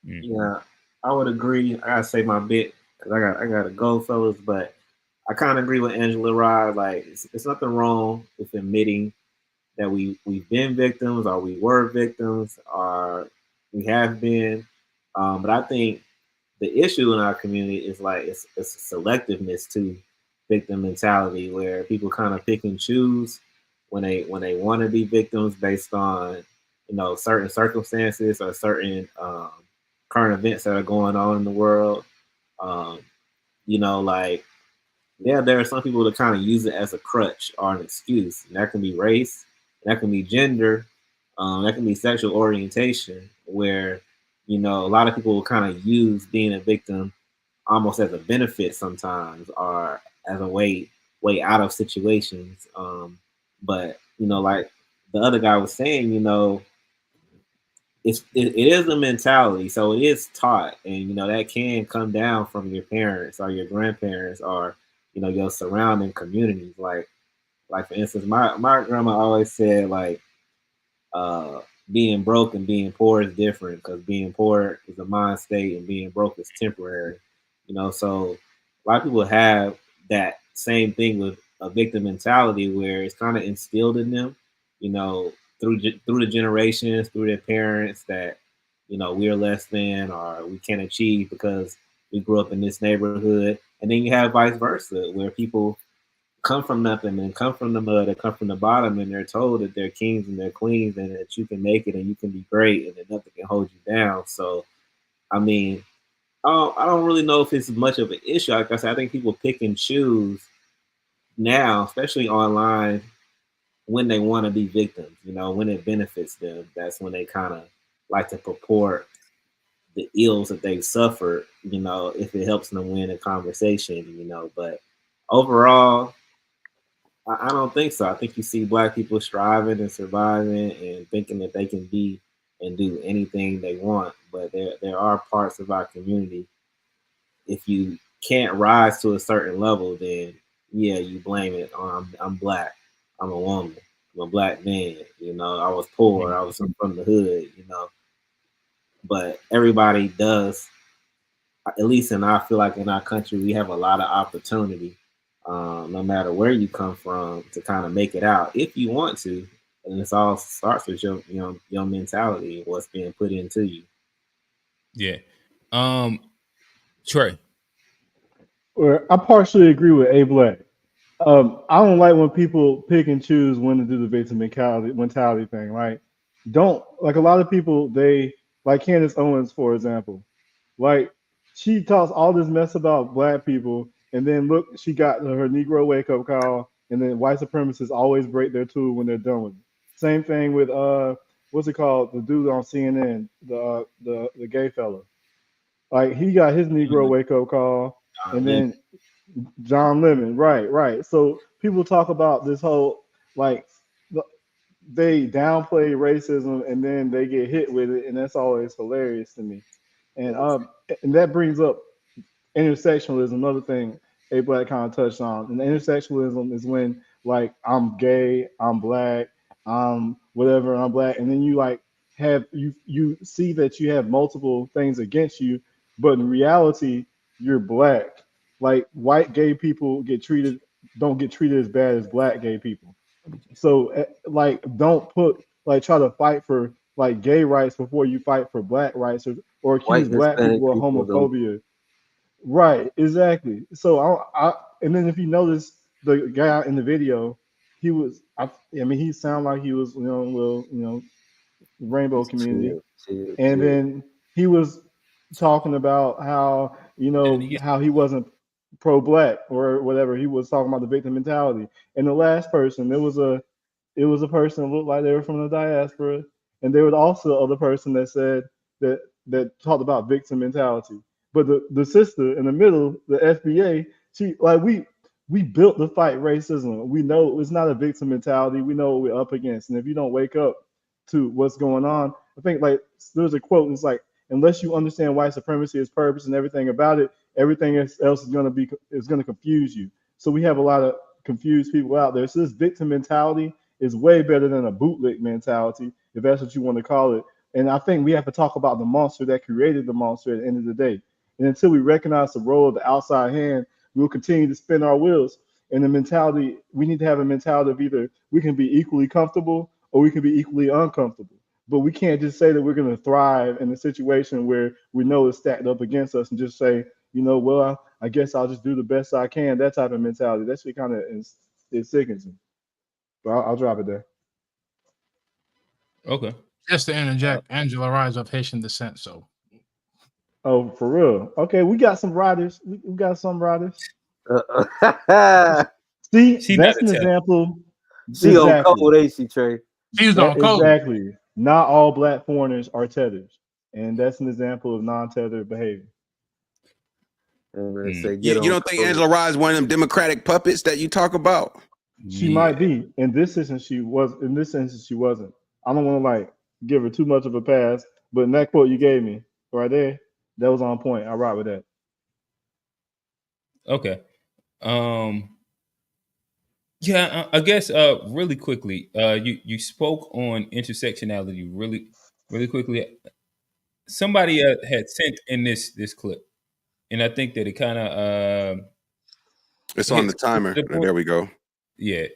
Yeah, I would agree. I gotta say my bit because I gotta go, fellas. But I kind of agree with Angela Rod. Like, it's nothing wrong with admitting that we've been victims, or we were victims, or we have been. But I think the issue in our community is like it's selectiveness to victim mentality, where people kind of pick and choose when they want to be victims based on certain circumstances or certain current events that are going on in the world. Um, like, yeah, there are some people that kind of use it as a crutch or an excuse. And that can be race, that can be gender, that can be sexual orientation, where a lot of people will kind of use being a victim almost as a benefit sometimes, or as a way out of situations. But like the other guy was saying, it is a mentality, so it is taught, and that can come down from your parents or your grandparents, or your surrounding communities. Like for instance, my grandma always said, like, uh being broke and being poor is different, because being poor is a mind state and being broke is temporary. So a lot of people have that same thing with a victim mentality, where it's kind of instilled in them, through the generations, through their parents, that we're less than, or we can't achieve because we grew up in this neighborhood. And then you have vice versa, where people come from nothing and come from the mud and come from the bottom, and they're told that they're kings and they're queens, and that you can make it and you can be great, and that nothing can hold you down. So I mean, I don't really know if it's much of an issue. Like I said, I think people pick and choose now, especially online, when they want to be victims. When it benefits them, that's when they kind of like to purport the ills that they've suffered, if it helps them win a conversation. But overall, I don't think so. I think you see Black people striving and surviving and thinking that they can be and do anything they want. But there are parts of our community, if you can't rise to a certain level, then yeah, you blame it on I'm Black, I'm a woman, I'm a Black man. I was poor, I was from the hood. But everybody does, at least I feel like in our country, we have a lot of opportunity, no matter where you come from, to kind of make it out if you want to. And this all starts with your mentality and what's being put into you. Yeah. Trey. Well, I partially agree with A Black. I don't like when people pick and choose when to do the victim mentality thing. Like, don't, like, a lot of people, they, like Candace Owens, for example, like, she talks all this mess about Black people, and then look, she got her Negro wake up call, and then white supremacists always break their tool when they're done with it. Same thing with what's it called, the dude on CNN, the gay fella. Like, he got his Negro wake up call, and then John Lemon, right, right. So people talk about this whole, like, they downplay racism and then they get hit with it, and that's always hilarious to me. And that brings up intersectionalism, another thing A Black kind of touched on. And intersectionalism is when, like, I'm gay, I'm Black, I'm whatever, I'm Black, and then you like have you see that you have multiple things against you, but in reality you're black. Like white gay people don't get treated as bad as black gay people. So like don't put like try to fight for like gay rights before you fight for black rights, or accuse White black people Hispanic of people don't. homophobia. Right, exactly. So and then if you notice the guy in the video, he was I mean he sounded like he was well rainbow community, and Chill. then he was talking about how how he wasn't pro-black or whatever. He was talking about the victim mentality. And the last person, it was a person that looked like they were from the diaspora, and there was also the other person that said that talked about victim mentality. But the sister in the middle, the FBA, she like we built to fight racism. We know it's not a victim mentality. We know what we're up against, and if you don't wake up to what's going on, I think like there's a quote. It's like unless you understand white supremacy, its purpose, and everything about it, everything else is going to confuse you. So we have a lot of confused people out there. So this victim mentality is way better than a bootleg mentality, if that's what you want to call it. And I think we have to talk about the monster that created the monster at the end of the day. And until we recognize the role of the outside hand, we'll continue to spin our wheels. And the mentality, we need to have a mentality of either we can be equally comfortable or we can be equally uncomfortable. But we can't just say that we're going to thrive in a situation where we know it's stacked up against us and just say, well, I guess I'll just do the best I can. That type of mentality. That shit kind of it sickens me. But I'll drop it there. Okay. Just to interject, Angela Rise of Haitian descent. So. Oh, for real? Okay, we got some riders. We got some riders. See, that's an example. She on code, ain't she, Trey? She's on code. Exactly. Not all black foreigners are tethers, and that's an example of non-tethered behavior. You don't think Angela Rye is one of them Democratic puppets that you talk about? She might be. In this instance, she was. In this instance, she wasn't. I don't want to like give her too much of a pass, but in that quote you gave me right there, that was on point. I rock with that. Okay. Yeah, I guess really quickly, you spoke on intersectionality really quickly. Somebody had sent in this clip, and I think that it kind of it's on the timer. There we go. Yeah.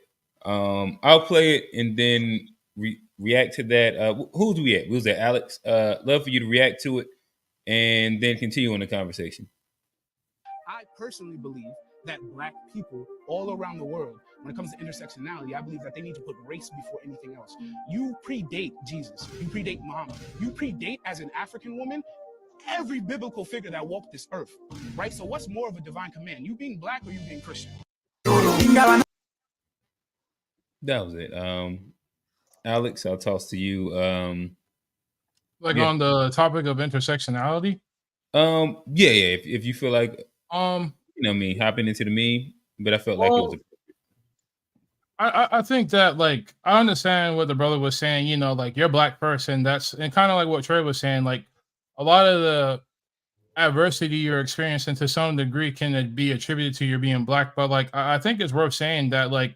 I'll play it and then react to that. Who's we at? Who's that? Alex? Love for you to react to it and then continue on the conversation. I personally believe that black people all around the world, when it comes to intersectionality, I believe that they need to put race before anything else. You predate Jesus. You predate Muhammad. You predate, as an African woman, every biblical figure that walked this earth, right? So what's more of a divine command? You being black or you being Christian? That was it. Alex, I'll toss to you. On the topic of intersectionality? Yeah. If you feel like hopping into the meme, but I felt like it was I think that like I understand what the brother was saying, like you're a black person, and kind of like what Trey was saying, like a lot of the adversity you're experiencing to some degree can be attributed to your being black, but like I think it's worth saying that like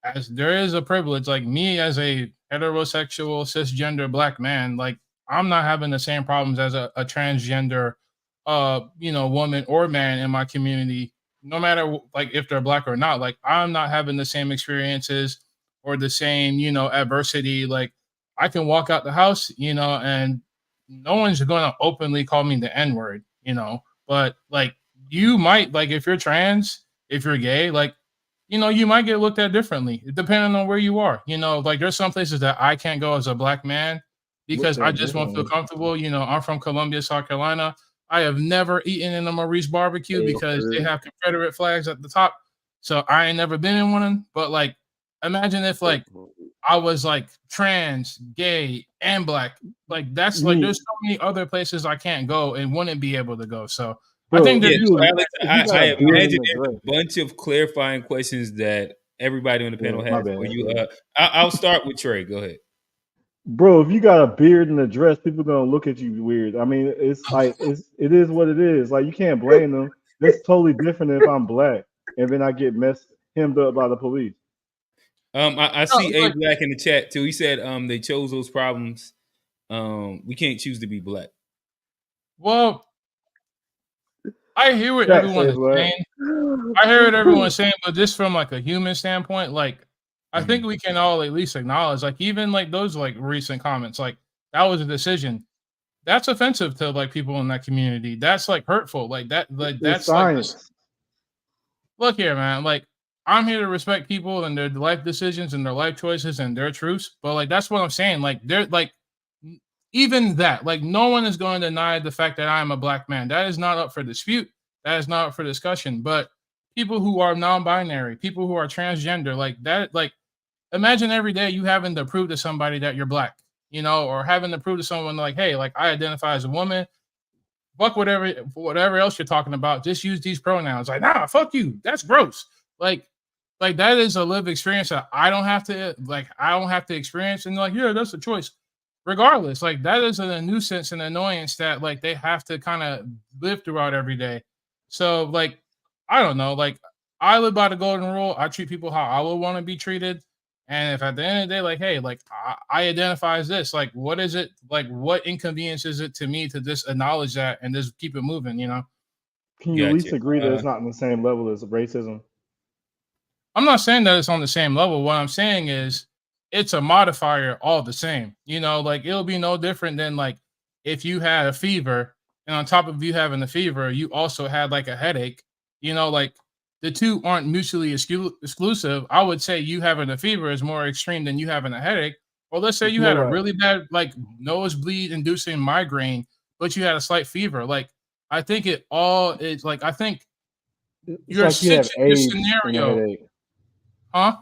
as there is a privilege, like me as a heterosexual cisgender black man, like I'm not having the same problems as a transgender woman or man in my community, no matter like if they're black or not. Like I'm not having the same experiences or the same adversity. Like I can walk out the house and no one's gonna openly call me the N-word, but like you might, like if you're trans, if you're gay, like you might get looked at differently depending on where you are. Like there's some places that I can't go as a black man because I just won't feel comfortable. I'm from Columbia, South Carolina. I have never eaten in a Maurice barbecue because they have Confederate flags at the top. So I ain't never been in one. But like, imagine if like I was like trans, gay, and black. Like that's like there's so many other places I can't go and wouldn't be able to go. So I think that Alex, I imagine there's a bunch of clarifying questions that everybody on the panel has for you. I'll start with Trey. Go ahead. Bro, if you got a beard and a dress, people are gonna look at you weird. I mean, it's like it is what it is. Like you can't blame them. That's totally different if I'm black and then I get hemmed up by the police. I see A Black in the chat too. He said they chose those problems we can't choose to be black. Well, I hear what Jack everyone says is what? saying. I hear what everyone's saying, but just from like a human standpoint, like I think we can all at least acknowledge, like even like those like recent comments, like that was a decision. That's offensive to like people in that community. That's like hurtful. Like It's that's like science. look here, man. Like I'm here to respect people and their life decisions and their life choices and their truths. But like that's what I'm saying. Like they're like even that, like no one is going to deny the fact that I'm a black man. That is not up for dispute. That is not up for discussion. But people who are non-binary, people who are transgender, like that, like imagine every day you having to prove to somebody that you're black, or having to prove to someone like, hey, like I identify as a woman. Fuck whatever else you're talking about. Just use these pronouns. Like, nah, fuck you. That's gross. Like that is a lived experience that I don't have to experience. And like, yeah, that's a choice. Regardless, like that is a nuisance and annoyance that like they have to kind of live throughout every day. So like, I don't know. Like I live by the golden rule. I treat people how I would want to be treated. And if at the end of the day, like, hey, like I identify as this, like, what is it? Like, what inconvenience is it to me to just acknowledge that and just keep it moving? Can you at least Gotcha. agree that it's not on the same level as racism? I'm not saying that it's on the same level. What I'm saying is it's a modifier all the same. Like it'll be no different than like if you had a fever and on top of you having the fever, you also had like a headache. Like the two aren't mutually exclusive. I would say you having a fever is more extreme than you having a headache. Or let's say It's you had more a like really bad like nosebleed inducing migraine, but you had a slight fever. Like I think it all is like I think it's like you have your AIDS in the scenario, headache. huh?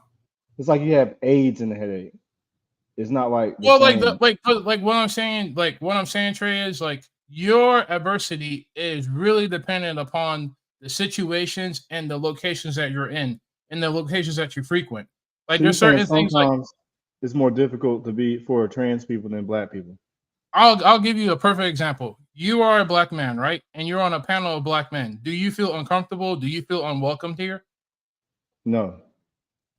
It's like you have AIDS in the headache. It's not like the Well, like the same. like what I'm saying, Trey, is like your adversity is really dependent upon the situations and the locations that you're in and the locations that you frequent. Like So you're there's saying certain things like sometimes it's more difficult to be for trans people than black people. I'll give you a perfect example. You are a black man, right? And you're on a panel of black men. Do you feel uncomfortable? Do you feel unwelcomed here? No.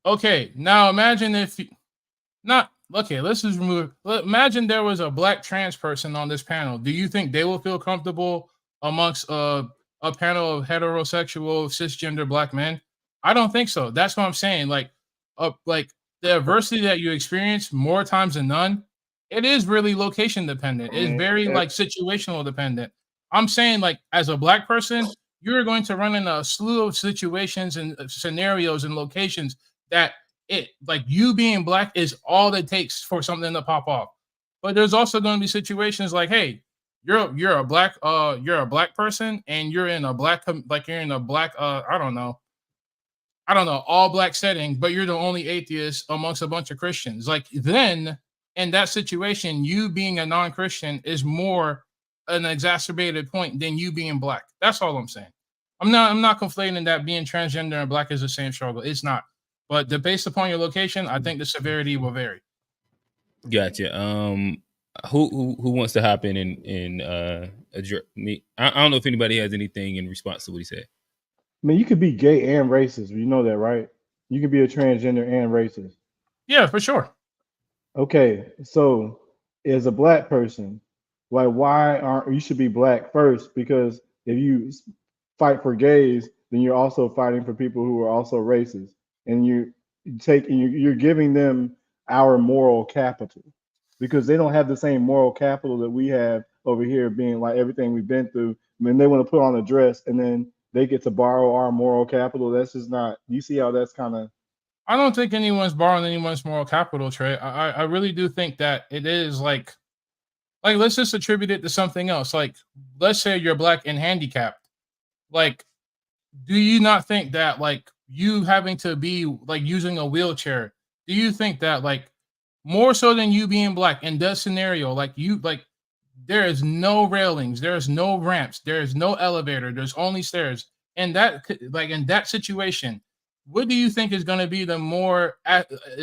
Okay, now imagine if not okay, let's just remove. Imagine there was a black trans person on this panel. Do you think they will feel comfortable amongst a panel of heterosexual cisgender black men? I don't think so. That's what I'm saying. Like the adversity that you experience more times than none, it is really location dependent. I It's mean, very like situational dependent. I'm saying like as a black person, you're going to run into a slew of situations and scenarios and locations that it like you being black is all that takes for something to pop off. But there's also going to be situations like, hey, you're a black person and you're in a black I don't know, all black setting, but you're the only atheist amongst a bunch of Christians. Like then in that situation, you being a non-Christian is more an exacerbated point than you being black. That's all I'm saying. I'm not conflating that being transgender and black is the same struggle. It's not. But based upon your location, I think the severity will vary. Gotcha. Who wants to hop in and address me? I don't know if anybody has anything in response to what he said. I mean, you could be gay and racist. You know that, right? You could be a transgender and racist. Yeah, for sure. Okay, so as a black person, like why aren't you should be black first? Because if you fight for gays, then you're also fighting for people who are also racist, and you're giving them our moral capital because they don't have the same moral capital that we have over here, being like everything we've been through. I mean, they want to put on a dress and then they get to borrow our moral capital. That's just not. You see how that's kind of. I don't think anyone's borrowing anyone's moral capital, Trey. I really do think that it is like let's just attribute it to something else. Like let's say you're black and handicapped. Like, do you not think that like you having to be like using a wheelchair, do you think that like more so than you being black in that scenario, like you like there is no railings, there's no ramps, there's no elevator, there's only stairs. And that like in that situation, what do you think is going to be the more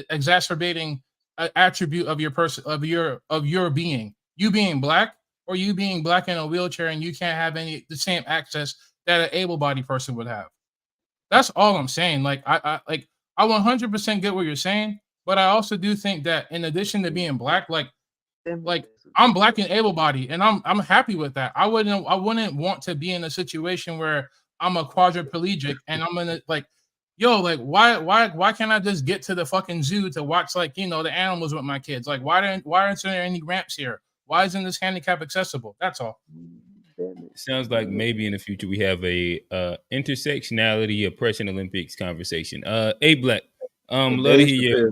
exacerbating attribute of your person of your being? You being black or you being black in a wheelchair and you can't have the same access that an able-bodied person would have. That's all I'm saying. Like I 100% get what you're saying, but I also do think that in addition to being black, like Like, I'm black and able-bodied, and I'm happy with that. I wouldn't want to be in a situation where I'm a quadriplegic and I'm gonna like, yo, like why can't I just get to the fucking zoo to watch, like, you know, the animals with my kids? Like, why aren't there any ramps here? Why isn't this handicap accessible? That's all. Sounds like maybe in the future we have a intersectionality oppression Olympics conversation. A Black, love to hear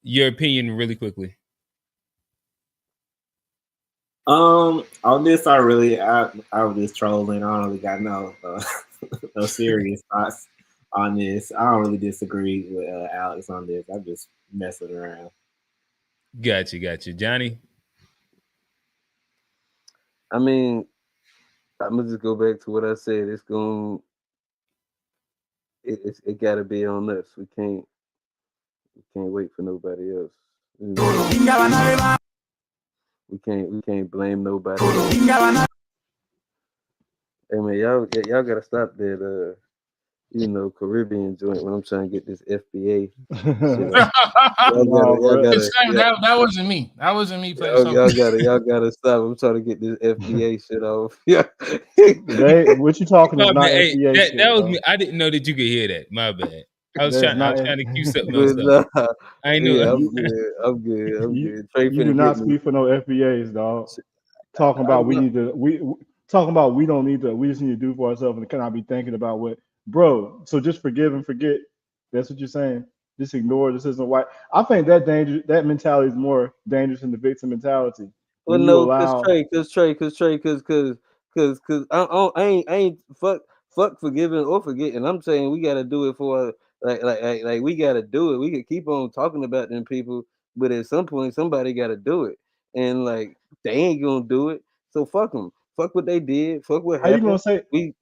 your opinion really quickly. On this, I was just trolling. I don't really got no no serious thoughts on this. I don't really disagree with Alex on this. I'm just messing around. Gotcha, Johnny. I mean, I'm gonna just go back to what I said. It got to be on us. We can't wait for nobody else. You know? We can't blame nobody else. Hey man, y'all gotta stop that you know, Caribbean joint when I'm trying to get this FBA. That wasn't me. That wasn't me playing something. Y'all gotta stop. I'm trying to get this FBA shit off. Yeah. What you talking about? Not Hey, FBA shit, that was me. I didn't know that you could hear that. My bad. I was trying to cue something else up. I ain't know. Yeah, I'm good. Trey You do not speak for no FBAs, dog. Talking about we don't need to. We just need to do for ourselves, and cannot be thinking about what, bro. So just forgive and forget. That's what you're saying. Just ignore. This isn't white. I think that mentality is more dangerous than the victim mentality. Well, no, cause I ain't fuck forgiving or forgetting. I'm saying we gotta do it for like we gotta do it. We could keep on talking about them people, but at some point somebody gotta do it, and like they ain't gonna do it. So fuck them. Fuck what they did. Fuck what happened. How you gonna say? We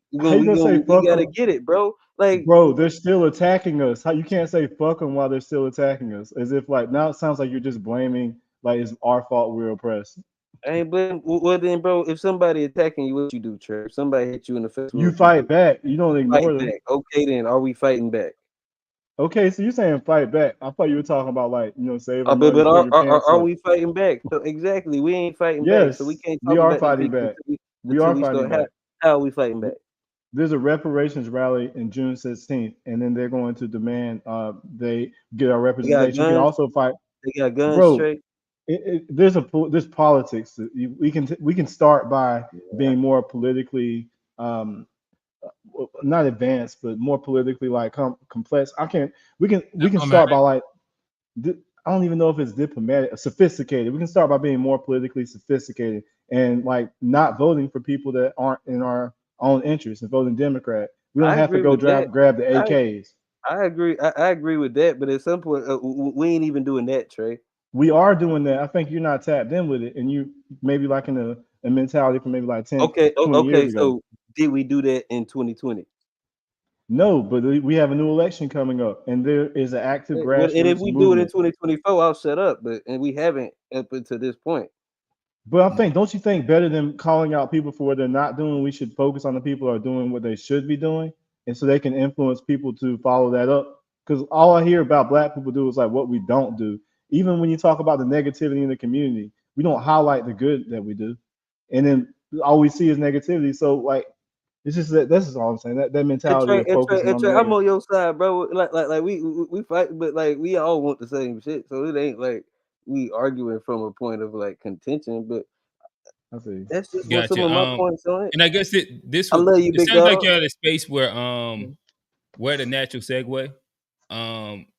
gotta get it, bro. Like, bro, they're still attacking us. How you can't say fuck them while they're still attacking us? As if like now it sounds like you're just blaming like it's our fault we're oppressed. I ain't blame. Well then, bro, if somebody attacking you, what you do, Trey? If somebody hit you in the face, you fight back. You don't ignore them. Back. Okay, then are we fighting back? Okay, so you're saying fight back. I thought you were talking about like, you know, saving but are we fighting back? So exactly, we ain't fighting back. So we can't talk we are about fighting back. We are fighting back. How are we fighting back? There's a reparations rally in June 16th, and then they're going to demand they get our representation. You can also fight. They got guns, bro. Straight. There's politics. We can start by being more politically not advanced, but more politically like complex. We can start by like I don't even know if it's diplomatic, sophisticated. We can start by being more politically sophisticated and like not voting for people that aren't in our own interest and voting Democrat. We don't have to go grab the AKs. I agree. I agree with that, but at some point we ain't even doing that, Trey. We are doing that. I think you're not tapped in with it, and you maybe like in a mentality from maybe like 10, 20 years ago. So did we do that in 2020? No, but we have a new election coming up, and there is an active grassroots and if we movement. do it in 2024, I'll shut up. And we haven't up until this point. But don't you think better than calling out people for what they're not doing, we should focus on the people who are doing what they should be doing, and so they can influence people to follow that up? Because all I hear about Black people do is like what we don't do. Even when you talk about the negativity in the community, we don't highlight the good that we do, and then all we see is negativity. So like, it's just that's just all I'm saying. That mentality of focusing on I'm on your side, bro. Like we fight, but like we all want the same shit. So it ain't like we arguing from a point of like contention, but I see. That's just what some of my points on it. And I guess this I love you, it big sounds dog. like you're at a space where the natural segue,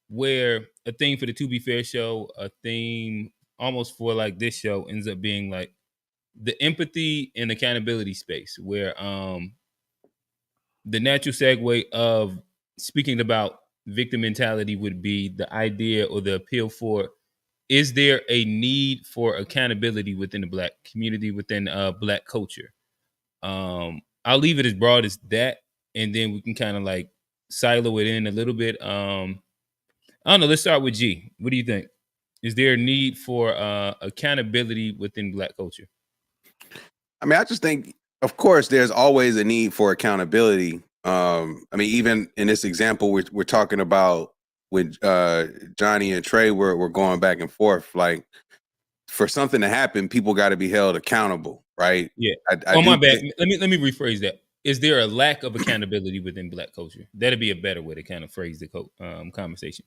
where a theme for the To Be Fair show, a theme almost for like this show ends up being like the empathy and accountability space, where the natural segue of speaking about victim mentality would be the idea or the appeal for, is there a need for accountability within the Black community, within Black culture? I'll leave it as broad as that, and then we can kind of like silo it in a little bit. I don't know. Let's start with G. What do you think? Is there a need for accountability within Black culture? I mean, I just think, of course, there's always a need for accountability. I mean, even in this example, we're talking about when Johnny and Trey were going back and forth, like for something to happen, people got to be held accountable, right? Yeah. I My do bad. think- Let me rephrase that. Is there a lack of accountability within Black culture? That'd be a better way to kind of phrase the conversation.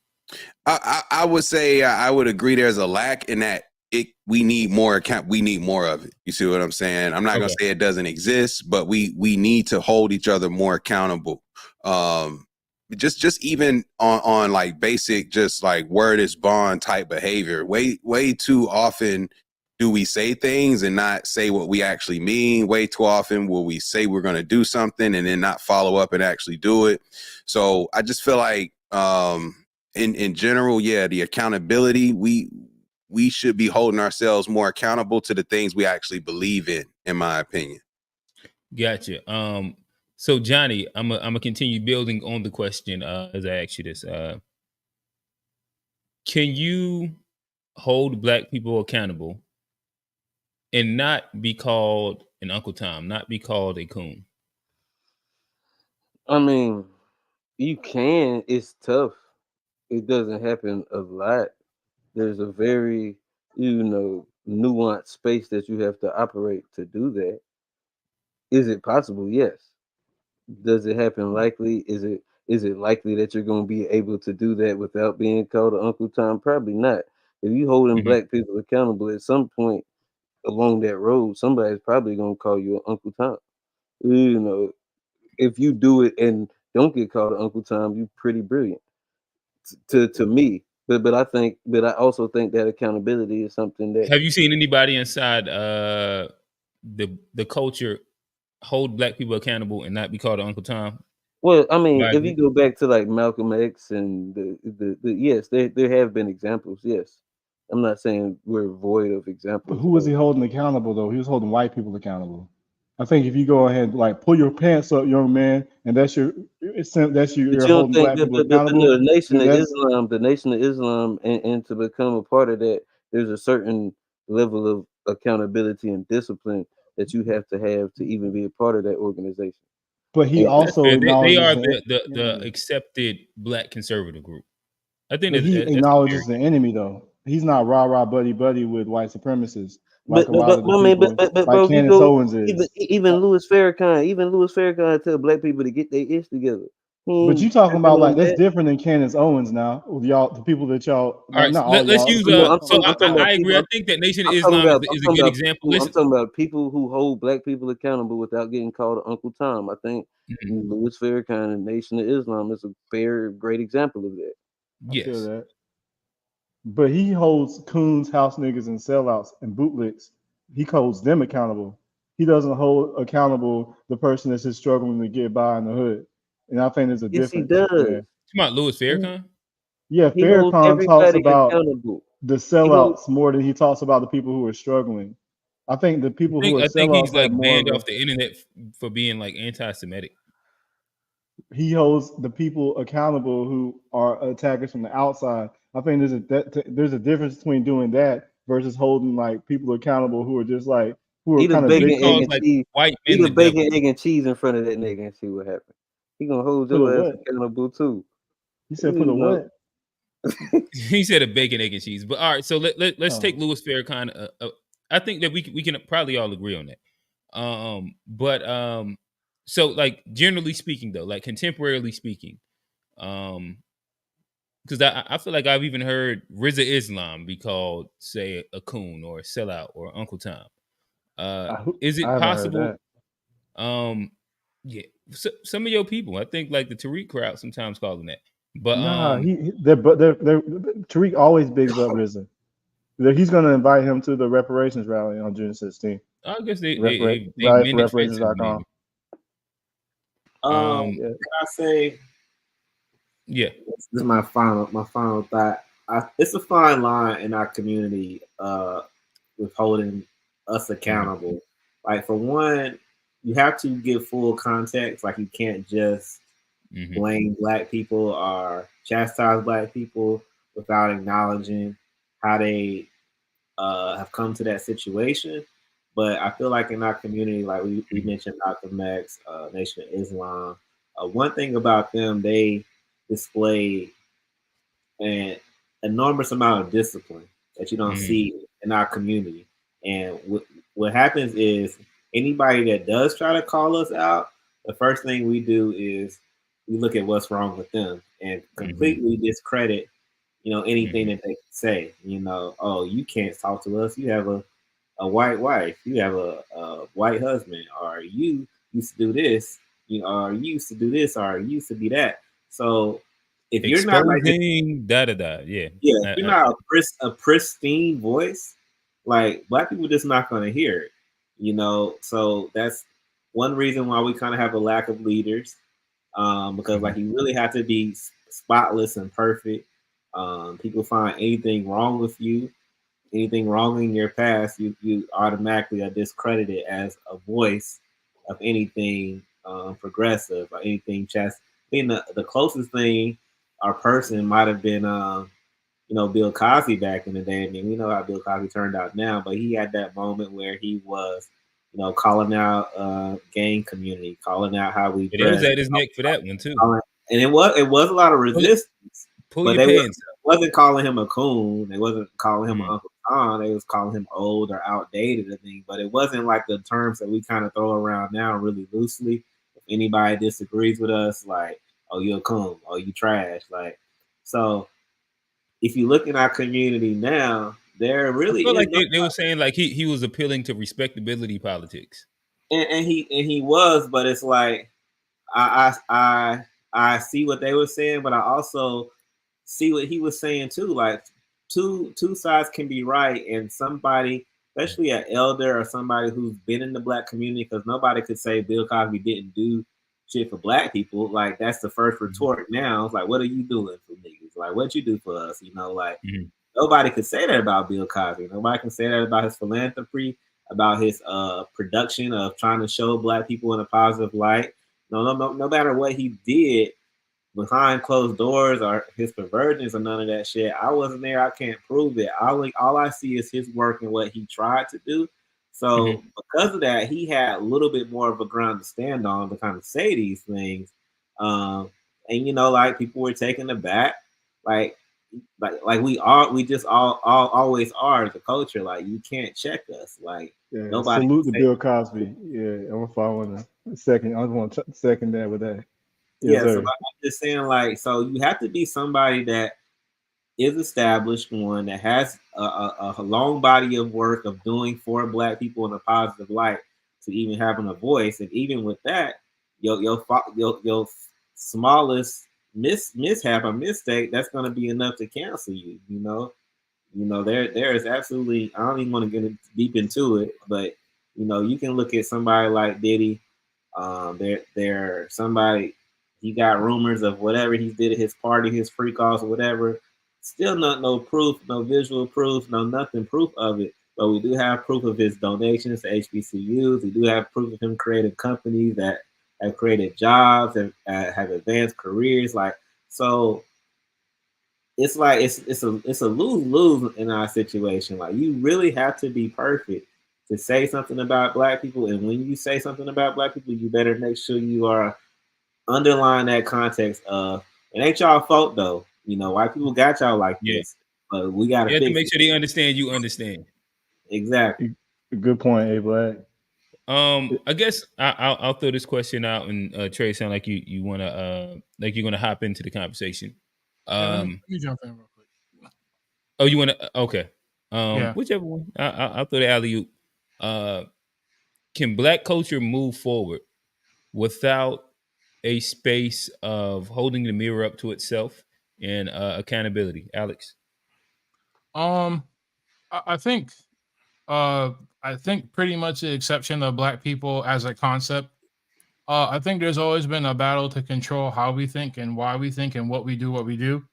I would say I would agree. There's a lack in that we need more account. We need more of it. You see what I'm saying? I'm not gonna say it doesn't exist, but we need to hold each other more accountable. Just even on like basic, just like word is bond type behavior. Way too often do we say things and not say what we actually mean. Way too often will we say we're going to do something and then not follow up and actually do it. So I just feel like in general, yeah, the accountability, we should be holding ourselves more accountable to the things we actually believe in my opinion. Gotcha. So Johnny, I'm gonna continue building on the question as I ask you this. Can you hold Black people accountable and not be called an Uncle Tom, not be called a coon? I mean, you can. It's tough. It doesn't happen a lot. There's a very, nuanced space that you have to operate to do that. Is it possible? Yes. Does it happen likely? Is it likely that you're going to be able to do that without being called an Uncle Tom? Probably not. If you holding Black people accountable at some point along that road, somebody's probably going to call you an Uncle Tom. If you do it and don't get called an Uncle Tom, you're pretty brilliant to me. But I also think that accountability is something that Have you seen anybody inside the culture hold Black people accountable and not be called Uncle Tom? Well, I mean, if you Wisely? go back to like Malcolm X and the yes, there have been examples. Yes, I'm not saying we're void of But examples. who was he holding accountable though? He was holding white people accountable. I think if you go ahead like pull your pants up, young man, and But you're you don't holding think Black that people no, accountable, then that's the Nation of Islam, and to become a part of that, there's a certain level of accountability and discipline that you have to even be a part of that organization. but he And That's also fair. They acknowledges are the the enemy. accepted Black conservative group. I think But he that's a very acknowledges the enemy though. He's not rah buddy buddy with white supremacists like But a but lot but of the I mean, people but like bro, if you Candace go Owens is. even Louis Farrakhan tell Black people to get their ish together. He But you ain't talking tripping about on like that's that. different than Candace Owens now. With y'all, the people that y'all all like, right. not So all let's y'all, the use people that come I'm talking I about agree. people. I think that Nation of I'm talking Islam about is a good example. I'm Listen, talking about people who hold Black people accountable without getting called an Uncle Tom. I think Louis Farrakhan and Nation of Islam is a great example of that. I feel yes. that. But he holds coons, house niggas, and sellouts and bootlicks. He holds them accountable. He doesn't hold accountable the person that's just struggling to get by in the hood. And I think there's a Yes, he difference does. there. Come on, Louis Farrakhan. Yeah, He holds Farrakhan talks everybody about accountable. the He holds. sellouts more than he talks about the people who are struggling. I think the people who are I think he's sellouts have like more banned of off the internet for being like anti-Semitic. he holds the people accountable who are attackers from the outside. I think there's a difference between doing that versus holding like people accountable who are just like who are Eat a kind of He bacon, egg, calls and victims. like cheese. white Eat men a the devil. bacon, egg, and cheese in front of that nigga and see what happens. He gonna hold Put a your ass what? accountable too. He said put You a know. what? He said a bacon, egg, and cheese. But all right, so let's take Oh, Louis Farrakhan. I think that we can probably all agree on that. But so like generally speaking though, like contemporarily speaking, because I feel like I've even heard Rizza Islam be called, say, a coon or a sellout or Uncle Tom. Is I it haven't heard possible? that. Yeah, some of your people, I think, like the Tariq crowd, sometimes call them that. But Nah, they're Tariq always bigs up RZA. He's gonna invite him to the reparations rally on June 16th. I guess they Rally for meant it offensively, reparations.com. maybe. Um, Yeah. Can I say yeah. this is my final thought. It's a fine line in our community with holding us accountable. Like for one, you have to give full context. Like you can't just blame Black people or chastise Black people without acknowledging how they have come to that situation. But I feel like in our community, like we mentioned Malcolm X, Nation of Islam, one thing about them, they display and enormous amount of discipline that you don't see in our community. And what happens is anybody that does try to call us out, the first thing we do is we look at what's wrong with them and completely discredit, anything that they say. Oh, you can't talk to us. You have a white wife. You have a white husband, or you used to do this. Or you used to do this, or you used to be that. So if you're not like this, Exposing yeah. yeah, if you're not a pristine voice, like Black people just not gonna hear it. So that's one reason why we kind of have a lack of leaders, because like you really have to be spotless and perfect. People find anything wrong with you, anything wrong in your past, you automatically are discredited as a voice of anything progressive or anything chast. I think the closest thing our person might have been Bill Cosby back in the day. I mean, we know how Bill Cosby turned out now, but he had that moment where he was, calling out gang community, calling out how we It was dress. at his neck for that one too. And it was a lot of resistance, Pull but your they pants wasn't calling him a coon. They wasn't calling him an Uncle Tom. They was calling him old or outdated, I think. But it wasn't like the terms that we kind of throw around now really loosely. If anybody disagrees with us, like, oh, you're a coon, oh, you trash. Like, so if you look in our community now, there really I feel is like no, they were saying like he was appealing to respectability politics. and he was, but it's like I see what they were saying, but I also see what he was saying too. Like two sides can be right, and somebody, especially an elder or somebody who's been in the Black community, because nobody could say Bill Cosby didn't do shit for Black people. Like that's the first retort now. It's like, what are you doing for niggas? Like what you do for us? Like nobody could say that about Bill Cosby. Nobody can say that about his philanthropy, about his production of trying to show Black people in a positive light. No matter what he did behind closed doors or his perversions or none of that shit. I wasn't there. I can't prove it. All I see is his work and what he tried to do. So because of that, he had a little bit more of a ground to stand on to kind of say these things. And like people were taken aback, like we just all always are as a culture. Like you can't check us. Like nobody. Salute to Bill Cosby. Yeah, I'm following a second. I want to second that with that. Yes, So sir. I'm just saying, like, so you have to be somebody that is established, one that has a long body of work of doing for Black people in a positive light to even having a voice, and even with that, your smallest mishap or mistake, that's going to be enough to cancel you. There is absolutely, I don't even want to get deep into it, but you can look at somebody like Diddy. There somebody, he got rumors of whatever he did at his party, his free calls or whatever. Still no proof, no visual proof, no nothing proof of it. But we do have proof of his donations to HBCUs. We do have proof of him creating companies that have created jobs and have advanced careers. Like so, it's like it's a lose-lose in our situation. Like you really have to be perfect to say something about Black people, and when you say something about Black people, you better make sure you are underlying that context of it ain't y'all fault though. White people got y'all like this, but we gotta You have to fix make it. sure they understand you understand. Exactly. Good point, A Black. I guess I'll throw this question out, and Trey, sound like you wanna like you're gonna hop into the conversation. Let me jump in real quick. Oh, you wanna? Okay. Yeah. Whichever one. I'll throw the alley oop. Can Black culture move forward without a space of holding the mirror up to itself and accountability? Alex. I think pretty much the exception of Black people as a concept. I think there's always been a battle to control how we think and why we think and what we do.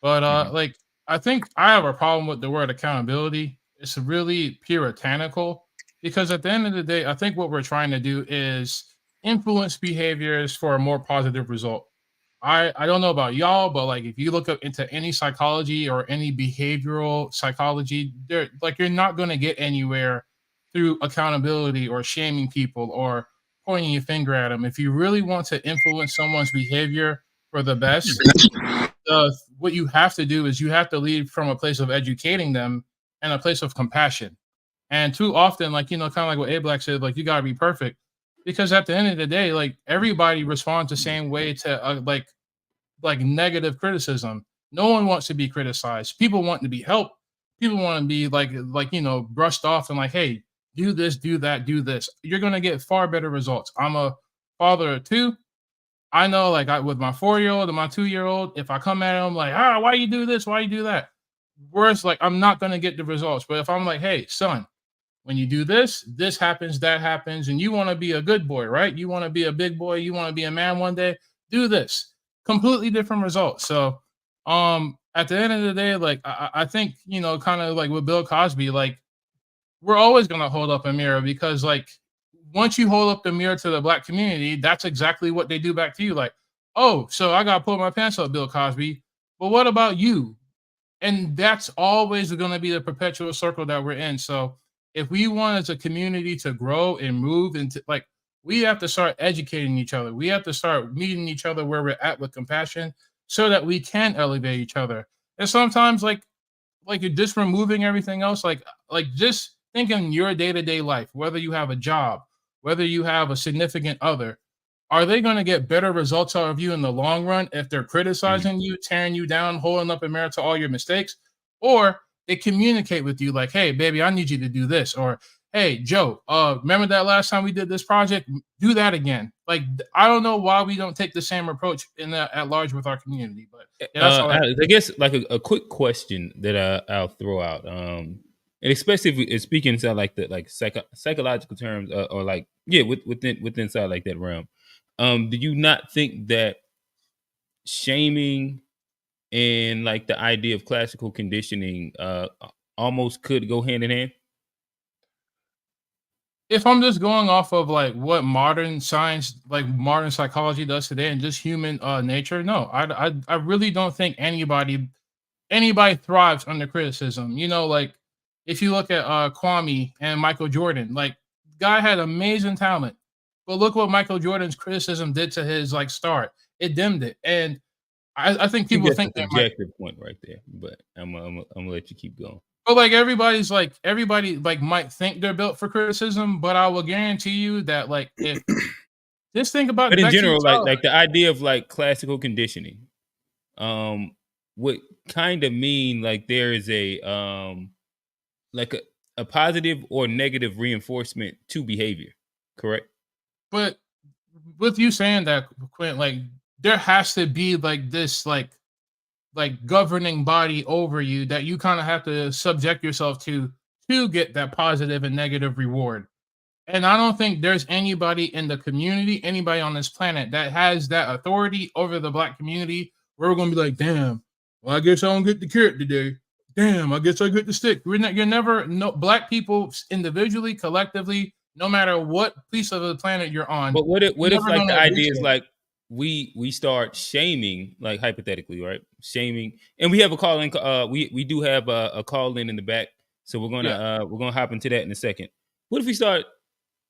But like I think I have a problem with the word accountability. It's really puritanical because at the end of the day, I think what we're trying to do is influence behaviors for a more positive result. I don't know about y'all, but like if you look up into any psychology or any behavioral psychology, there like you're not going to get anywhere through accountability or shaming people or pointing your finger at them. If you really want to influence someone's behavior for the best, what you have to do is you have to lead from a place of educating them and a place of compassion. And too often, like, kind of like what A Black said, like, you got to be perfect, because at the end of the day, like, everybody responds the same way to like negative criticism. No one wants to be criticized. People want to be helped. People want to be brushed off and like, hey, do this, do that, do this. You're gonna get far better results. I'm a father of two. I know, like, with my 4-year-old and my 2-year-old, if I come at them like, why you do this, why you do that, worse, like, I'm not gonna get the results. But if I'm like, hey, son, when you do this, this happens, that happens, and you want to be a good boy, right? You want to be a big boy, you want to be a man one day, do this. Completely different results. So at the end of the day, like, I think, kind of like with Bill Cosby, like, we're always gonna hold up a mirror, because like, once you hold up the mirror to the Black community, that's exactly what they do back to you. Like, oh, so I gotta pull my pants up, Bill Cosby. But what about you? And that's always going to be the perpetual circle that we're in. So if we want as a community to grow and move into, like, we have to start educating each other. We have to start meeting each other where we're at with compassion, so that we can elevate each other. And sometimes, like you're just removing everything else, like just think in your day-to-day life, whether you have a job, whether you have a significant other, are they going to get better results out of you in the long run if they're criticizing you, tearing you down, holding up a mirror to all your mistakes? Or they communicate with you like, hey, baby, I need you to do this. Or, hey, Joe, remember that last time we did this project? Do that again. Like, I don't know why we don't take the same approach at large with our community. But yeah, that's all I guess like a quick question that I'll throw out. And especially if it's speaking inside like the psychological terms, or like, yeah, within inside like that realm. Do you not think that shaming and like the idea of classical conditioning almost could go hand in hand? If I'm just going off of like what modern science, like modern psychology does today, and just human nature, no, I really don't think anybody thrives under criticism. Like, if you look at Kwame and Michael Jordan, like, guy had amazing talent, but look what Michael Jordan's criticism did to his like start. It dimmed it, and I think people that's think a that subjective point right there. But I'm gonna let you keep going. But like, everybody like might think they're built for criticism, but I will guarantee you that, like, if just think about, but in back to general, your like the idea of like classical conditioning, would kind of mean like there is a like a positive or negative reinforcement to behavior, correct? But with you saying that, Quint, like, there has to be like this like governing body over you that you kind of have to subject yourself to get that positive and negative reward. And I don't think there's anybody in the community, anybody on this planet, that has that authority over the Black community where we're gonna be like, damn, well, I guess I don't get the carrot today. Damn, I guess I get the stick. You're never, no, Black people individually, collectively, no matter what piece of the planet you're on. But what if like the idea is that. like we start shaming, like hypothetically, right? Shaming, and we have a call in. We do have a call in the back, so we're gonna hop into that in a second. What if we start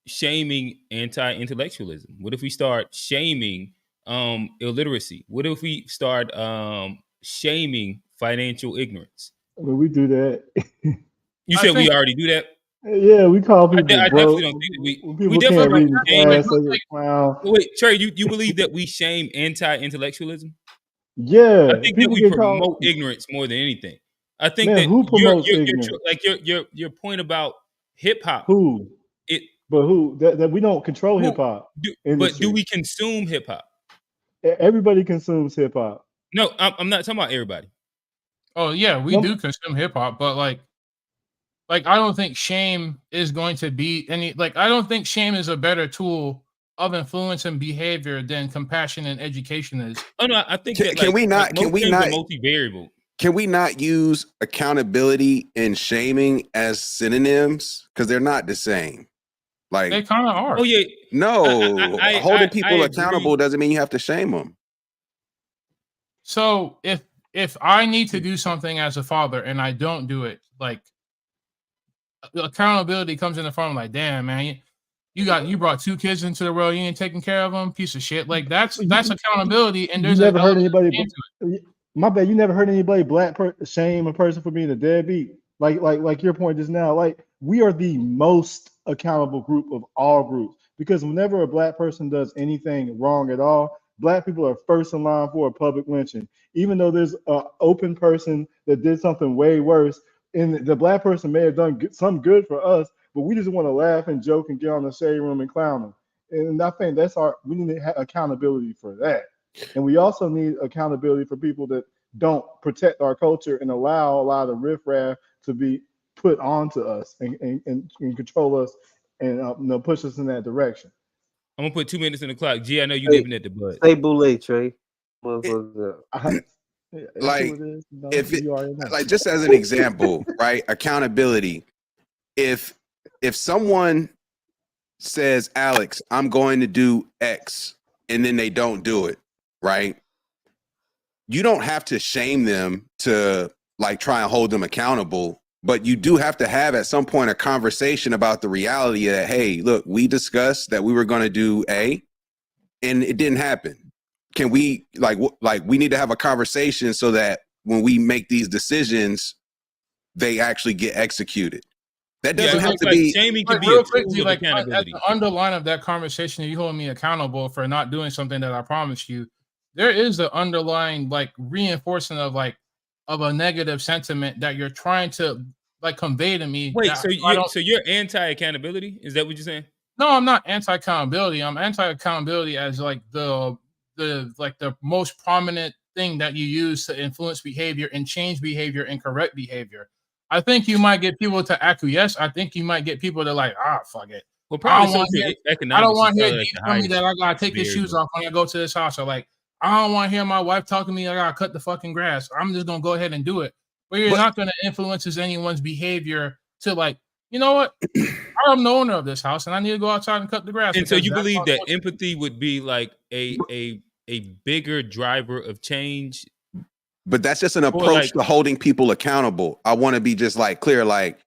shaming anti-intellectualism? What if we start shaming illiteracy? What if we start shaming financial ignorance? When we do that, you said we already do that. Yeah, we call people I broke. definitely don't think that When people can't read in class, they get clown. Wait, Trey, you believe that we shame anti-intellectualism? Yeah, I think that we promote ignorance more than anything. I think Man, that who promotes ignorance? like your point about hip hop. Who? But who? That we don't control hip hop. But do we consume hip hop? Everybody consumes hip hop. No, I'm not talking about everybody. Oh yeah, we do consume hip hop, but like I don't think shame is going to be any, like, I don't think shame is a better tool of influence and behavior than compassion and education is. Oh no, I think Can we not multivariable. Can we not use accountability and shaming as synonyms? Because they're not the same. Like, they kind of are. Oh yeah. No, holding people I accountable doesn't mean you have to shame them. So if I need to do something as a father and I don't do it, like, accountability comes in the form of like, damn, man, you brought 2 kids into the world, you ain't taking care of them, piece of shit. Like, that's accountability, and there's never heard anybody. My bad. You never heard anybody shame a person for being a deadbeat. Like your point just now. Like we are the most accountable group of all groups because whenever a black person does anything wrong at all, black people are first in line for a public lynching. Even though there's an open person that did something way worse, and the black person may have done some good for us, but we just want to laugh and joke and get on the shade room and clown them. And I think we need to have accountability for that. And we also need accountability for people that don't protect our culture and allow a lot of riffraff to be put onto us and control us and push us in that direction. I'm gonna put 2 minutes in the clock. G, I know you Hey, nipping at the bud. say boule, Trey. Motherfucker. Like if it, You already know. like just as an example, right? Accountability. If someone says, Alex, I'm going to do X, and then they don't do it, right? You don't have to shame them to like try and hold them accountable, but you do have to have at some point a conversation about the reality that, hey, look, we discussed that we were going to do A, and it didn't happen. Can we we need to have a conversation so that when we make these decisions, they actually get executed. That doesn't have to be shaming can be real a quick, tool of like at accountability. the underline of that conversation, you holding me accountable for not doing something that I promised you. There is the underlying like reinforcement of a negative sentiment that you're trying to like convey to me. Wait, that so you're anti-accountability? Is that what you're saying? No, I'm not anti-accountability. I'm anti-accountability as like the most prominent thing that you use to influence behavior and change behavior and correct behavior. I think you might get people to acquiesce. I think you might get people to like, fuck it. Well, I probably don't want to hear. I don't want to hear Deep tell me that I gotta take his shoes off when I go to this house. Or like, I don't want to hear my wife talk to me. I gotta cut the fucking grass. I'm just gonna go ahead and do it. But you're not gonna influence anyone's behavior to like, you know what? I'm the owner of this house, and I need to go outside and cut the grass. And so you believe that empathy would be like a bigger driver of change? But that's just an approach to holding people accountable. I want to be just like clear, like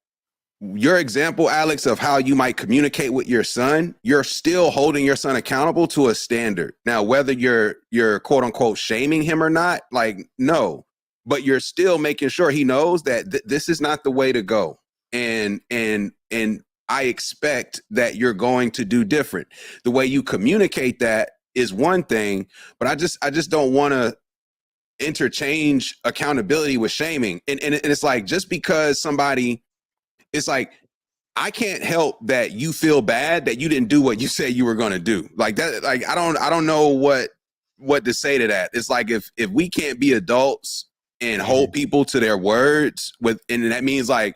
your example, Alex, of how you might communicate with your son, you're still holding your son accountable to a standard. Now, whether you're quote unquote shaming him or not, like, no, but you're still making sure he knows that this is not the way to go. And I expect that you're going to do different. The way you communicate that is one thing, but I just don't want to interchange accountability with shaming. And it's like, just because somebody, it's like, I can't help that you feel bad that you didn't do what you said you were going to do. Like that, like, I don't know what to say to that. It's like, if we can't be adults and hold people to their words and that means like,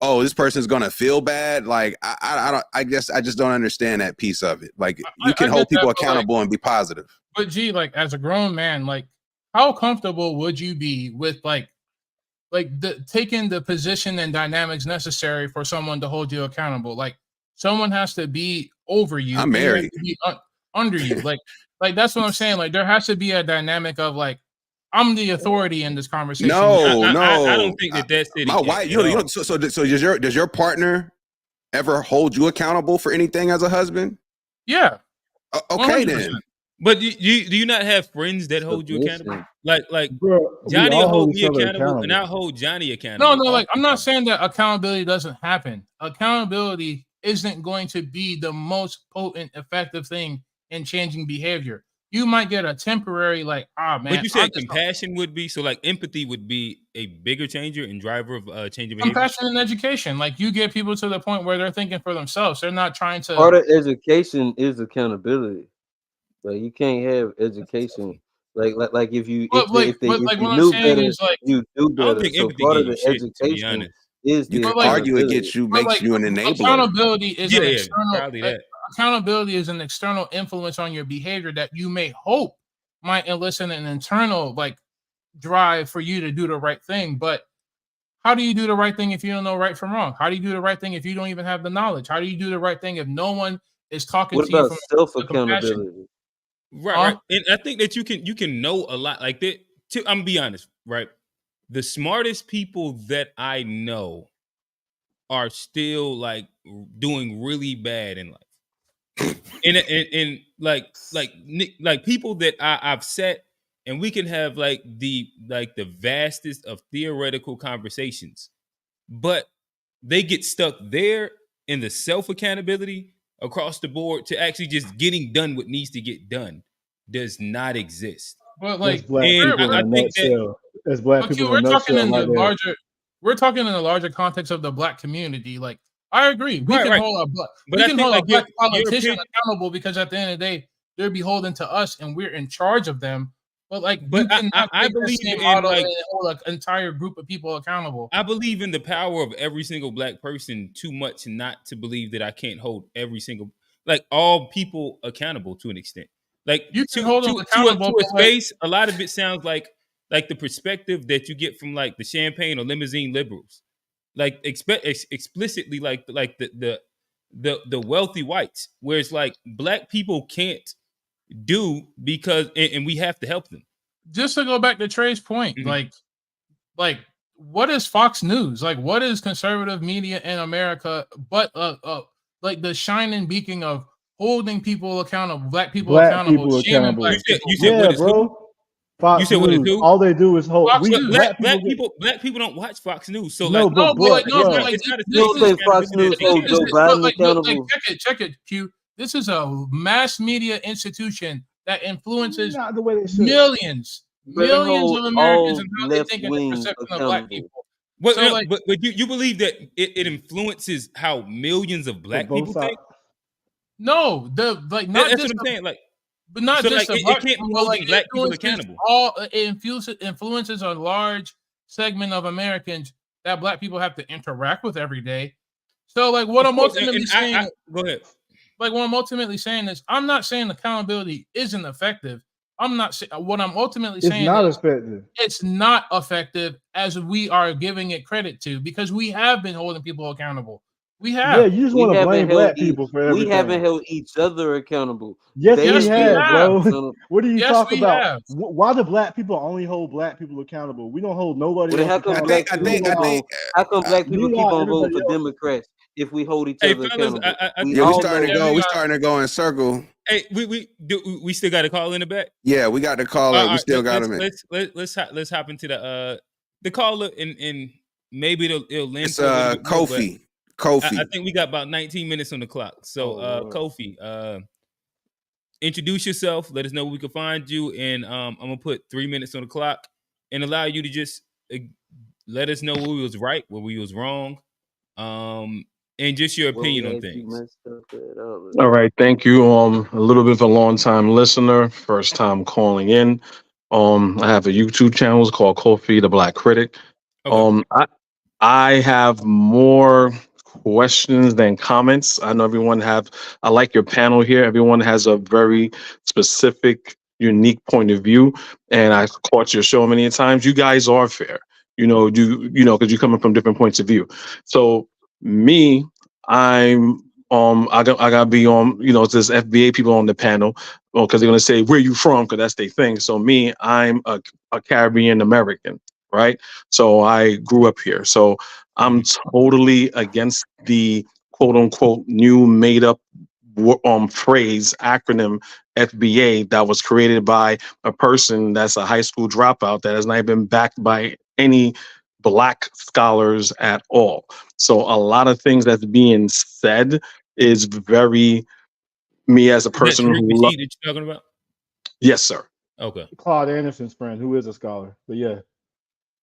oh, this person's going to feel bad. Like, I guess I just don't understand that piece of it. Like, you can hold people accountable and be positive. But gee, like as a grown man, like how comfortable would you be with taking the position and dynamics necessary for someone to hold you accountable? Like someone has to be over you. I'm married. To be under you. like that's what I'm saying. Like there has to be a dynamic of like, I'm the authority in this conversation. No, I don't think that's it. My wife, so does your partner ever hold you accountable for anything as a husband? Yeah. Okay 100%. Then. But do you not have friends that hold you accountable? Like bro, Johnny will hold me accountable, and I'll hold Johnny accountable. No, like I'm not saying that accountability doesn't happen. Accountability isn't going to be the most potent, effective thing in changing behavior. You might get a temporary man. But you said compassion would be, so like empathy would be a bigger changer and driver of changing behavior. Compassion and education, like you get people to the point where they're thinking for themselves. They're not trying to. Part of education is accountability. Like you can't have education like if you knew better, you do better. So part of the education is you can argue against you makes you an enabler. Accountability is an external. Accountability is an external influence on your behavior that you may hope might elicit an internal drive for you to do the right thing. But how do you do the right thing if you don't know right from wrong? How do you do the right thing if you don't even have the knowledge? How do you do the right thing if no one is talking to you? What about self-accountability? Right. And I think that you can know a lot like that. I'm gonna be honest, right? The smartest people that I know are still like doing really bad in life. and like people that I've sat and we can have like the vastest of theoretical conversations, but they get stuck there in the self accountability across the board to actually just getting done what needs to get done does not exist. But That's like, black And people in I a think that, nutshell. That's black but people we're in a talking nutshell in the right there. larger, we're talking in the larger context of the black community. Like, I agree, we can right. hold a black, But we I can think hold a like black your politician opinion, accountable because at the end of the day, they're beholden to us and we're in charge of them. But like, but you cannot I take the believe same in model like and hold an entire group of people accountable. I believe in the power of every single black person too much not to believe that I can't hold every single like all people accountable to an extent. Like You can to hold them to to a, accountable, to a but like, space, a lot of it sounds like the perspective that you get from like the champagne or limousine liberals, like explicitly like the wealthy whites, where it's like black people can't do because and we have to help them. just to go back to Trey's point, like what is Fox News? Like what is conservative media in America but like the shining beacon of holding people accountable, black people Black accountable, people shaming black accountable. people. You said Yeah, what is who? bro. You Fox said what is News. who? All they do is hold. Fox We News. Black people don't watch Fox News, so No, like but No, but like no, it's but not like it's not a You this don't space of is think Fox accountability News that they hold get. Joe Biden like accountable? check it, Q. This is a mass media institution that influences not the way they should. millions Bro, they of hold Americans all and how they left think and the wing perception of black accountable. people. But So like but you believe that it influences how millions of For black both people sides. think? no, the like not That's what just I'm the, saying. Like, but not so just like the it black can't people, be but like holding it black people influences accountable. all influences a large segment of Americans that black people have to interact with every day. So like what Of I'm course, ultimately saying, I go ahead. like what I'm ultimately saying is, I'm not saying accountability isn't effective. I'm not saying what I'm ultimately It's saying not is effective. it's not effective as we are giving it credit to because we have been holding people accountable. We Yeah, have. you just We want to haven't blame held black people for we haven't everything. held each other accountable. Yes, They we Yes, have we been have, have. held bro. accountable. What do you Yes, talk we about? have. Why do black people only hold black people accountable? We don't hold nobody Well, then else how come accountable. black people keep Meanwhile, on? How come black people keep on voting everybody for else. Democrats if we hold each Hey other fellas, accountable? I We Yeah, think we all starting know. to go. We got. starting to go in circle. hey we still got a call in the back. Yeah, we got the caller. All We right, still got him in. let's hop into the caller and maybe it'll lend It's for a little bit more, but Kofi. I Kofi. think we got about 19 minutes on the clock. So Lord. Kofi, introduce yourself, let us know where we can find you, and I'm gonna put 3 minutes on the clock and allow you to just let us know where we was right, where we was wrong, and just your Well, we opinion on had you things. messed up at all. All right, thank you. A little bit of a long time listener, first time calling in. I have a YouTube channel, it's called Kofi the Black Critic. Okay. I have more questions than comments. I know I like your panel here. Everyone has a very specific, unique point of view. And I caught your show many times. You guys are fair. Because you're coming from different points of view. So me, I gotta be on, there's FBA people on the panel, because they're gonna say, where you from? Because that's their thing. So me, I'm a Caribbean American, right? So I grew up here. So I'm totally against the quote unquote new made up phrase acronym FBA that was created by a person that's a high school dropout that has not been backed by any black scholars at all. So a lot of things that's being said is very me as a Is that person Tariq who Nasheed that you're talking about? yes, sir. Okay. Claude Anderson's friend, who is a scholar, but yeah,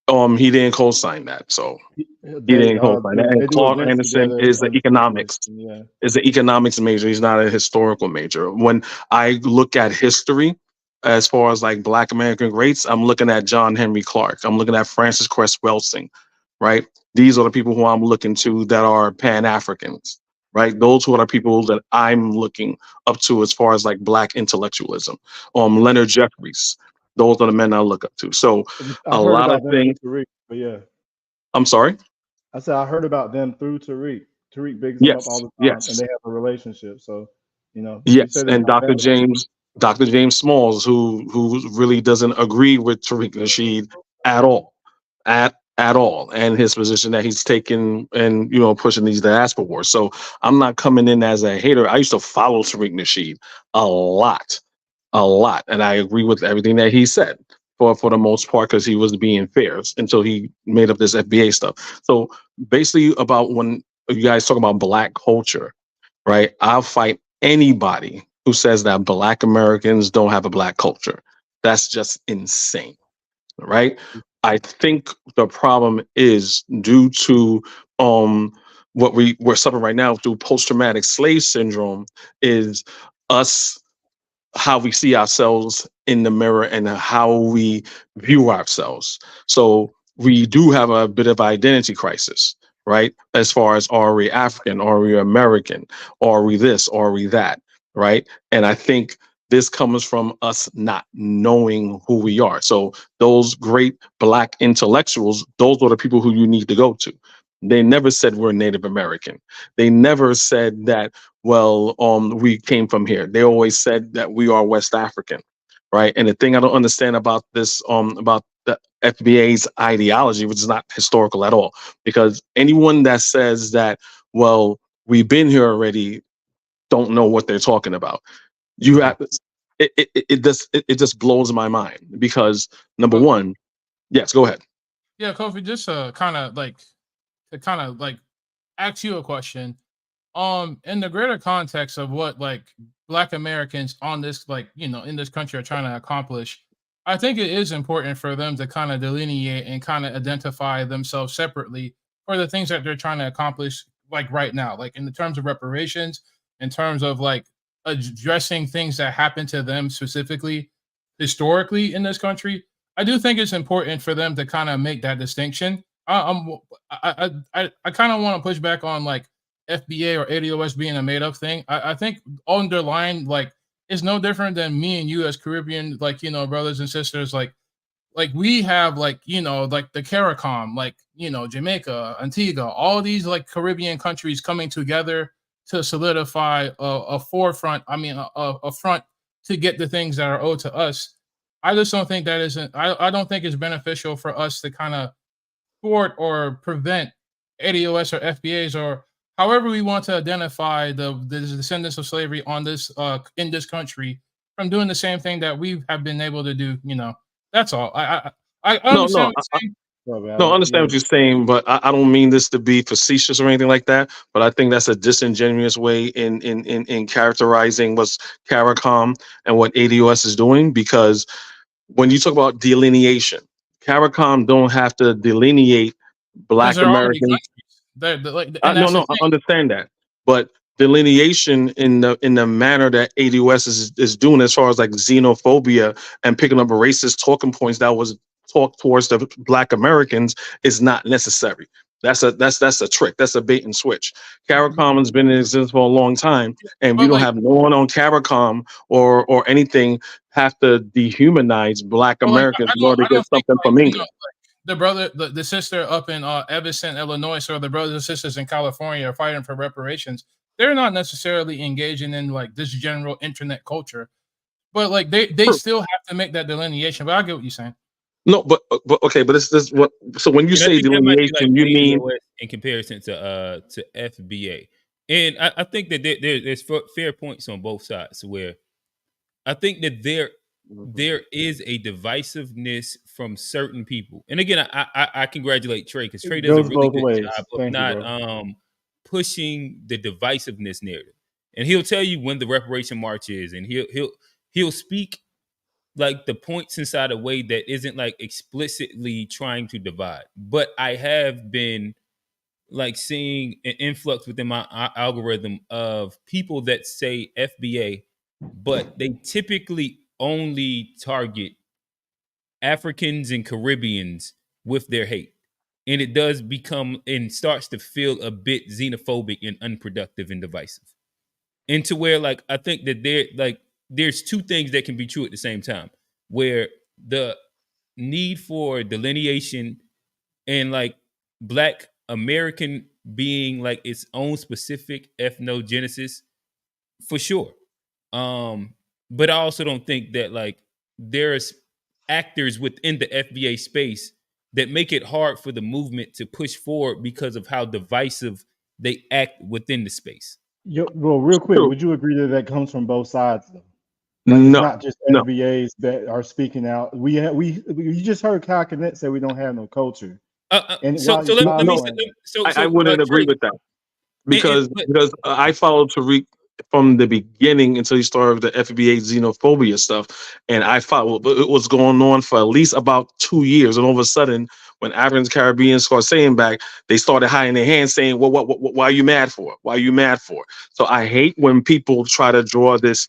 He didn't co-sign that, so he they didn't co-sign that. And they do Clark events Anderson together is the as economics. yeah. Is an economics major. He's not a historical major. When I look at history, as far as like Black American greats, I'm looking at John Henry Clark. I'm looking at Francis Cress Welsing, right? These are the people who I'm looking to that are Pan-Africans, right? Those who are the people that I'm looking up to as far as like Black intellectualism. Leonard Jeffries. Those are the men I look up to. So a I've heard lot of about them things. through Tariq, but yeah, I'm sorry. I said I heard about them through Tariq. Tariq bigs them up all Yes, the time, and yes. they have a relationship. So, they say Yes, they're and not family. Dr. James Smalls, who really doesn't agree with Tariq Nasheed at all, at all, and his position that he's taken and pushing these diaspora wars. So I'm not coming in as a hater. I used to follow Tariq Nasheed a lot, and I agree with everything that he said. for the most part because he was being fair until he made up this FBA stuff. So basically, about when you guys talk about Black culture, right? I'll fight anybody who says that Black Americans don't have a Black culture. That's just insane, right? I think the problem is due to what we're suffering right now through post-traumatic slave syndrome is us how we see ourselves in the mirror and how we view ourselves. So we do have a bit of identity crisis, right? As far as are we African, are we American, are we this, are we that, right? And I think this comes from us not knowing who we are. So those great Black intellectuals, those are the people who you need to go to. They never said we're Native American. They never said that, well, we came from here. They always said that we are West African, right? And the thing I don't understand about this, about the FBA's ideology, which is not historical at all, because anyone that says that, well, we've been here already, don't know what they're talking about. You have it just blows my mind because number one, yes, go ahead. Yeah, Kofi, just kind of like ask you a question. In the greater context of what like Black Americans on this, like, you know, in this country are trying to accomplish, I think it is important for them to kind of delineate and kind of identify themselves separately for the things that they're trying to accomplish, like right now, like in the terms of reparations, in terms of like addressing things that happen to them specifically historically in this country. I do think it's important for them to kind of make that distinction. I kind of want to push back on like FBA or ADOS being a made up thing. I think underlying like it's no different than me and you as Caribbean, like, you know, brothers and sisters, like we have like, you know, like the CARICOM, like, you know, Jamaica, Antigua, all these like Caribbean countries coming together to solidify a forefront. I mean, a front to get the things that are owed to us. I just don't think that isn't. I don't think it's beneficial for us to kind of thwart or prevent ADOS or FBAs or however we want to identify the descendants of slavery on this in this country from doing the same thing that we have been able to do. You know, that's all. I understand what you're saying. No, I understand what you're saying, but I don't mean this to be facetious or anything like that. But I think that's a disingenuous way in characterizing what's CARICOM and what ADOS is doing. Because when you talk about delineation, CARICOM don't have to delineate Because Black they're already Americans. like, No, and that's the no, I thing. understand that, but delineation in the manner that ADOS is doing, as far as like xenophobia and picking up racist talking points that was talked towards the Black Americans, is not necessary. That's a trick. That's a bait and switch. CARICOM has been in existence for a long time, and we But don't like, have no one on CARICOM or anything have to dehumanize Black but like, Americans in order to I get don't think something like, from you know, England. like the brother, the sister up in Evanston, Illinois, or the brothers and sisters in California are fighting for reparations. They're not necessarily engaging in like this general internet culture, but like they still have to make that delineation. But I get what you're saying. No, but okay, but this what. So when you And I say think that might be like delineation, you mean ADOS in comparison to FBA, and I think that there's fair points on both sides. Where I think that there is a divisiveness from certain people, and again, I congratulate Trey because Trey It does a goes really both good ways. job of Thank you, not bro. pushing the divisiveness narrative, and he'll tell you when the reparation march is, and he'll speak like the points inside a way that isn't like explicitly trying to divide. But I have been like seeing an influx within my algorithm of people that say FBA, but they typically only target Africans and Caribbeans with their hate. And it does become and starts to feel a bit xenophobic and unproductive and divisive. And to where like I think that there's two things that can be true at the same time, where the need for delineation and like Black American being like its own specific ethnogenesis for sure. But I also don't think that like there's actors within the FBA space that make it hard for the movement to push forward because of how divisive they act within the space. Well, real quick, would you agree that that comes from both sides, though? Like it's No, not just no. FBAs that are speaking out. You just heard Kyle Connect say we don't have no culture. And So while let No, me Kyle's saying, I wouldn't agree Trey, with that. and, because but because I followed Tariq from the beginning until he started the FBA xenophobia stuff, and I followed. It was going on for at least about 2 years, and all of a sudden, when Africans Caribbeans started saying back, they started hiding their hands, saying, "Well, why are you mad for? Why are you mad for?" So I hate when people try to draw this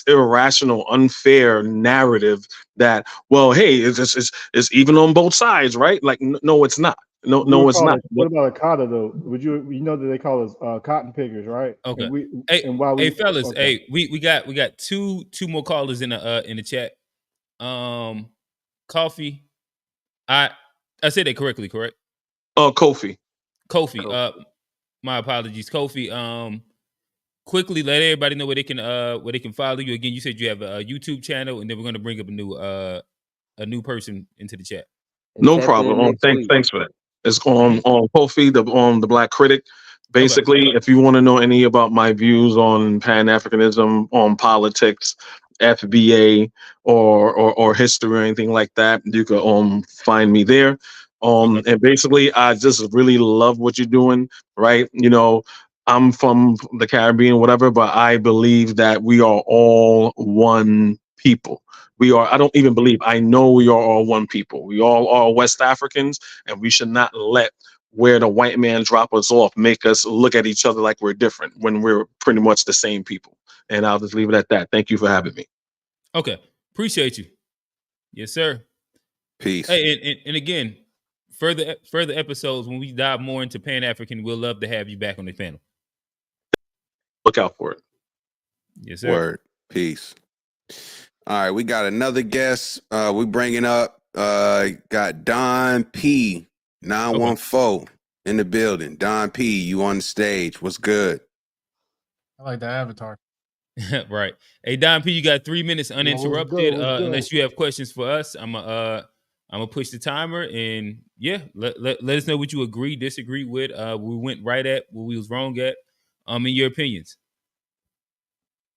irrational, unfair narrative that, well, hey, it's even on both sides, right? Like, no, it's not. we would No, it's call not. it. What about a kata though? Would you know that they call us cotton pickers, right? okay. And Hey, while hey, we fellas. okay, Hey, we got two more callers in the chat. Coffee. I said that correctly, correct? Kofi. Kofi. My apologies, Kofi. Quickly let everybody know where they can follow you. Again, you said you have a YouTube channel, and then we're gonna bring up a new person into the chat. And No tap problem. in next week. Thanks for that. It's on Kofi, the Black Critic. Okay. Basically, if you want to know any about my views on Pan Africanism, on politics, FBA, or history or anything like that, you can find me there. And basically, I just really love what you're doing. Right? You know, I'm from the Caribbean, whatever, but I believe that we are all one people. We are, I don't even believe, I know we are all one people. We all are West Africans, and we should not let where the white man drop us off make us look at each other like we're different when we're pretty much the same people. And I'll just leave it at that. Thank you for having me. Okay. Appreciate you. Yes, sir. Peace. Hey, and again, further episodes when we dive more into Pan African, we'll love to have you back on the panel. Look out for it. Yes, sir. Word. Peace. All right, we got another guest. We bringing up got Don P 914 in the building. Don P, you on the stage? What's good? I like the avatar. Right. Hey, Don P, you got 3 minutes Yo, what's uninterrupted. good? What's good? Unless you have questions for us, I'm gonna push the timer, and yeah, let us know what you agree, disagree with. We went right at what we was wrong at. In your opinions.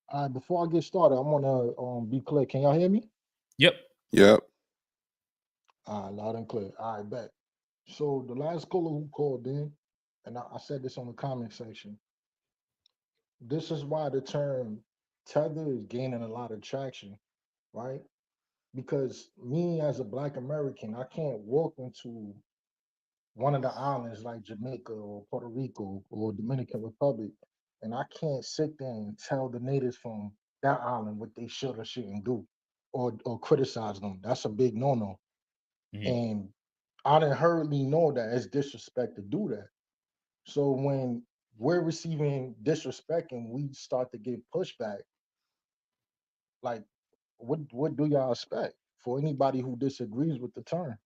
All right, before I get started, I want to be clear. Can y'all hear me? Yep. Yep. All right, loud and clear. All right, bet. So the last caller who called in, and I said this on the comment section, this is why the term tether is gaining a lot of traction, right? Because me as a Black American, I can't walk into one of the islands like Jamaica or Puerto Rico or Dominican Republic, and I can't sit there and tell the natives from that island what they should or shouldn't do, or criticize them. That's a big no-no. And I didn't hardly know that it's disrespect to do that. So when we're receiving disrespect and we start to get pushback, like what do y'all expect for anybody who disagrees with the term?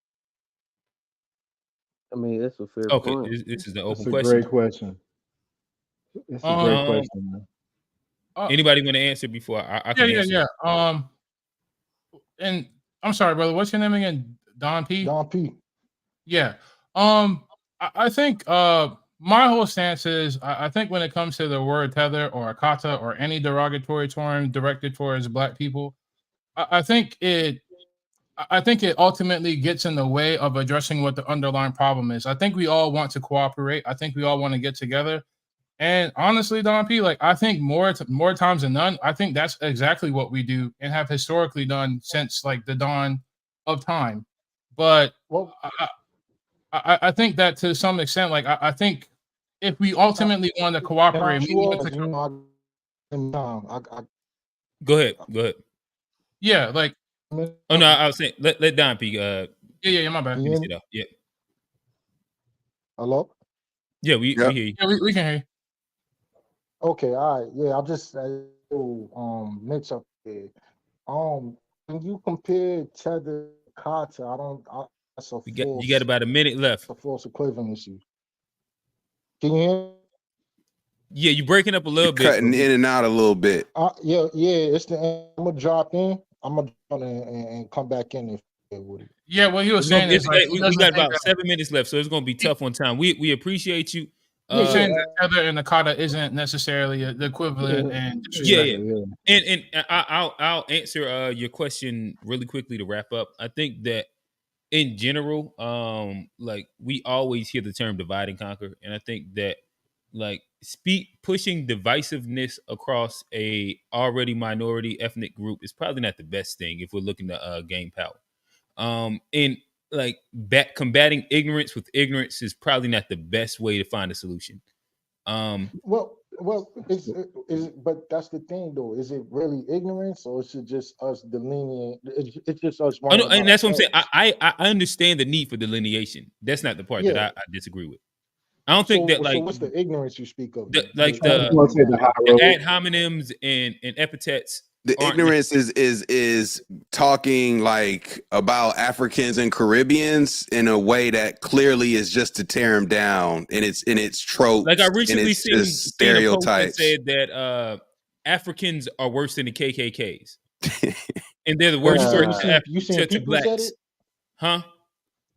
I mean, that's a fair Okay, point. this is the That's open a question. great question. It's a great question, man. Anybody want to answer before I can answer? Yeah. And I'm sorry, brother. What's your name again? Don P. Don P. Yeah. I think my whole stance is I think when it comes to the word tether or kata or any derogatory term directed towards Black people, I think it ultimately gets in the way of addressing what the underlying problem is. I think we all want to cooperate. I think we all want to get together. And honestly, Don P, like I think more times than none, I think that's exactly what we do and have historically done since like the dawn of time. But I think that to some extent, like I think if we ultimately want to cooperate, we want to. Go ahead. Yeah, like. Oh no, I was saying let Don P. Yeah, my bad. Finish it up. Yeah. Hello? Yeah, we hear you. Yeah, we can hear you. Okay, all right. Yeah, I'll just mix up here. When you compare tether kata, that's a You got about a minute left. a false equivalency. Can you hear? Yeah, you breaking up a little bit. Cutting in and out a little bit. Yeah, it's I'm gonna drop in. I'm gonna drop in and come back in with it. Yeah, what he was saying is like we got about 7 minutes left, so it's gonna be tough on time. We appreciate you. You're saying that tether and Nakata isn't necessarily the equivalent and Yeah. disrespectful. And I'll answer your question really quickly to wrap up. I think that in general, like we always hear the term divide and conquer, and I think that like pushing divisiveness across a already minority ethnic group is probably not the best thing if we're looking to gain power. And like combating ignorance with ignorance is probably not the best way to find a solution. Well, but that's the thing though. Is it really ignorance, or is it just us delineating? It's just us Oh, wrong no, about and that's what I'm saying. ourselves. I understand the need for delineation. That's not the part that Yeah. I disagree with. I don't think So, that like what's the ignorance you speak of? the, Then? like Can you the, break that down? the ad hominems and epithets. The ignorance is talking like about Africans and Caribbeans in a way that clearly is just to tear them down, and it's tropes, Like I and recently it's just seen a post that stereotypes. said that Africans are worse than the KKKs, and they're the worst threat You seen to people said blacks. it? Huh?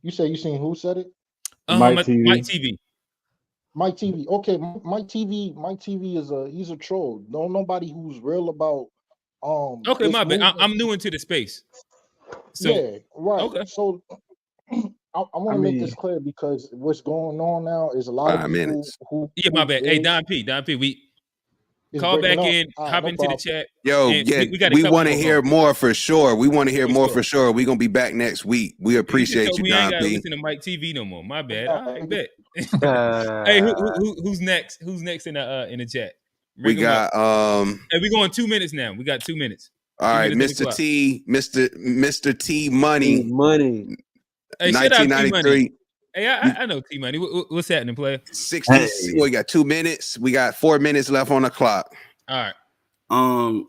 You say you seen who said it? Mike TV. Mike TV. Okay, Mike TV. Mike TV is he's a troll. Don't nobody who's real about Okay, this my bad. movement. I'm new into the space. So Yeah, right. okay. So I want to make this clear because what's going on now is a lot of 5 people minutes. who Yeah, my bad. Hey, Don P, we call breaking back up. in, All right, hop no into the problem. chat. Yo, and yeah, we got a we couple want to more hear going. more for sure. We want to hear For more sure. for sure. We're gonna be back next week. We You just appreciate told you, me I ain't Don gotta P. listen to Mike TV no more. My bad. All right, bet. Hey, who's next? Who's next in the chat? We Bring them up. got Hey, we going 2 minutes now. We got 2 minutes. all Give me right, the minute Mr. clock. Mr. T Money. Hey, shout out T Money. 1993. Hey, I know T Money. What's happening, player? 60. We got 2 minutes. We got 4 minutes left on the clock. All right.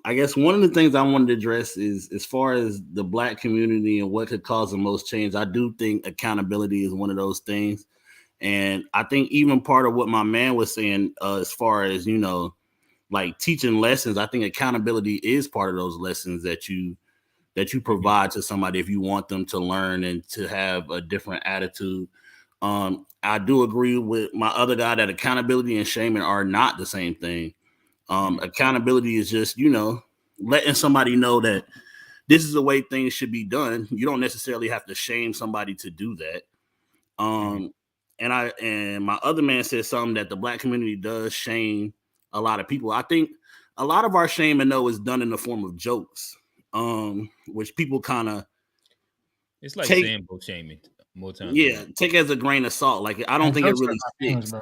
I guess one of the things I wanted to address is as far as the black community and what could cause the most change. I do think accountability is one of those things. And I think even part of what my man was saying, as far as, like teaching lessons, I think accountability is part of those lessons that you provide to somebody if you want them to learn and to have a different attitude. I do agree with my other guy that accountability and shaming are not the same thing. Accountability is just, letting somebody know that this is the way things should be done. You don't necessarily have to shame somebody to do that. And my other man said something that the black community does shame a lot of people. I think a lot of our shaming though is done in the form of jokes, which people kind of It's like take, Sambo shaming more times. yeah, take as a grain of salt. Like I don't think it jokes are really not things, sticks. bro.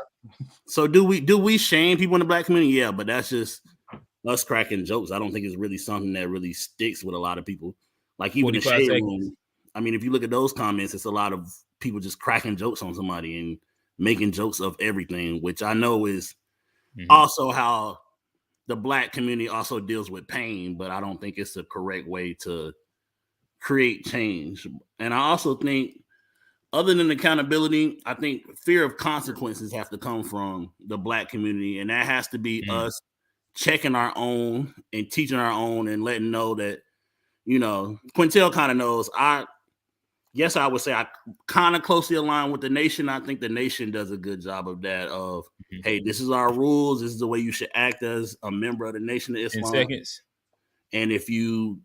So do we shame people in the black community? Yeah, but that's just us cracking jokes. I don't think it's really something that really sticks with a lot of people. Like even the 45 shade seconds. room. I mean, if you look at those comments, it's a lot of people just cracking jokes on somebody and making jokes of everything, which I know is also how the black community also deals with pain, but I don't think it's the correct way to create change. And I also think, other than accountability, I think fear of consequences have to come from the black community, and that has to be us checking our own and teaching our own and letting know that, Quintel kind of knows. I would say I kind of closely align with the nation. I think the nation does a good job of that. Of hey, this is our rules. This is the way you should act as a member of the Nation of Islam. 10 seconds. And if you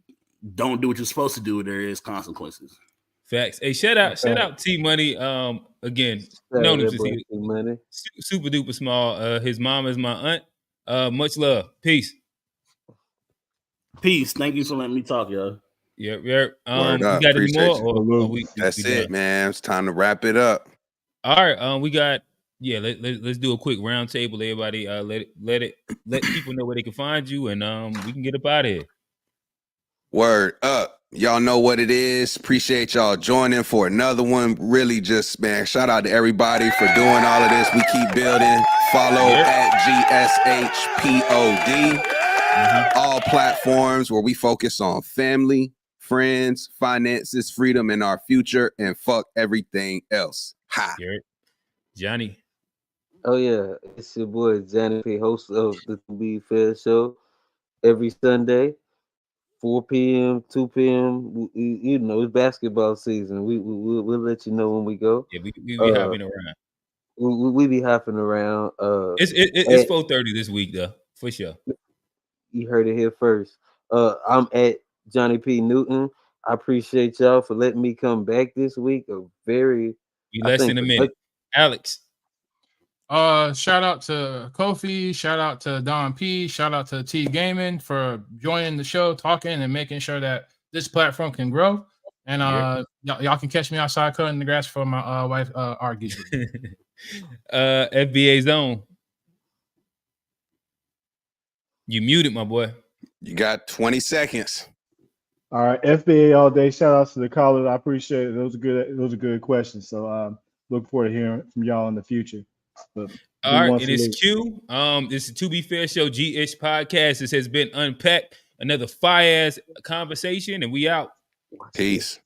don't do what you're supposed to do, there is consequences. Facts. Hey, shout out T Money. Again, known him since he was super duper small. His mom is my aunt. Much love. Peace. Peace. Thank you for letting me talk, yo. Yep. Word We up. got any Appreciate more? you. Or That's we it, done? man. It's time to wrap it up. All right. We got let's do a quick round table. Everybody let people know where they can find you, and we can get up out of here. Word up. Y'all know what it is. Appreciate y'all joining for another one. Really just, man, shout out to everybody for doing all of this. We keep building. Follow at GSHPOD. All platforms where we focus on family, friends, finances, freedom, and our future, and fuck everything else. Ha. Johnny. Oh yeah, it's your boy Johnny P, host of the To Be Fair Show every Sunday, 4 p.m., 2 p.m. It's basketball season. We'll let you know when we go. Yeah, we hopping around. we be hopping around. It's 4:30 this week though, for sure. You heard it here first. I'm at Johnny P. Newton. I appreciate y'all for letting me come back this week. Less than a minute. Alex. Shout out to Kofi, shout out to Don P, shout out to T Gaming for joining the show, talking and making sure that this platform can grow. And y'all can catch me outside cutting the grass for my wife argues with me. FBA Zone. You muted, my boy. You got 20 seconds. All right, FBA all day. Shout out to the callers. I appreciate it. Those are good questions. So look forward to hearing from y'all in the future. But all right, it is Q. This is To Be Fair Show G-ish podcast. This has been Unpacked, another fire ass conversation, and we out. Peace.